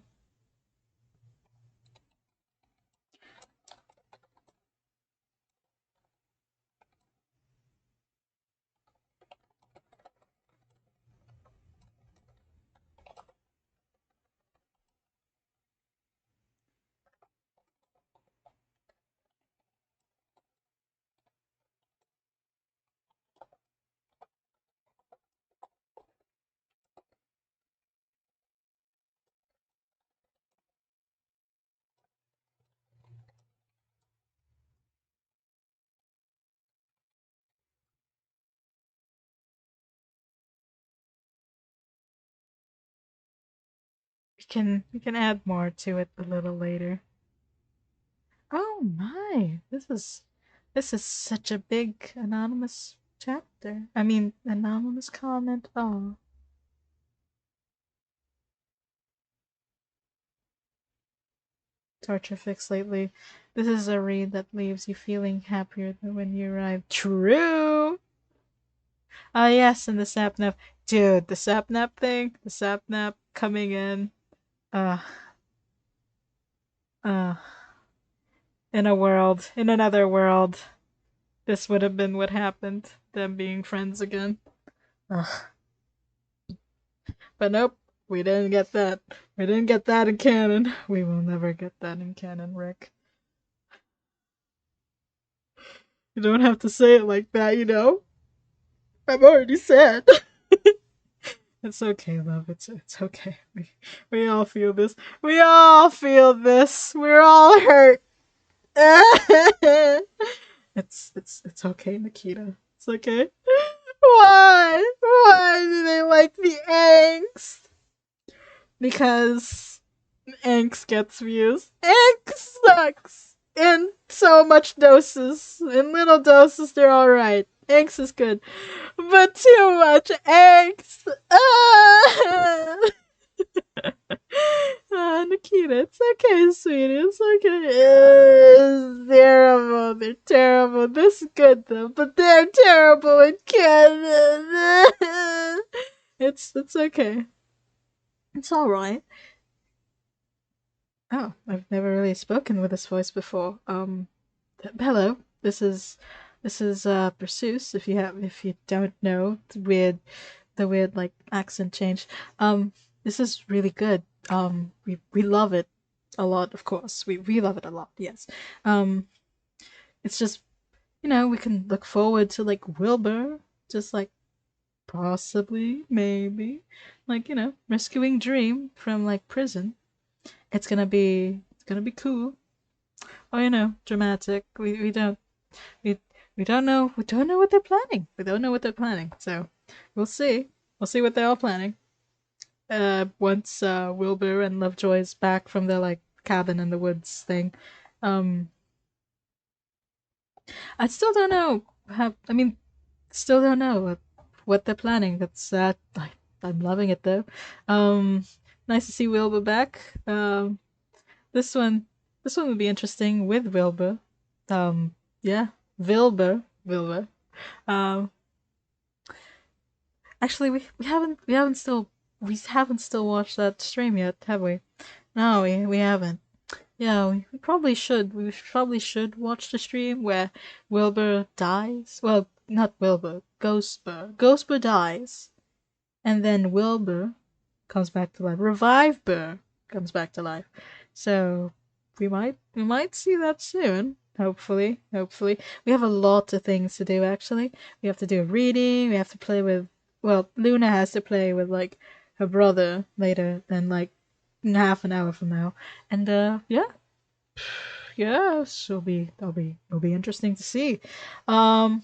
we can add more to it a little later. Oh my, this is such a big anonymous chapter. I mean, anonymous comment. Oh, torture fix lately. This is a read that leaves you feeling happier than when you arrived. True. Ah, yes, and the sapnap, dude. The sapnap thing. The sapnap coming in. Uh, uh. In another world, this would have been what happened. Them being friends again. Ugh. But nope, we didn't get that. We didn't get that in canon. We will never get that in canon, Rick. You don't have to say it like that, you know? I've already said. It's okay, love. It's okay. We all feel this. We all feel this. We're all hurt. It's okay, Nikita. It's okay. Why? Why do they like the angst? Because angst gets views. Angst sucks! In so much doses. In little doses, they're alright. Angst is good. But too much angst! Ah! Nikita, it's okay, sweetie. It's okay. It's terrible. They're terrible. This is good though, but they're terrible in canon. It's okay. It's all right. Oh, I've never really spoken with this voice before. Hello. This is Berceuse. If you don't know, the weird like accent change. This is really good. We love it a lot, of course. We love it a lot. Yes. Um, it's just we can look forward to like Wilbur, just like possibly maybe like rescuing Dream from like prison. It's gonna be cool. Oh, dramatic. We we don't know what they're planning. We don't know what they're planning. So we'll see. We'll see what they're all planning. Once Wilbur and Lovejoy's back from their like cabin in the woods thing. Um I still don't know how I mean still don't know what they're planning. That's I'm loving it though. Um Nice to see Wilbur back. This one this one would be interesting with Wilbur. Yeah, Wilbur. Um Actually, we haven't still watched that stream yet, have we? No, we haven't. Yeah, we probably should. We probably should watch the stream where Wilbur dies. Well, not Wilbur, Ghostbur. Ghostbur dies, and then Wilbur comes back to life. Revive Burr comes back to life. So we might see that soon. Hopefully. We have a lot of things to do actually. We have to do a reading, we have to play with Luna has to play with like her brother later than like in half an hour from now. And yeah. So it'll be interesting to see. I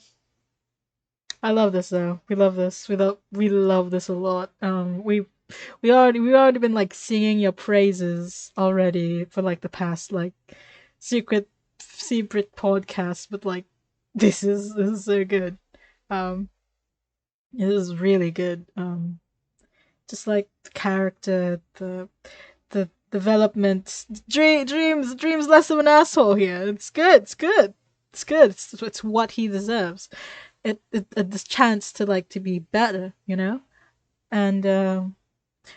love this though. We love this. We love this a lot. We already been like singing your praises already for like the past like secret podcast, but like this is so good. It is really good. Just like the character, the development, dreams less of an asshole here. It's good. It's what he deserves. It this chance to like to be better, you know, and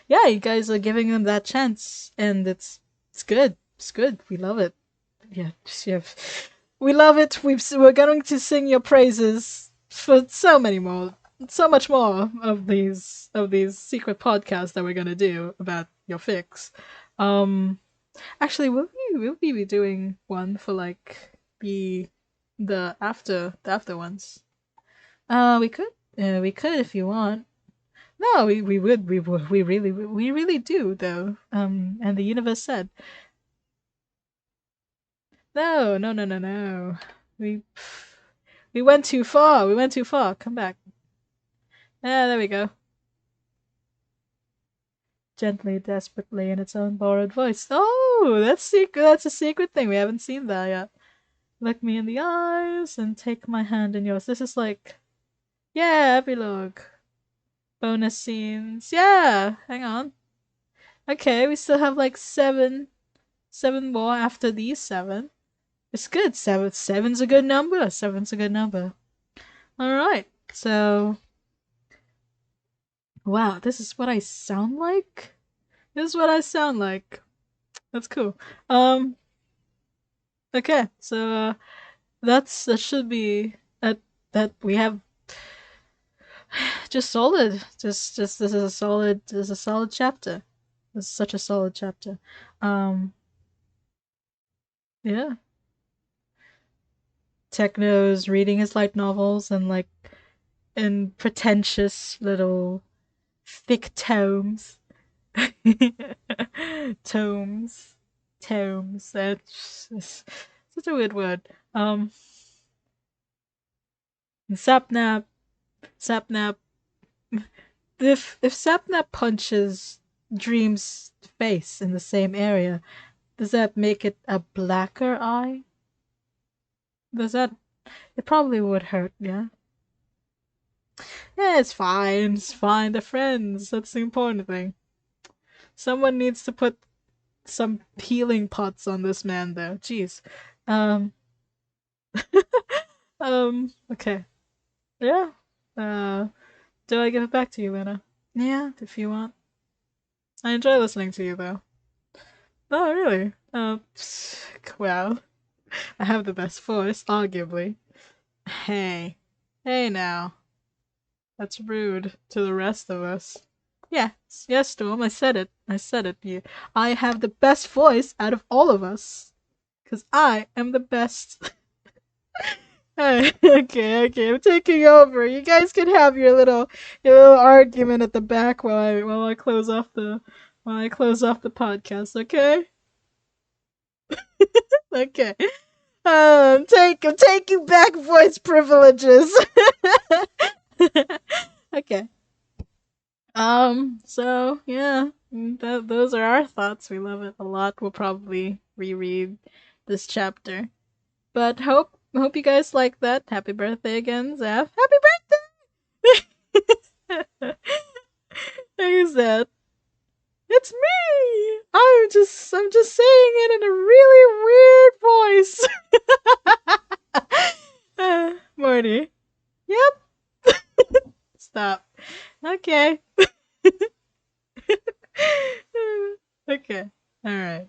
yeah, you guys are giving him that chance, and it's good. It's good. We love it. Yeah, we love it. We're going to sing your praises for so much more of these secret podcasts that we're gonna do about your fix. Actually, will we be doing one for like the after ones? We could. We could if you want. No, we would. We really do though. And the universe said, no. We went too far. Come back. Ah, there we go. Gently, desperately, in its own borrowed voice. Oh, that's secret. That's a secret thing. We haven't seen that yet. Look me in the eyes and take my hand in yours. This is like, yeah, epilogue. Bonus scenes. Yeah, hang on. Okay, we still have like seven more after these 7. It's good. Seven's a good number. All right. So, wow, this is what I sound like. That's cool. Okay. So that should be that we have just solid. Just this is a solid chapter. This is such a solid chapter. Yeah. Techno's reading his light novels and like in pretentious little thick tomes. tomes. That's such a weird word. Sapnap. If Sapnap punches Dream's face in the same area, does that make it a blacker eye? Does that? It probably would hurt, yeah. Yeah, it's fine. They're friends. That's the important thing. Someone needs to put some healing pots on this man, though. Jeez. Okay. Yeah. Do I give it back to you, Luna? Yeah, if you want. I enjoy listening to you, though. Oh, really? Well, I have the best voice, arguably. Hey. Hey now. That's rude to the rest of us. Yes, Storm, I said it. I have the best voice out of all of us. Because I am the best. Okay, I'm taking over. You guys can have your little argument at the back while I close off the podcast, okay? Okay. I'm taking back voice privileges. Okay. So yeah, those are our thoughts. We love it a lot. We'll probably reread this chapter, but hope you guys like that. Happy birthday again, Zeph. Happy birthday! Who's that? It's me. I'm just saying it in a really weird voice. Morty. Yep. Stop. Okay. Okay. Okay. Alright.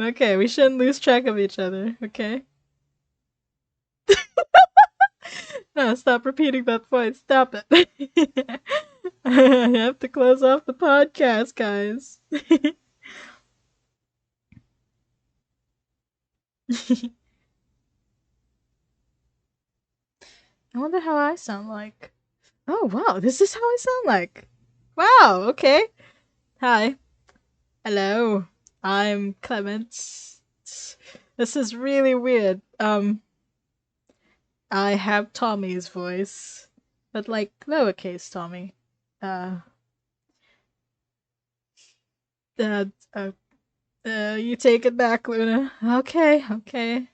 Okay, we shouldn't lose track of each other, okay? No, stop repeating that point. Stop it. I have to close off the podcast, guys. I wonder how I sound like. Oh, wow, this is how I sound like. Wow, okay. Hi. Hello. I'm Clement. This is really weird. I have Tommy's voice, but like lowercase Tommy. Uh, uh, uh, you take it back, Luna. Okay, okay.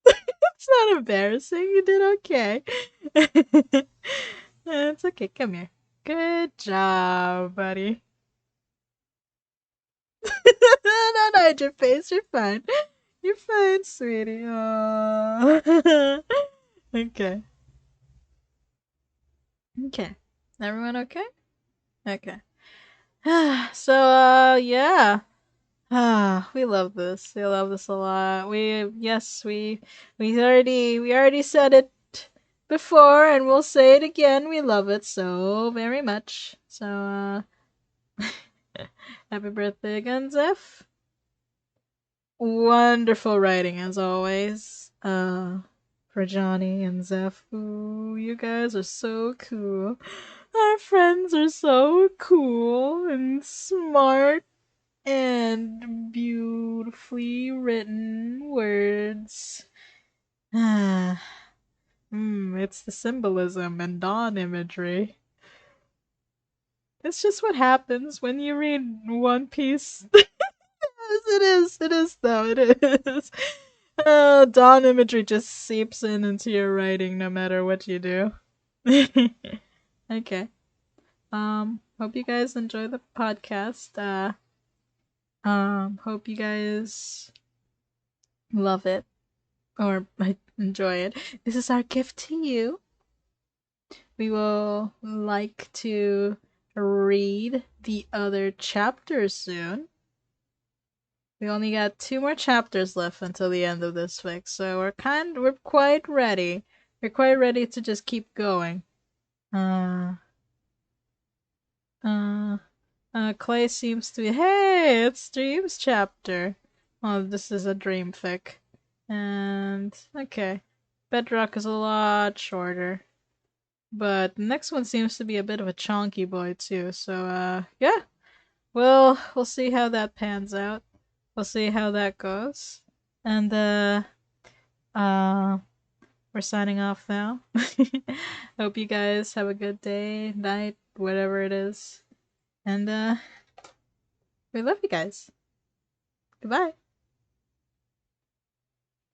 It's not embarrassing. You did okay. It's okay. Come here. Good job, buddy. Don't hide your face. You're fine. You're fine, sweetie. Aww. Okay. Okay. Everyone okay? Okay. So, yeah. We love this. We love this a lot. We already said it before and we'll say it again. We love it so very much. So, happy birthday again, Zeph. Wonderful writing as always. For Johnny and Zeph. Ooh, you guys are so cool. Our friends are so cool and smart and beautifully written words. It's the symbolism and dawn imagery. It's just what happens when you read One Piece. It is though, it is. Dawn imagery just seeps into your writing no matter what you do. Okay. Hope you guys enjoy the podcast. Hope you guys love it or enjoy it. This is our gift to you. We will like to read the other chapters soon. We only got 2 more chapters left until the end of this fic, so we're quite ready. We're quite ready to just keep going. Clay seems to be. Hey, it's Dream's chapter. Oh, this is a dream fic. And okay, Bedrock is a lot shorter, but the next one seems to be a bit of a chonky boy too. So yeah, we'll see how that pans out. We'll see how that goes. And uh, we're signing off now. Hope you guys have a good day, night, whatever it is. And we love you guys. Goodbye.